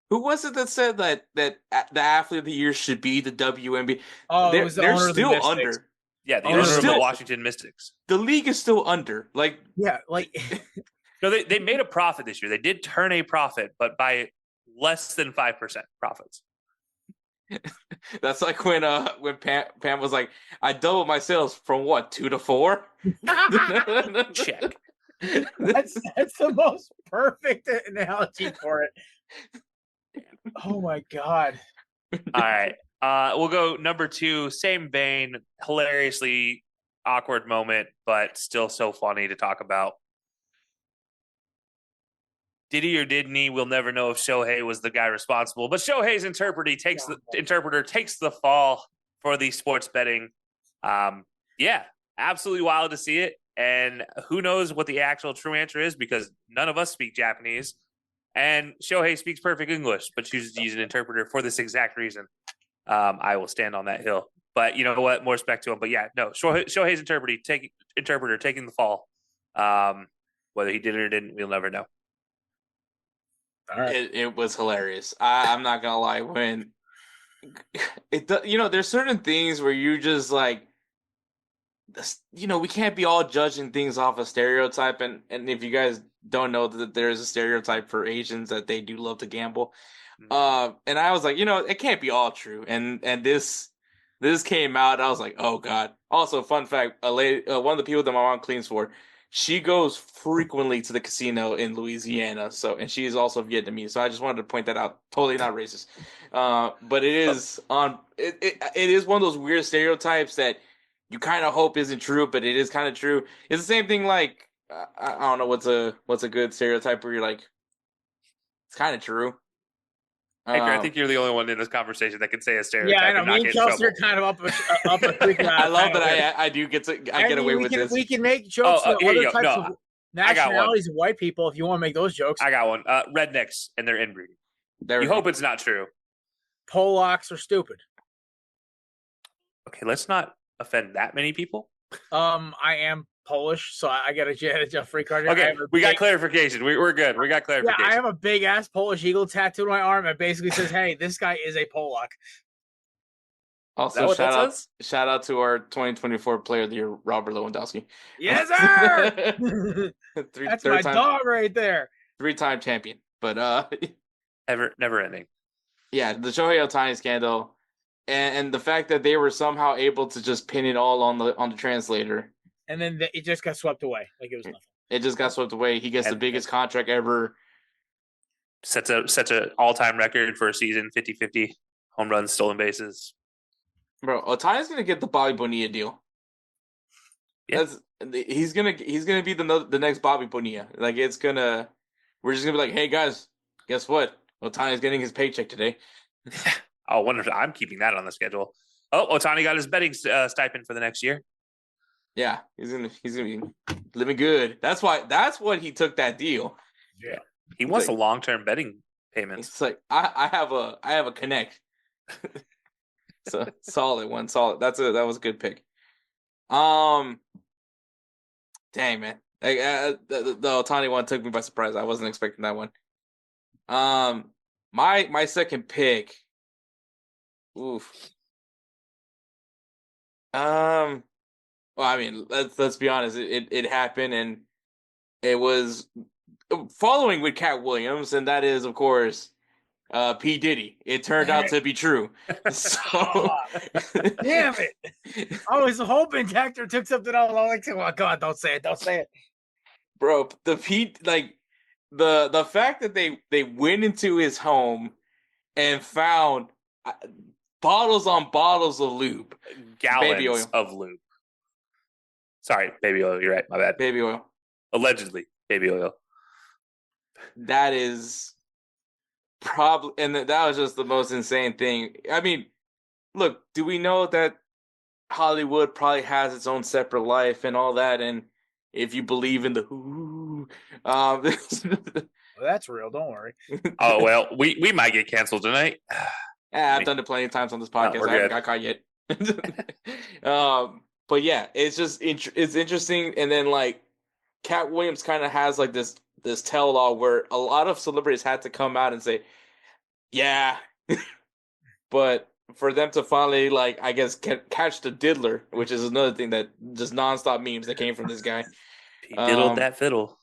Who was it that said that the athlete of the year should be the WNBA? Oh, they're still under. Yeah, the owner of the Washington Mystics. The league is still under. No, they made a profit this year. They did turn a profit, but by less than 5% profits. That's like when Pam was like, I doubled my sales from what, 2 to 4? Check. That's the most perfect analogy for it. Oh my God. All right. We'll go number 2, same vein, hilariously awkward moment, but still so funny to talk about. Did he or didn't he? We'll never know if Shohei was the guy responsible. But Shohei's interpreter takes the fall for the sports betting. Yeah, absolutely wild to see it. And who knows what the actual true answer is because none of us speak Japanese. And Shohei speaks perfect English, but chooses to use an interpreter for this exact reason. I will stand on that hill. But you know what? More respect to him. But yeah, no, Shohei's interpreter taking the fall. Whether he did it or didn't, we'll never know. All right. It was hilarious. I'm not gonna lie. When there's certain things where you just like, we can't be all judging things off a stereotype. And if you guys don't know that there's a stereotype for Asians that they do love to gamble, and I was like, it can't be all true. And this came out. And I was like, oh God. Also, fun fact: one of the people that my mom cleans for. She goes frequently to the casino in Louisiana, and she is also Vietnamese. So I just wanted to point that out. Totally not racist, but it is it is one of those weird stereotypes that you kind of hope isn't true, but it is kind of true. It's the same thing. Like I don't know what's a good stereotype where you're like, it's kind of true. Hector, I think you're the only one in this conversation that can say a stereotype. Yeah, I know. Me and Kelcey are kind of up a creek. I love that I do get away with this. We can make jokes for other types of nationalities of white people if you want to make those jokes. I got one. Rednecks and their inbreeding. You hope it's not true. Polacks are stupid. Okay, let's not offend that many people. I am Polish, so I got a free card. Okay, we got clarification. We're good. We got clarification. Yeah, I have a big ass Polish eagle tattooed on my arm that basically says, "Hey, this guy is a Polak." Also, shout out to our 2024 Player of the Year, Robert Lewandowski. Yes, sir. That's my dog right there. 3-time champion, but never ending. Yeah, the Shohei Ohtani scandal, and the fact that they were somehow able to just pin it all on the translator. And then it just got swept away like it was nothing. It just got swept away. He gets the biggest contract ever. Sets an all-time record for a season, 50-50 home runs, stolen bases. Bro, Ohtani's going to get the Bobby Bonilla deal. Yeah. He's going to be the next Bobby Bonilla. Like we're just going to be like, "Hey guys, guess what? Ohtani's getting his paycheck today." I wonder if I'm keeping that on the schedule. Oh, Ohtani got his betting stipend for the next year. Yeah, he's gonna be living good. That's what he took that deal. Yeah. He wants like, a long-term betting payments. It's like I have a connect. So solid one, solid. That was a good pick. Dang man, like the Otani one took me by surprise. I wasn't expecting that one. My second pick. Oof. Well, I mean, let's be honest. It happened, and it was following with Cat Williams, and that is, of course, P. Diddy. It turned out to be true. So, damn it! I was hoping Hector took something else. I'm like, oh God, don't say it, bro. The fact that they went into his home and found bottles on bottles of lube, baby oil. Gallons of lube. Sorry, baby oil. You're right. My bad. Baby oil. Allegedly, baby oil. That is probably, and that was just the most insane thing. I mean, look, do we know that Hollywood probably has its own separate life and all that? And if you believe in the well, that's real. Don't worry. Oh well, we might get canceled tonight. Yeah, I've done it plenty of times on this podcast. No, I haven't got caught yet. But yeah, it's just it's interesting. And then like Cat Williams kind of has like this tell-all where a lot of celebrities had to come out and say, yeah, but for them to finally like I guess catch the diddler, which is another thing that just nonstop memes that came from this guy. He diddled that fiddle.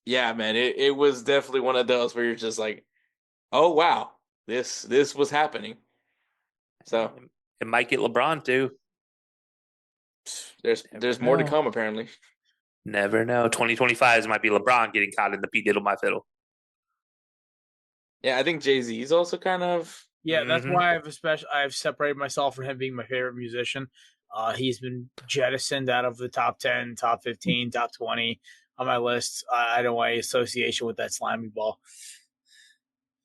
Yeah, man, it was definitely one of those where you're just like, oh wow, this was happening. So it might get LeBron too. There's more to come apparently. Never know. 2025 might be LeBron getting caught in the P diddle my fiddle. Yeah, I think Jay-Z's also kind of. Yeah, that's why I've separated myself from him being my favorite musician. He's been jettisoned out of the top 10, top 15, top 20 on my list. I don't want any association with that slimy ball.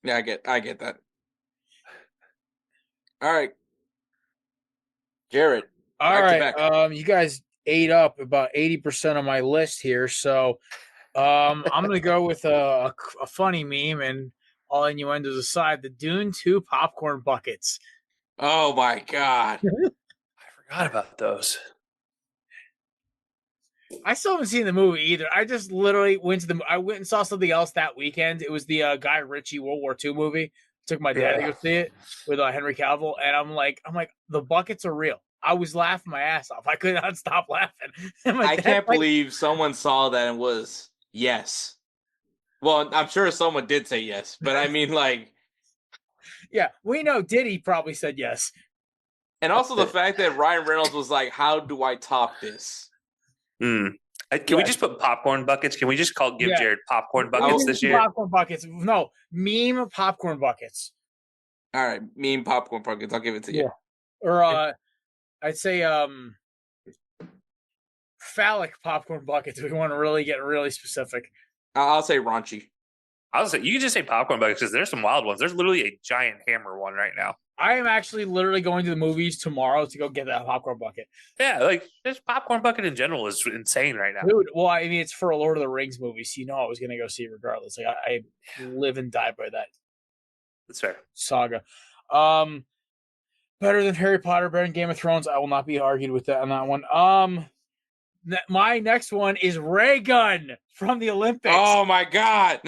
Yeah, I get that. All right, Jared. All right, you guys ate up about 80% of my list here, so I'm gonna go with a funny meme, and all innuendos aside, the Dune 2 popcorn buckets. Oh my God. I forgot about those. I still haven't seen the movie either. I just literally I went and saw something else that weekend. It was the Guy Ritchie World War II movie. Took my dad to go see it with Henry Cavill, and I'm like, the buckets are real. I was laughing my ass off. I could not stop laughing. I can't believe someone saw that and was yes. Well, I'm sure someone did say yes, but I mean, like, yeah, we know Diddy probably said yes. And also the fact that Ryan Reynolds was like, "How do I top this?" Can we just put popcorn buckets? Can we just give Jared popcorn buckets this year? Popcorn buckets. No, meme popcorn buckets. All right, meme popcorn buckets. I'll give it to you. Yeah. Or I'd say phallic popcorn buckets. We want to really get really specific. I'll say raunchy. I'll say you can just say popcorn buckets because there's some wild ones. There's literally a giant hammer one right now. I am actually literally going to the movies tomorrow to go get that popcorn bucket. Yeah, like this popcorn bucket in general is insane right now. Dude, well, I mean, it's for a Lord of the Rings movie, so you know I was going to go see it regardless. Like I live and die by that. That's fair. Saga. Better than Harry Potter, better than Game of Thrones. I will not be argued with that on that one. My next one is Ray Gun from the Olympics. Oh my God.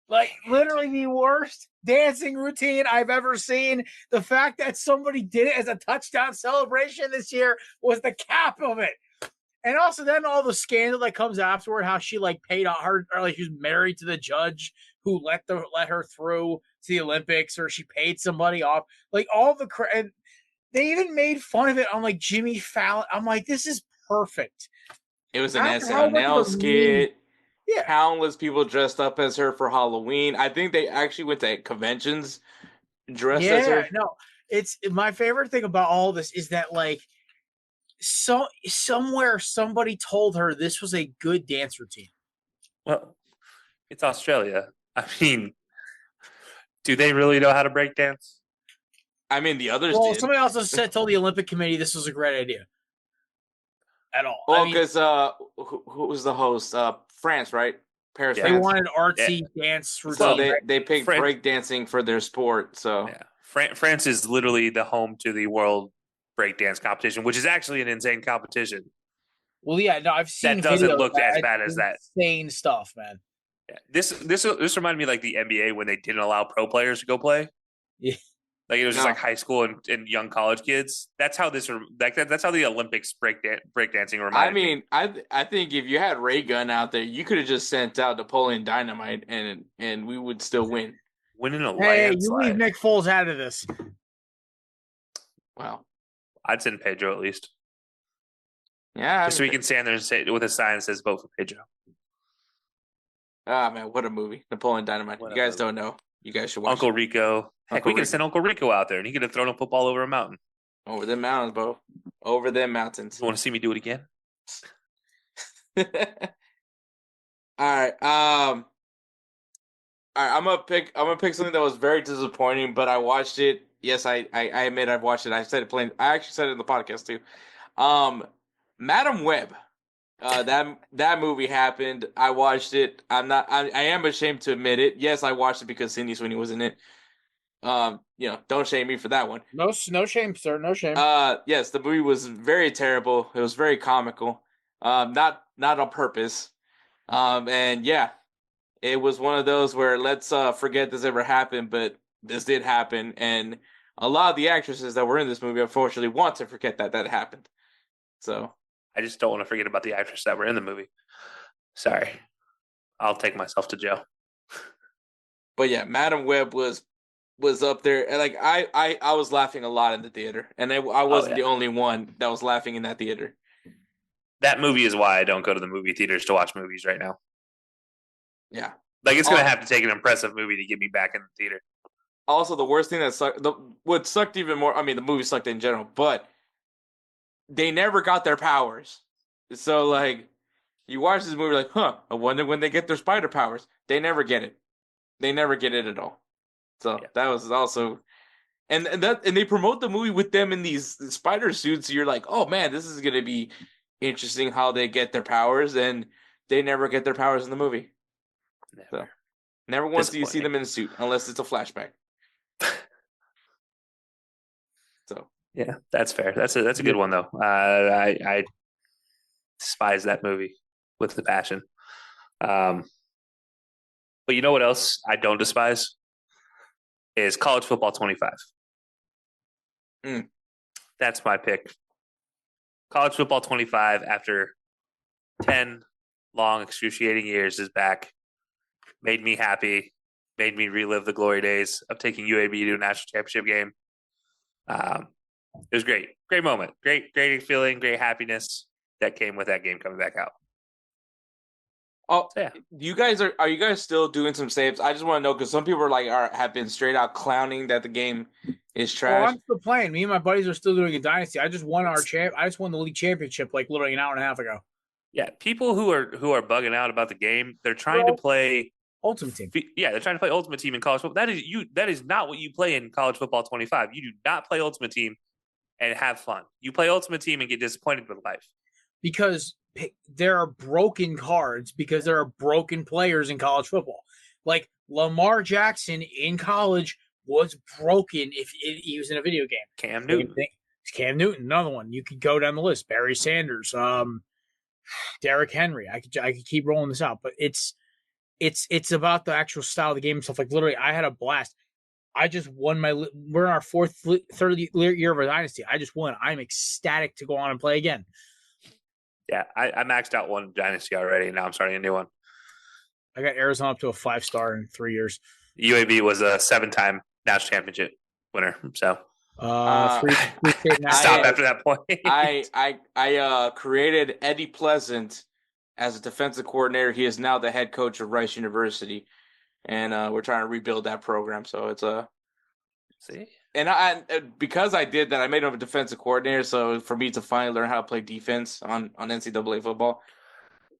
Like literally the worst dancing routine I've ever seen. The fact that somebody did it as a touchdown celebration this year was the cap of it. And also then all the scandal that comes afterward, how she like paid her, or like she was married to the judge who let her through to the Olympics, or she paid somebody off. Like all the and they even made fun of it on like Jimmy Fallon. I'm like, this is perfect. It was an SNL skit. Yeah. Countless people dressed up as her for Halloween. I think they actually went to conventions dressed as her. No, it's my favorite thing about all this is that like somewhere somebody told her this was a good dance routine. Well, it's Australia. I mean, do they really know how to break dance? I mean, the others did. Somebody also told the Olympic Committee this was a great idea. At all. Well, because who was the host? France, right? Paris Yeah. They fans. wanted artsy dance routine. So right? they picked Fran- breakdancing for their sport. So Yeah. France is literally the home to the world breakdance competition, which is actually an insane competition. Well, yeah, no, I've seen That doesn't videos. look as It's bad as that. insane stuff, man. Yeah. This reminded me like the NBA when they didn't allow pro players to go play. Yeah. Like it was just No. like high school and young college kids. That's how that's how the Olympics breakdancing reminded me. I think if you had Ray Gun out there, you could have just sent out Napoleon Dynamite and we would still win. Winning a Hey, you landslide. leave Nick Foles out of this. Wow. I'd send Pedro at least. Yeah. Just so he can stand there and say with a sign that says vote for Pedro. Ah, man, what a movie. Napoleon Dynamite. What You a guys movie. don't know. You guys should watch Uncle it. Rico. Heck, Uncle we could have Rico. sent Uncle Rico out there and he could have thrown a football over a mountain. Over them mountains, bro. Over them mountains. You want to see me do it again? All right. All right. I'm gonna pick something that was very disappointing, but I watched it. Yes, I admit I've watched it. I said it plain. I actually said it in the podcast too. Madam Web. That movie happened. I watched it. I am ashamed to admit it. Yes, I watched it because Sydney Sweeney was in it. Don't shame me for that one. No shame, sir. No shame. Yes, the movie was very terrible. It was very comical. Not on purpose. And yeah, it was one of those where let's forget this ever happened, but this did happen, and a lot of the actresses that were in this movie unfortunately want to forget that happened. So I just don't want to forget about the actors that were in the movie. Sorry. I'll take myself to jail. but yeah, Madam Web was up there, and like I was laughing a lot in the theater, and I wasn't the only one that was laughing in that theater. That movie is why I don't go to the movie theaters to watch movies right now. Yeah. Like it's going to have to take an impressive movie to get me back in the theater. Also, the worst thing that sucked, what sucked even more, I mean, the movie sucked in general, but they never got their powers. So, like, you watch this movie like, I wonder when they get their spider powers. They never get it. They never get it at all. So, that was also... And they promote the movie with them in these spider suits. So you're like, oh, man, this is going to be interesting how they get their powers. And they never get their powers in the movie. So, never once do you see them in a suit unless it's a flashback. So yeah, that's fair. That's a good one though. I despise that movie with the passion. But you know what else I don't despise is College Football 25. That's my pick. College Football 25 after 10 long excruciating years is back. Made me happy. Made me relive the glory days of taking UAB to a national championship game. It was great. Great moment. Great feeling, great happiness that came with that game coming back out. Oh, so, yeah. Are you guys still doing some saves? I just want to know because some people have been straight out clowning that the game is trash. Well, I'm still playing. Me and my buddies are still doing a dynasty. I just won the league championship like literally an hour and a half ago. Yeah, people who are bugging out about the game, they're trying to play Ultimate Team. Yeah, they're trying to play Ultimate Team in college football. That is not what you play in College Football 25. You do not play Ultimate Team and have fun. You play Ultimate Team and get disappointed with life. Because there are broken cards, because there are broken players in college football. Like Lamar Jackson in college was broken if he was in a video game. Cam Newton. Cam Newton, another one. You could go down the list. Barry Sanders, Derrick Henry. I could keep rolling this out, but it's about the actual style of the game and stuff. Like literally, I had a blast. I just won we're in our third year of our dynasty. I just won. I'm ecstatic to go on and play again. Yeah, I maxed out one dynasty already, and now I'm starting a new one. I got Arizona up to a 5-star in 3 years. UAB was a 7-time national championship winner, so Free state stop after that point. I created Eddie Pleasant as a defensive coordinator. He is now the head coach of Rice University, and we're trying to rebuild that program. So it's see. And because I did that, I made him a defensive coordinator. So for me to finally learn how to play defense on NCAA football,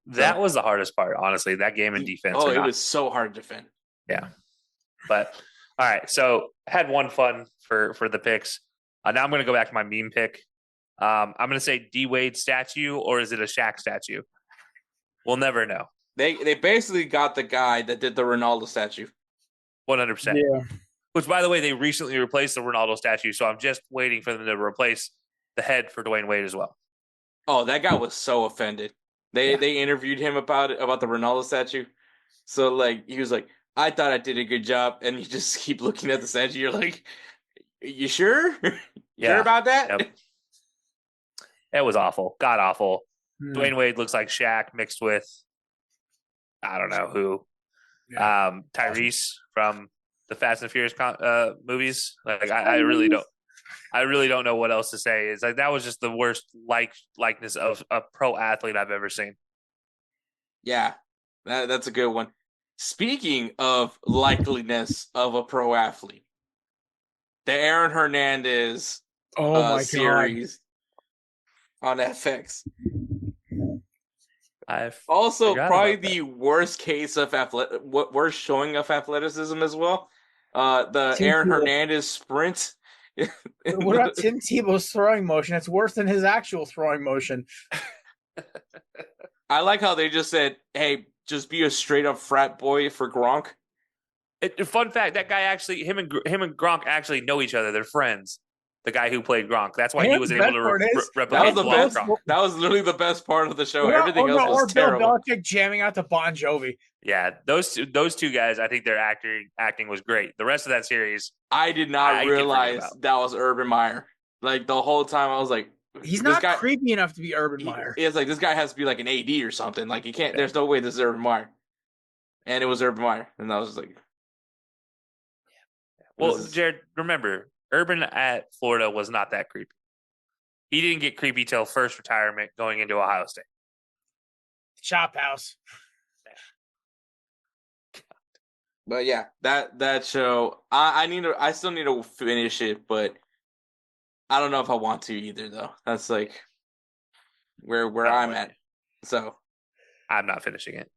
that was the hardest part, honestly. That game in defense. Oh, it was so hard to defend. Yeah, but all right. So I had one fun for the picks. Now I'm going to go back to my meme pick. I'm going to say D Wade statue, or is it a Shaq statue? We'll never know. They basically got the guy that did the Ronaldo statue. 100%. Yeah. Which, by the way, they recently replaced the Ronaldo statue, so I'm just waiting for them to replace the head for Dwayne Wade as well. Oh, that guy was so offended. They interviewed him about the Ronaldo statue. So like he was like, I thought I did a good job, and you just keep looking at the statue. You're like, you sure? Sure about that? Yep. It was awful. God awful. Hmm. Dwayne Wade looks like Shaq mixed with I don't know who. Yeah. Tyrese from the Fast and Furious movies. Like I really don't know what else to say. It's like that was just the worst likeness of a pro athlete I've ever seen. Yeah, that's a good one. Speaking of likeliness of a pro athlete, the Aaron Hernandez My series on FX. I've Also, forgot probably about that. the worst case of worst showing of athleticism as well. The Tim Aaron Tebow. Hernandez sprint. What about Tim Tebow's throwing motion? It's worse than his actual throwing motion. I like how they just said, "Hey, just be a straight up frat boy for Gronk." Fun fact: that guy actually, him and Gronk actually know each other. They're friends. The guy who played Gronk. That's why he And was the able best to part is, That was replicate the block best. Gronk. That was literally the best part of the show. Or Everything else was terrible. Bill Belichick jamming out to Bon Jovi. Yeah, those two guys. I think their acting was great. The rest of that series, I did I not can forget realize about. that was Urban Meyer. Like the whole time, I was like, He's this not guy, creepy enough to be Urban Meyer. It's like this guy has to be like an AD or something. Like he can't. There's no way this is Urban Meyer. And it was Urban Meyer, and I was just like, Well, Jared, remember, Urban at Florida was not that creepy. He didn't get creepy till first retirement going into Ohio State. Chop House. But yeah, that show, I still need to finish it, but I don't know if I want to either though. That's like where I'm at. So I'm not finishing it.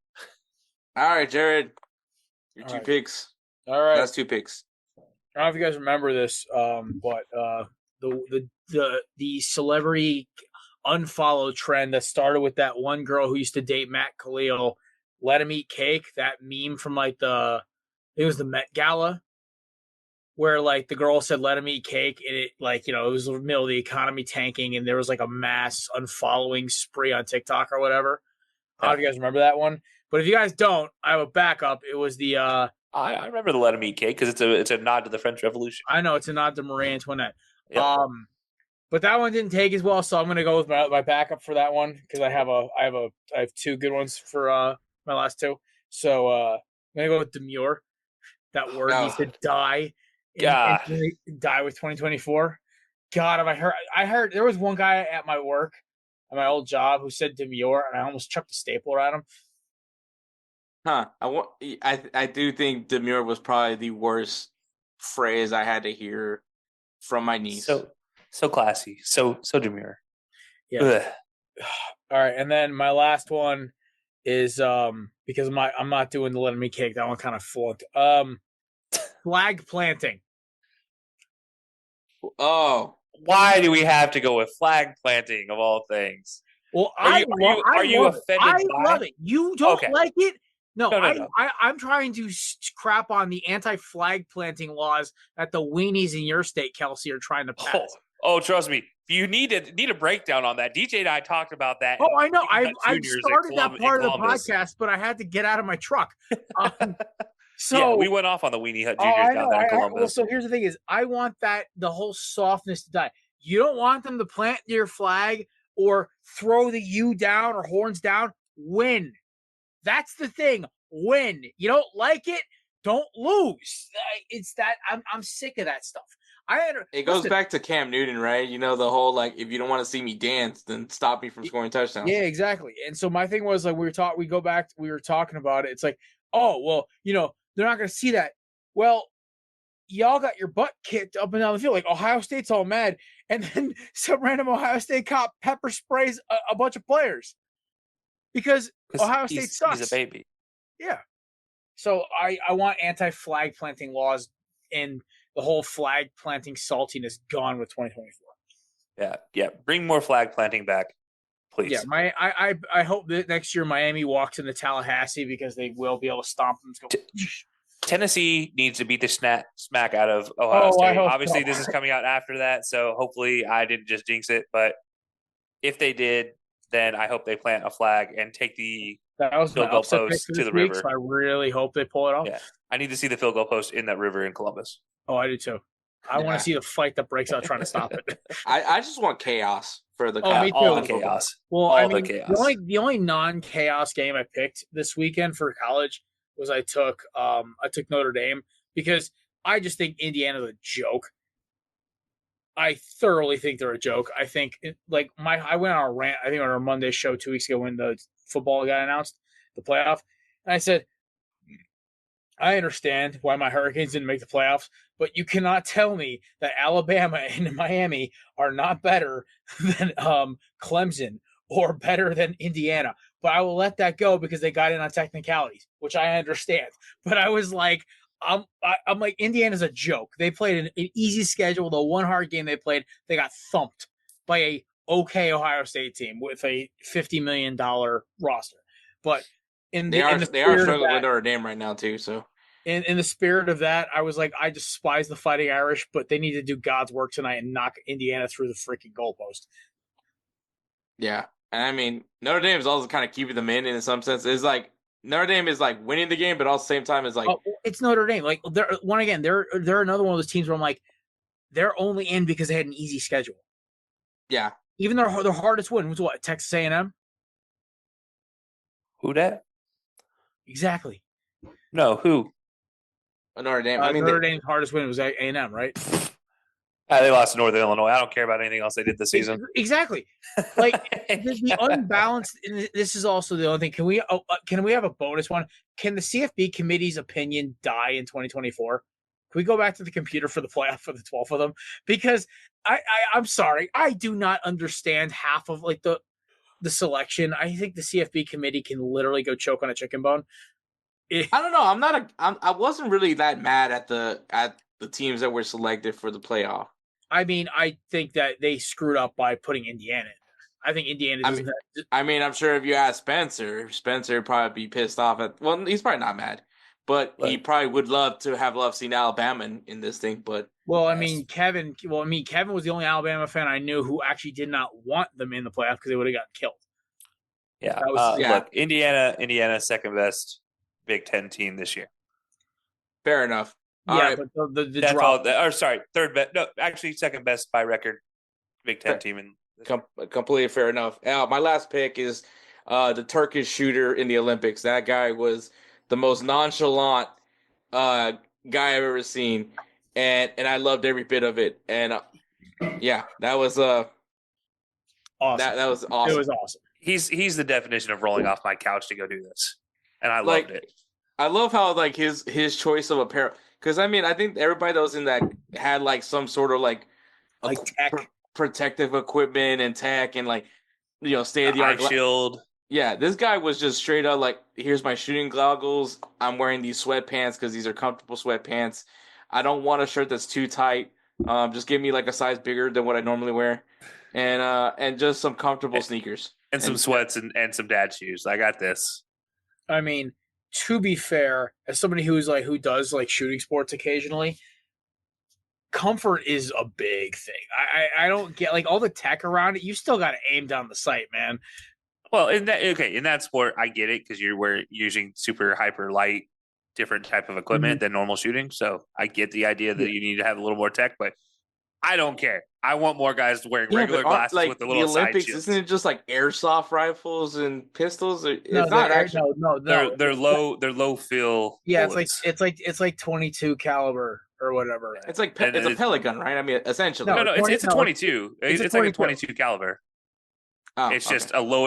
all right, Jared, your All two right. picks. All right. That's 2 picks. I don't know if you guys remember this, but the celebrity unfollow trend that started with that one girl who used to date Matt Khalil, let him eat cake. That meme from like it was the Met Gala, where like the girl said let him eat cake, and it like it was in the middle of the economy tanking, and there was like a mass unfollowing spree on TikTok or whatever. I don't know if you guys remember that one, but if you guys don't, I have a backup. It was the I remember the let him eat cake because it's a nod to the French Revolution. I know it's a nod to Marie Antoinette. Yep. But that one didn't take as well, so I'm gonna go with my backup for that one because I have 2 good ones for my last 2. So I'm gonna go with demure. That word needs to die. God. Die with 2024. God, have I heard there was one guy at my work, at my old job, who said demure, and I almost chucked a stapler at him. Huh. I do think demure was probably the worst phrase I had to hear from my niece. So classy, so demure. Yeah. Ugh. All right, and then my last one is because I'm not doing the let me cake. That one kind of flunked. Flag planting. Oh, Why do we have to go with flag planting of all things? Well, Are you offended I by love it. You don't Okay. like it? No. No. I'm trying to crap on the anti-flag planting laws that the weenies in your state, Kelcey, are trying to pass. Oh, trust me. If you need a breakdown on that, DJ and I talked about that. Oh, I know. I Juniors in started that part of the Columbus. podcast, but I had to get out of my truck. So yeah, we went off on the Weenie Hut Oh, Juniors I down know. there in Well, Columbus. so here's the thing: is I want the whole softness to die. You don't want them to plant your flag or throw the U down or horns down. Win. That's the thing. Win. You don't like it, don't lose. It's that I'm sick of that stuff. it goes back to Cam Newton, right? You know, the whole like, if you don't want to see me dance, then stop me from scoring touchdowns. Yeah, exactly. And so my thing was like we were talking about it. It's like, oh well, they're not going to see that. Well, y'all got your butt kicked up and down the field. Like Ohio State's all mad, and then some random Ohio State cop pepper sprays a bunch of players because Ohio State sucks. He's a baby. Yeah. So I want anti-flag planting laws, and the whole flag planting saltiness gone with 2024. Yeah. Bring more flag planting back, Please. Yeah, I hope that next year Miami walks into Tallahassee because they will be able to stomp them. Tennessee needs to beat the smack out of Ohio I State. hope Obviously, so. this is coming out after that, so hopefully I didn't just jinx it. But if they did, then I hope they plant a flag and take the That was my field goal upset pick post for to this the week, river. so I really hope they pull it off. Yeah, I need to see the field goal post in that river in Columbus. Oh, I do too. I want to see the fight that breaks out trying to stop it. I just want chaos for the Oh, me All too. the chaos. Well, All I the mean, chaos. the only non-chaos game I picked this weekend for college was I took Notre Dame because I just think Indiana's a joke. I thoroughly think they're a joke. I think I went on a rant, I think on our Monday show 2 weeks ago when the football got announced, the playoff, and I said, I understand why my Hurricanes didn't make the playoffs, but you cannot tell me that Alabama and Miami are not better than Clemson or better than Indiana. But I will let that go because they got in on technicalities, which I understand. But I was like, I'm like, Indiana's a joke. They played an easy schedule. The one hard game they played, they got thumped by a okay Ohio State team with a $50 million roster. But they are struggling with Notre Dame right now too. So in the spirit of that, I was like, I despise the Fighting Irish, but they need to do God's work tonight and knock Indiana through the freaking goalpost. Yeah, and I mean Notre Dame is also kind of keeping them in some sense. It's like Notre Dame is like winning the game, but at the same time it's like it's Notre Dame. Like they're another one of those teams where I'm like, they're only in because they had an easy schedule. Yeah, even their hardest win was what, Texas A&M. Who that? Exactly. No, who? Notre Dame. I mean, Notre Dame's hardest win was A&M, right? They lost to Northern Illinois. I don't care about anything else they did this season. Exactly. Like the unbalanced. And this is also the only thing. Can we have a bonus one? Can the CFB committee's opinion die in 2024? Can we go back to the computer for the playoff for the 12th of them? Because I'm sorry, I do not understand half of like the selection. I think the CFB committee can literally go choke on a chicken bone. I don't know. I wasn't really that mad at the teams that were selected for the playoff. I mean, I think that they screwed up by putting Indiana in there. I think Indiana doesn't. I'm sure if you ask Spencer would probably be pissed off at. Well, he's probably not mad, but he probably would love to have seen Alabama in this thing. But Kevin was the only Alabama fan I knew who actually did not want them in the playoff because they would have gotten killed. Yeah. Look, Indiana, second best Big Ten team this year. Fair enough. But the drop. Third best. No, actually, second best by record Big Ten team. Completely fair enough. My last pick is the Turkish shooter in the Olympics. That guy was the most nonchalant guy I've ever seen, and I loved every bit of it. And that was awesome. That was awesome. It was awesome. He's the definition of rolling off my couch to go do this, and I loved it. I love how his choice of apparel. Because, I mean, I think everybody that was in that had, some sort of, tech. Protective equipment and tech and, state-of-the-art. Shield. Yeah, this guy was just straight up here's my shooting goggles. I'm wearing these sweatpants because these are comfortable sweatpants. I don't want a shirt that's too tight. Just give me, a size bigger than what I normally wear. And just some comfortable sneakers. And some sweats and some dad shoes. I got this. I mean, to be fair, as somebody who does shooting sports occasionally, comfort is a big thing. I don't get all the tech around it. You still got to aim down the sight, man. Well, in that sport, I get it because you're using super hyper light, different type of equipment than normal shooting. So I get the idea that you need to have a little more tech, but I don't care. I want more guys wearing regular glasses with the little Olympics, side shields. Isn't it just airsoft rifles and pistols? They're low fill. Yeah, bullets. it's like 22 caliber or whatever. It's it's a pellet gun, right? I mean, essentially. No, it's a 22. It's like a 22 caliber. Oh, it's just a low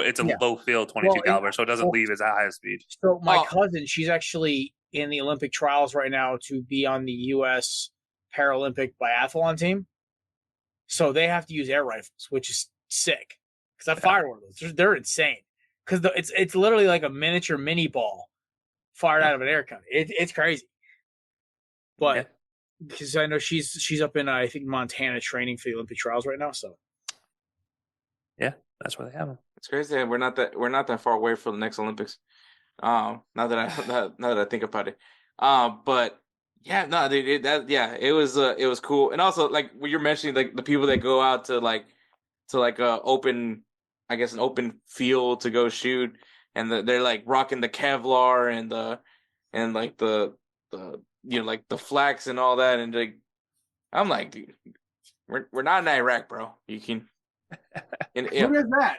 fill 22 caliber, so it doesn't leave as high as speed. So my cousin, she's actually in the Olympic trials right now to be on the U.S. Paralympic biathlon team. So they have to use air rifles, which is sick. Because I fired one of those. They're insane. Because it's literally like a miniature mini ball fired out of an air gun. It's crazy. But because I know she's up in I think Montana training for the Olympic trials right now. So That's where they have them. It's crazy that we're not that far away from the next Olympics. Now that I think about it. But yeah, no, it was cool. And also like when you're mentioning like the people that go out to open, I guess an open field to go shoot, and they're like rocking the Kevlar and the like the flax and all that, and like I'm like, dude, we're not in Iraq, bro. You can. Who is that?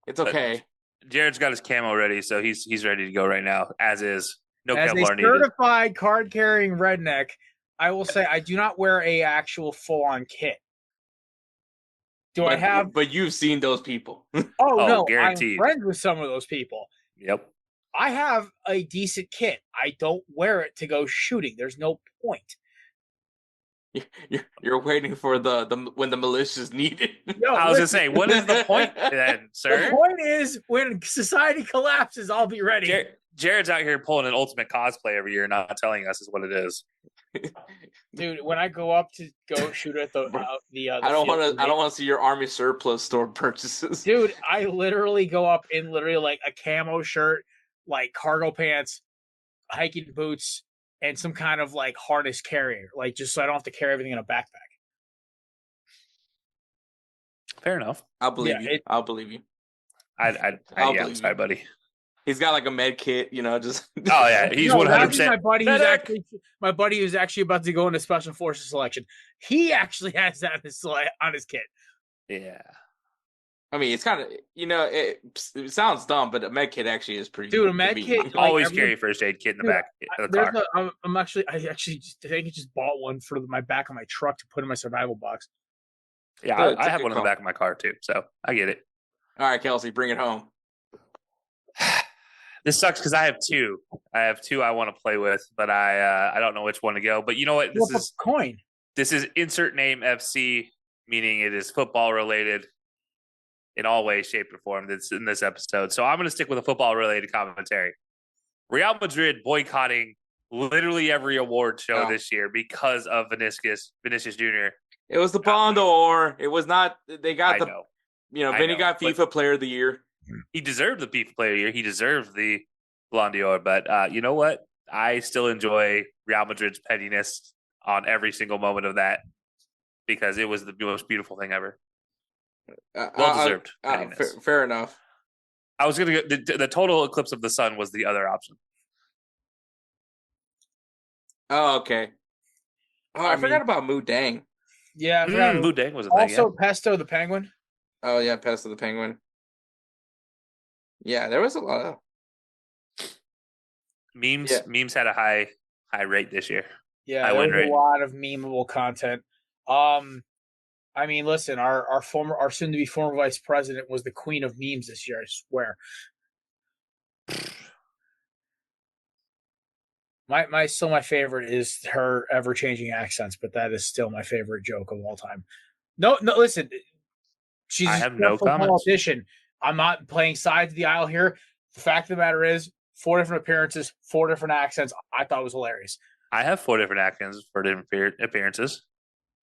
It's okay. Jared's got his camo ready, so he's ready to go right now. As is, no As Kevlar a needed. certified card-carrying redneck, I will say I do not wear a actual full-on kit. But you've seen those people. Oh, no, guaranteed. I'm friends with some of those people. Yep. I have a decent kit. I don't wear it to go shooting. There's no point. You're waiting for the when the militia's needed. Yo, I was gonna say, what is the point then, sir? The point is, when society collapses, I'll be ready. Jared's out here pulling an ultimate cosplay every year, not telling us is what it is. Dude, when I go up to go shoot at the I don't want to see your army surplus store purchases. Dude, I literally go up in like a camo shirt, like cargo pants, hiking boots, and some kind of like harness carrier, like just so I don't have to carry everything in a backpack. Fair enough. I'll believe you. I'll believe you. I'm sorry, buddy. He's got like a med kit, just. Oh yeah, he's 100%. My buddy who's actually about to go into special forces selection. He actually has that on his kit. Yeah. I mean, it's kind of it sounds dumb, but a med kit actually is pretty. Dude, a med kit. Always carry a first aid kit in the back of the car. I think I just bought one for my back of my truck to put in my survival box. Yeah, I have one in the back of my car too, so I get it. All right, Kelcey, bring it home. This sucks because I have two. I want to play with, but I don't know which one to go. But you know what? This is insert name FC, meaning it is football related in all ways, shape, or form. That's in this episode. So I'm going to stick with a football related commentary. Real Madrid boycotting literally every award show this year because of Vinicius Jr. It was the Ballon d'Or. It was not. They got Vinny got FIFA Player of the Year. He deserved the FIFA Player of the Year. He deserved the Ballon d'Or. But you know what? I still enjoy Real Madrid's pettiness on every single moment of that because it was the most beautiful thing ever. Well deserved. Fair enough. I was going to go. The total eclipse of the sun was the other option. Oh, okay. Oh, I forgot about Mu Dang. Yeah, Mu Dang was a thing. Also, Pesto the Penguin. Oh yeah, Pesto the Penguin. Yeah, there was a lot of memes. Yeah. Memes had a high rate this year. Yeah, there was a lot of memeable content. I mean, listen, our soon to be former vice president was the queen of memes this year. I swear. My favorite is her ever changing accents, but that is still my favorite joke of all time. No, listen, she's I have no politician. I'm not playing sides of the aisle here. The fact of the matter is, 4 different appearances, 4 different accents. I thought it was hilarious. I have 4 different accents for different appearances.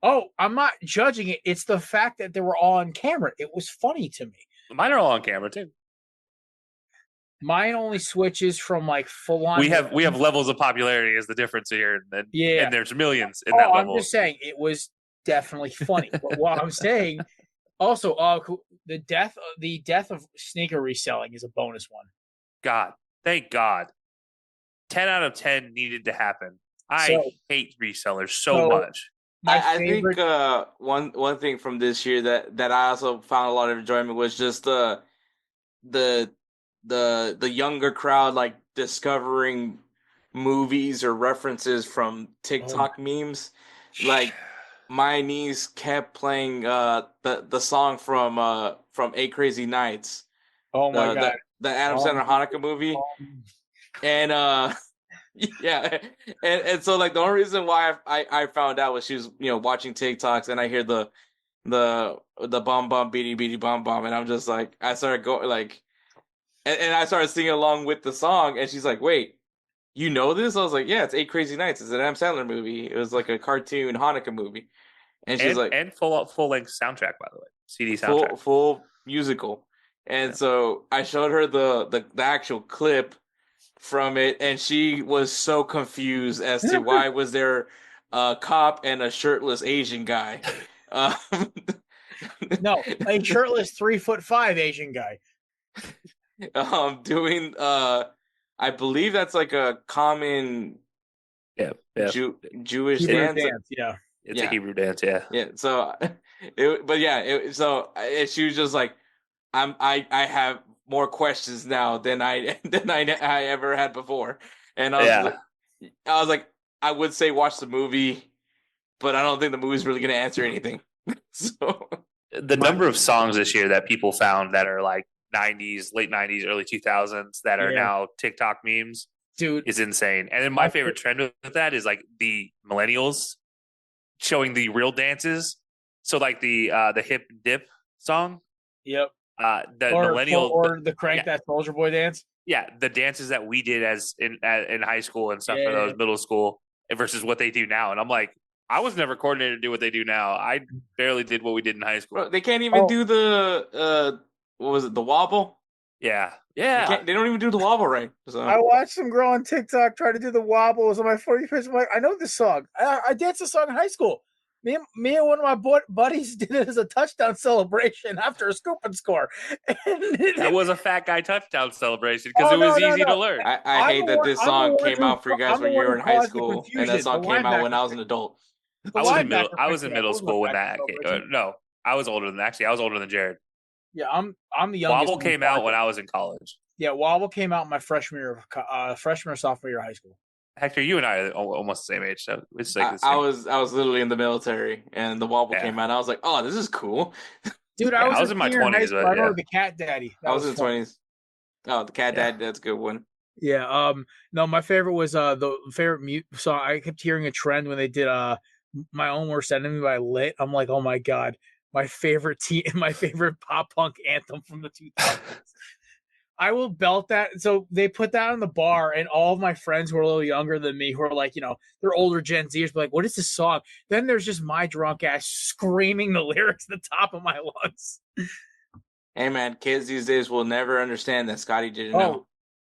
Oh, I'm not judging it. It's the fact that they were all on camera. It was funny to me. Mine are all on camera too. Mine only switches from like full on. We have levels of popularity is the difference here, and there's millions in that level. I'm just saying it was definitely funny. But what I'm saying, also, the death of sneaker reselling is a bonus one. God, thank God. 10 out of 10 needed to happen. I hate resellers so much. I think one thing from this year that I also found a lot of enjoyment was just the younger crowd like discovering movies or references from TikTok memes. Like my niece kept playing the song from 8 Crazy Nights. Oh my God. The Adam Sandler Hanukkah movie. And yeah, and so like the only reason why I found out was she was watching TikToks, and I hear the bum bum beady beady bum bum, and I'm just like I started going like, and I started singing along with the song, and she's like, "Wait, you know this?" I was like, "Yeah, it's 8 Crazy Nights. It's an Adam Sandler movie. It was like a cartoon Hanukkah movie," and she's like, "And full length soundtrack, by the way, CD soundtrack, full musical. And so I showed her the actual clip from it, and she was so confused as to why was there a cop and a shirtless Asian guy. Um, No, a shirtless 3'5" Asian guy. Doing I believe that's like a common Jewish Hebrew dance. Yeah. It's a Hebrew dance, yeah. Yeah. So, she was just like, I have more questions now than I ever had before, and I was like, I would say watch the movie, but I don't think the movie's really gonna answer anything. So the number of songs this year that people found that are like 90s, late 90s, early 2000s that are now TikTok memes, dude, is insane. And then my favorite trend with that is like the millennials showing the real dances. So like the hip dip song. Yep. Millennial the crank that Soldier Boy dance. Yeah, the dances that we did as in high school and stuff for those middle school versus what they do now. And I'm like, I was never coordinated to do what they do now. I barely did what we did in high school. Bro, they can't even do the what was it, the wobble? Yeah. They don't even do the wobble right. So. I watched some girl on TikTok try to do the wobbles on my 40 page. I'm like, I know this song. I danced this song in high school. Me and one of my buddies did it as a touchdown celebration after a scoop and score. It was a fat guy touchdown celebration because it was easy to learn. I hate that this song came out for you guys when you were in high school, and that song came out when I was an adult. I was in middle school when that came. No, I was older than I was older than Jared. Yeah, I'm the youngest. Wobble came out when I was in college. Yeah, Wobble came out my freshman or sophomore year of high school. Hector, you and I are almost the same age, so it's like I was literally in the military, and the Wobble came out. And I was like, "Oh, this is cool." Dude, I was in my 20s. I remember the Cat Daddy. I was in 20s. Oh, the Cat Daddy, that's a good one. Yeah. No, my favorite was the favorite song. I kept hearing a trend when they did "My Own Worst Enemy" by Lit. I'm like, oh my god, my favorite pop punk anthem from the 2000s. I will belt that. So they put that on the bar, and all of my friends who are a little younger than me, who are like, they're older Gen Zers, be like, what is this song? Then there's just my drunk ass screaming the lyrics at the top of my lungs. Hey man, kids these days will never understand that Scotty didn't know.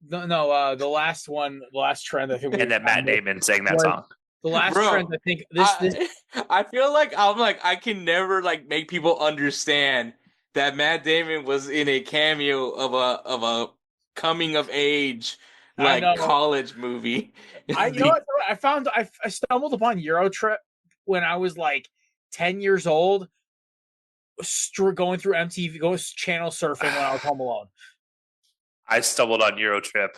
No, the last trend I think. And that Matt Damon sang that song. The last trend I think this. I feel like I can never make people understand that Matt Damon was in a cameo of a coming of age college movie. I stumbled upon Eurotrip when I was like 10 years old, going through MTV, going channel surfing when I was home alone. I stumbled on Eurotrip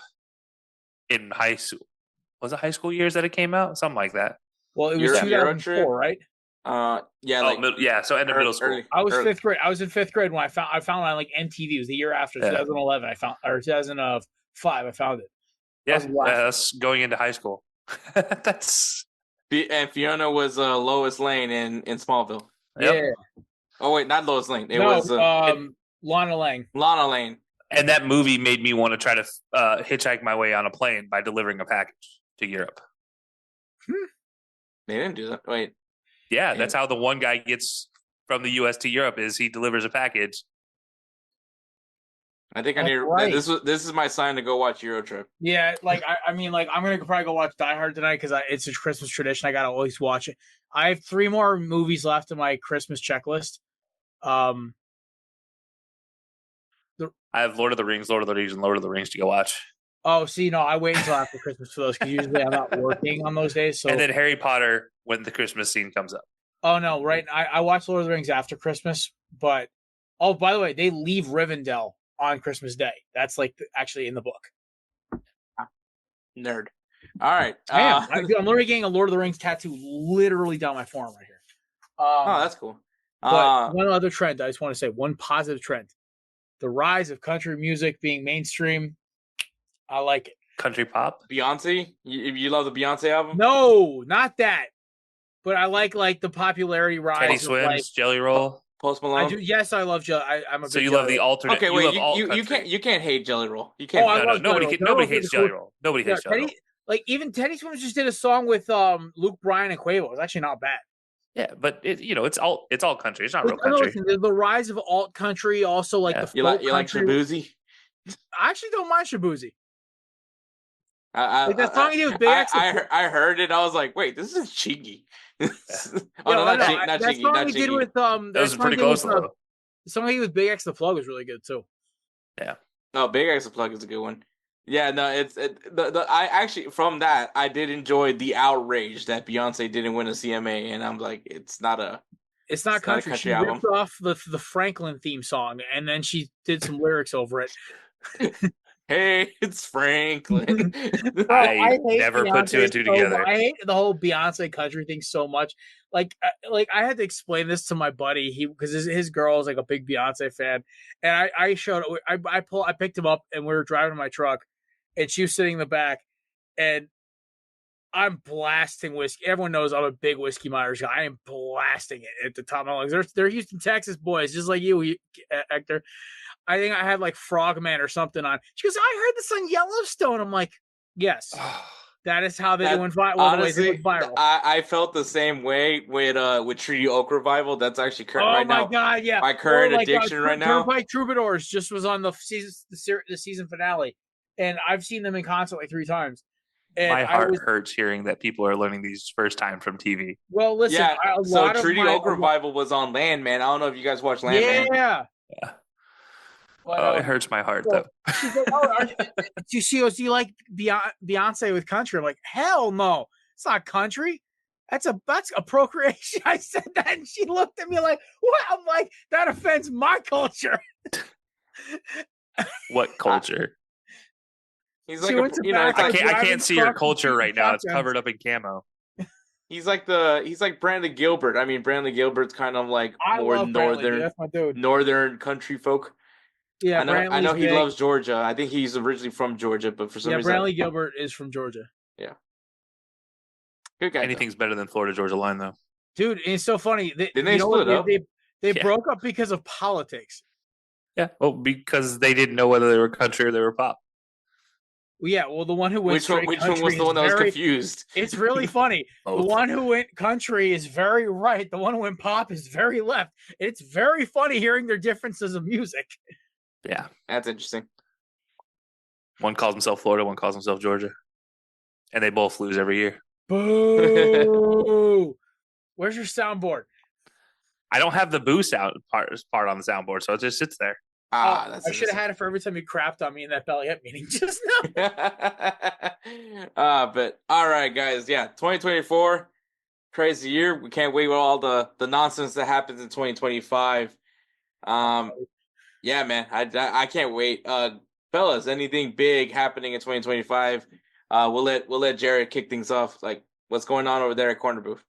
in high school. Was it high school years that it came out? Something like that. Well, it was 2004, right? So end of middle school. I was fifth grade. I was in fifth grade when I found it on MTV. It was the year after 2011. 2005. I found it. That's going into high school. And Fiona was Lois Lane in Smallville. Yep. Yeah. Oh wait, not Lois Lane. It was Lana Lang. Lana Lane. And that movie made me want to try to hitchhike my way on a plane by delivering a package to Europe. They didn't do that. Wait. Yeah, that's how the one guy gets from the U.S. to Europe is he delivers a package. I think I need. Right. This is my sign to go watch Eurotrip. Yeah, I'm gonna probably go watch Die Hard tonight because it's a Christmas tradition. I gotta always watch it. I have 3 more movies left in my Christmas checklist. I have Lord of the Rings, and Lord of the Rings to go watch. Oh, see, no, I wait until after Christmas for those because usually I'm not working on those days. So and then Harry Potter when the Christmas scene comes up. Oh no, right? I watch Lord of the Rings after Christmas, but by the way, they leave Rivendell on Christmas Day. That's actually in the book. Nerd. All right, I'm literally getting a Lord of the Rings tattoo literally down my forearm right here. Oh, that's cool. But one other trend, I just want to say one positive trend: the rise of country music being mainstream. I like it. Country pop? Beyonce? You love the Beyonce album? No, not that. But I like the popularity rise. Teddy Swims, Jelly Roll. Post Malone. I do. Yes, I love Jelly. I'm a. So you love the alternate. Okay, wait. You can't hate Jelly Roll. You can't. Nobody hates Jelly Roll. Nobody hates Jelly Roll. Even Teddy Swims just did a song with Luke Bryan and Quavo. It's actually not bad. Yeah, but it's all country. It's not real No, country. listen, the rise of alt country, also like the You folk like country. Shabuzi? I actually don't mind Shabuzi. I Like that song he did with Big X. I heard it. I was like, wait, this is Chingy. Oh no, That Chingy, song not he did Chingy. with That was pretty close though. The song he did with Big X the Plug was really good too. Yeah. No, Big X the Plug is a good one. Yeah, no, I actually from that I did enjoy the outrage that Beyonce didn't win a CMA, and I'm like, it's not country. She album. ripped off the Franklin theme song, and then she did some lyrics over it. Hey, it's Franklin. I never put two and two together. I hate the whole Beyonce country thing so much. Like I had to explain this to my buddy, because his girl is like a big Beyonce fan, and I picked him up, and we were driving in my truck, and she was sitting in the back, and I'm blasting whiskey. Everyone knows I'm a big Whiskey Myers guy. I am blasting it at the top of my lungs. They're Houston, Texas boys, just like you, Hector. I think I had like Frogman or something on. She goes, I heard this on Yellowstone. I'm like, yes. That is how they went viral. Honestly, I felt the same way with Treaty Oak Revival. That's actually current right now. Oh my god, yeah. My current addiction right now. Turnpike Troubadours just was on the season finale, and I've seen them in concert like 3 times. And my heart hurts hearing that people are learning these first time from TV. Well, listen, yeah. Treaty Oak Revival was on Land, man. I don't know if you guys watch Land, man. Yeah. Well, it hurts my heart though. She's like, do you like Beyonce with country? I'm like, hell no, it's not country. That's a procreation. I said that, and she looked at me like, what? I'm like, that offends my culture. What culture? He's like, I can't see your culture right now. It's covered up in camo. He's like Brandon Gilbert. I mean, Brandon Gilbert's kind of like more northern country folk. Yeah, I know he loves Georgia. I think he's originally from Georgia, but for some reason, Bradley Gilbert is from Georgia. Yeah, good guy. Anything's better than Florida Georgia line, though. Dude, it's so funny. Didn't they split up? They broke up because of politics. Yeah, well, because they didn't know whether they were country or they were pop. Well, yeah, well, the one who went which one was the one that was confused? It's really funny. The one who went country is very right. The one who went pop is very left. It's very funny hearing their differences of music. Yeah, that's interesting. One calls himself Florida, one calls himself Georgia, and they both lose every year. Boo! Where's your soundboard? I don't have the boo sound part on the soundboard, so it just sits there. I should have had it for every time you crapped on me in that Belly Up meeting just now. But all right, guys. Yeah, 2024, crazy year. We can't wait with all the nonsense that happens in 2025. Yeah, man, I can't wait. Fellas, anything big happening in 2025? We'll let Jared kick things off. Like, what's going on over there at Corner Booth?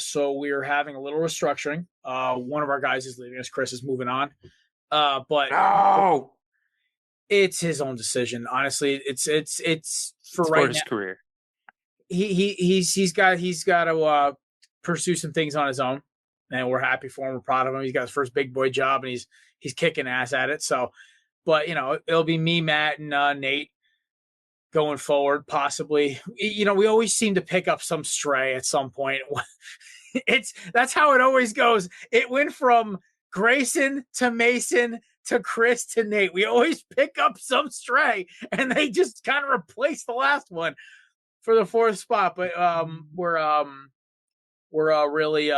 So we're having a little restructuring. One of our guys is leaving us. Chris is moving on. But no, it's his own decision. Honestly, it's for right his now. Career. He's got to pursue some things on his own, and we're happy for him. We're proud of him. He's got his first big boy job, and he's kicking ass at it. So, but it'll be me, Matt, and Nate going forward. Possibly, we always seem to pick up some stray at some point. That's how it always goes. It went from Grayson to Mason to Chris to Nate. We always pick up some stray, and they just kind of replace the last one for the 4th spot. But we're really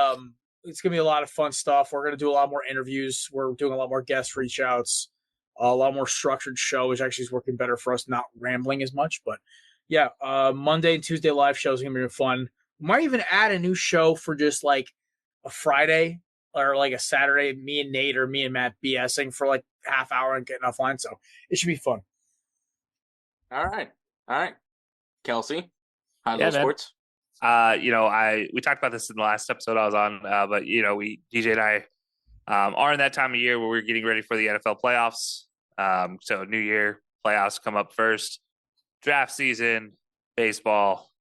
it's gonna be a lot of fun stuff. We're gonna do a lot more interviews. We're doing a lot more guest reach outs, a lot more structured show, which actually is working better for us, not rambling as much. But yeah, Monday and Tuesday live shows are gonna be fun. We might even add a new show for just like a Friday or like a Saturday, me and Nate or me and Matt BSing for like half hour and getting offline. So it should be fun. All right. Kelcey, High Sports. We talked about this in the last episode I was on, but DJ and I are in that time of year where we're getting ready for the NFL playoffs. So New Year playoffs come up first, draft season, baseball,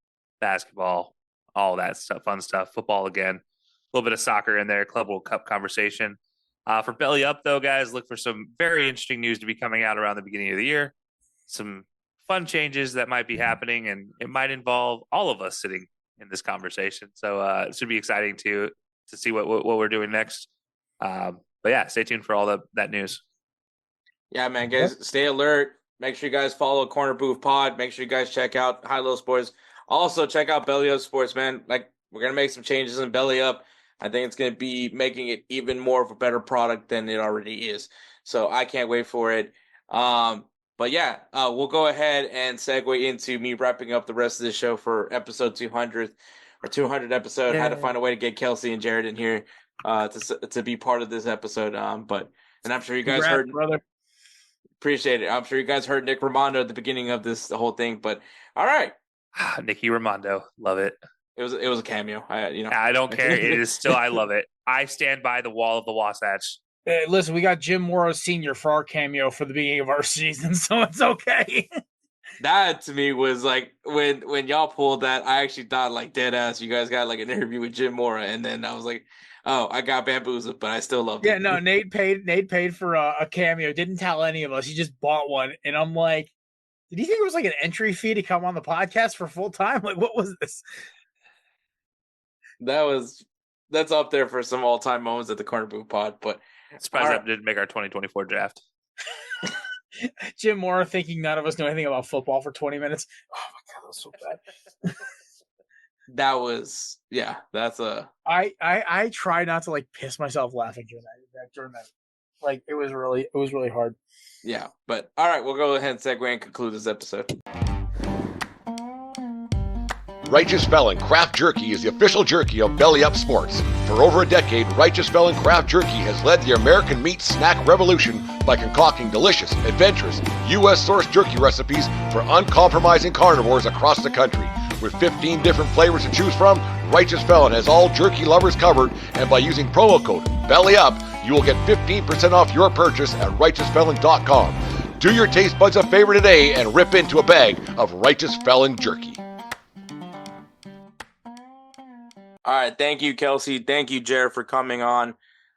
basketball, all that stuff, fun stuff, football again. A little bit of soccer in there, Club World Cup conversation. For Belly Up, though, guys, look for some very interesting news to be coming out around the beginning of the year. Some fun changes that might be happening, and it might involve all of us sitting in this conversation. So it should be exciting to see what we're doing next. But yeah, stay tuned for all that news. Yeah, man, guys, stay alert. Make sure you guys follow Corner Booth Pod. Make sure you guys check out High Low Sports. Also, check out Belly Up Sports, man. Like, we're going to make some changes in Belly Up. I think it's going to be making it even more of a better product than it already is. So I can't wait for it. But yeah, we'll go ahead and segue into me wrapping up the rest of the show for episode 200 or 200 episode. Had to find a way to get Kelcey and Jared in here to be part of this episode. And I'm sure you guys heard, brother. Appreciate it. I'm sure you guys heard Nick Raimondo at the beginning of the whole thing. But all right, Nicky Raimondo, love it. It was a cameo. I don't care. It is still. I love it. I stand by the wall of the Wasatch. Hey, listen, we got Jim Morrow Sr. for our cameo for the beginning of our season, so it's okay. That to me was like when y'all pulled that, I actually thought like dead ass. You guys got like an interview with Jim Mora, and then I was like, oh, I got bamboozled, but I still love it. Yeah, no, Nate paid for a cameo. Didn't tell any of us. He just bought one, and I'm like, did he think it was like an entry fee to come on the podcast for full time? Like, what was this? That's up there for some all time moments at the Corner Booth Pod, but. Surprised that didn't make our 2024 draft. Jim Moore thinking none of us know anything about football for 20 minutes. Oh my god, that was so bad. That was that's a. I try not to like piss myself laughing during that. Like it was really hard. Yeah, but all right, we'll go ahead and segue and conclude this episode. Righteous Felon Craft Jerky is the official jerky of Belly Up Sports. For over a decade, Righteous Felon Craft Jerky has led the American meat snack revolution by concocting delicious, adventurous, U.S.-sourced jerky recipes for uncompromising carnivores across the country. With 15 different flavors to choose from, Righteous Felon has all jerky lovers covered, and by using promo code BELLYUP, you will get 15% off your purchase at RighteousFelon.com. Do your taste buds a favor today and rip into a bag of Righteous Felon Jerky. All right, thank you, Kelcey. Thank you, Jared, for coming on.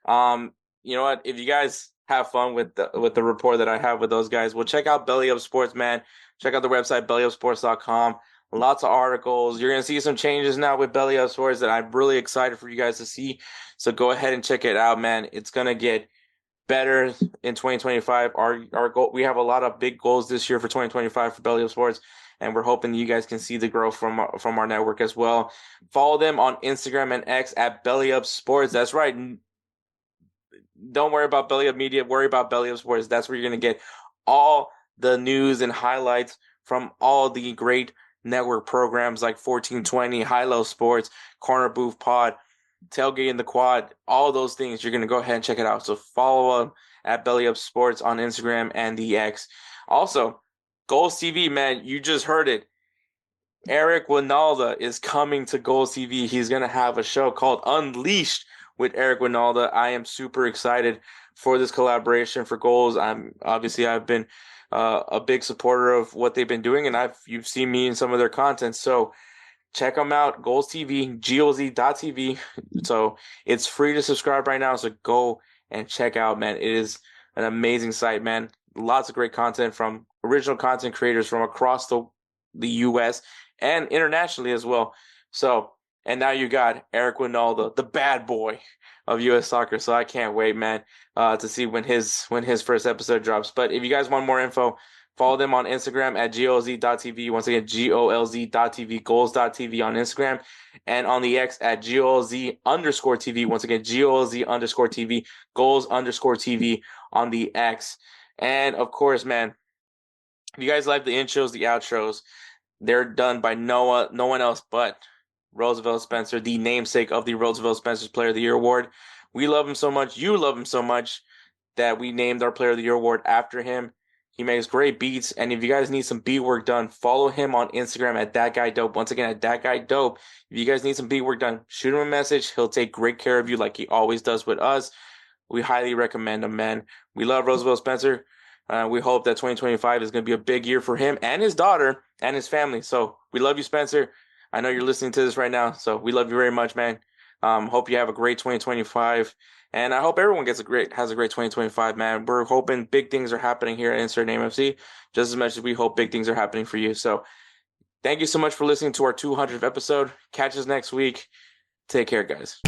You know what? If you guys have fun with the rapport that I have with those guys, well, check out Belly Up Sports, man. Check out the website, BellyUpSports.com. Lots of articles. You're going to see some changes now with Belly Up Sports that I'm really excited for you guys to see. So go ahead and check it out, man. It's going to get better in 2025. Our goal, we have a lot of big goals this year for 2025 for Belly Up Sports. And we're hoping you guys can see the growth from our network as well. Follow them on Instagram and X at BellyUpSports. That's right. Don't worry about Belly Up Media. Worry about Belly Up Sports. That's where you're going to get all the news and highlights from all the great network programs like 1420, High Low Sports, Corner Booth Pod, Tailgate in the Quad, all those things. You're going to go ahead and check it out. So follow them at Belly Up Sports on Instagram and the X. Also, GolzTV, man, you just heard it. Eric Winalda is coming to GolzTV. He's going to have a show called Unleashed with Eric Winalda. I am super excited for this collaboration for Golz. I've been a big supporter of what they've been doing, and you've seen me in some of their content. So check them out, GolzTV, GolzTV. So it's free to subscribe right now. So go and check out, man. It is an amazing site, man. Lots of great content from original content creators from across the U.S. and internationally as well. So, and now you got Eric Winalda, the bad boy of U.S. soccer. So I can't wait, man, to see when his first episode drops. But if you guys want more info, follow them on Instagram at golz.tv. Once again, golz.tv, golz.tv on Instagram, and on the X at golz_TV. Once again, golz_TV, golz_TV on the X. And of course, man, if you guys like the intros, the outros, they're done by no one else but Roosevelt Spencer, the namesake of the Roosevelt Spencer Player of the Year Award. We love him so much, you love him so much, that we named our Player of the Year Award after him. He makes great beats, and if you guys need some beat work done, follow him on Instagram at ThatGuyDope. Once again, at ThatGuyDope. If you guys need some beat work done, shoot him a message. He'll take great care of you like he always does with us. We highly recommend him, man. We love Roosevelt Spencer. We hope that 2025 is going to be a big year for him and his daughter and his family. So we love you, Spencer. I know you're listening to this right now, so we love you very much, man. Hope you have a great 2025, and I hope everyone has a great 2025, man. We're hoping big things are happening here at Insert Name FC, just as much as we hope big things are happening for you. So Thank you so much for listening to our 200th episode. Catch us next week. Take care, guys.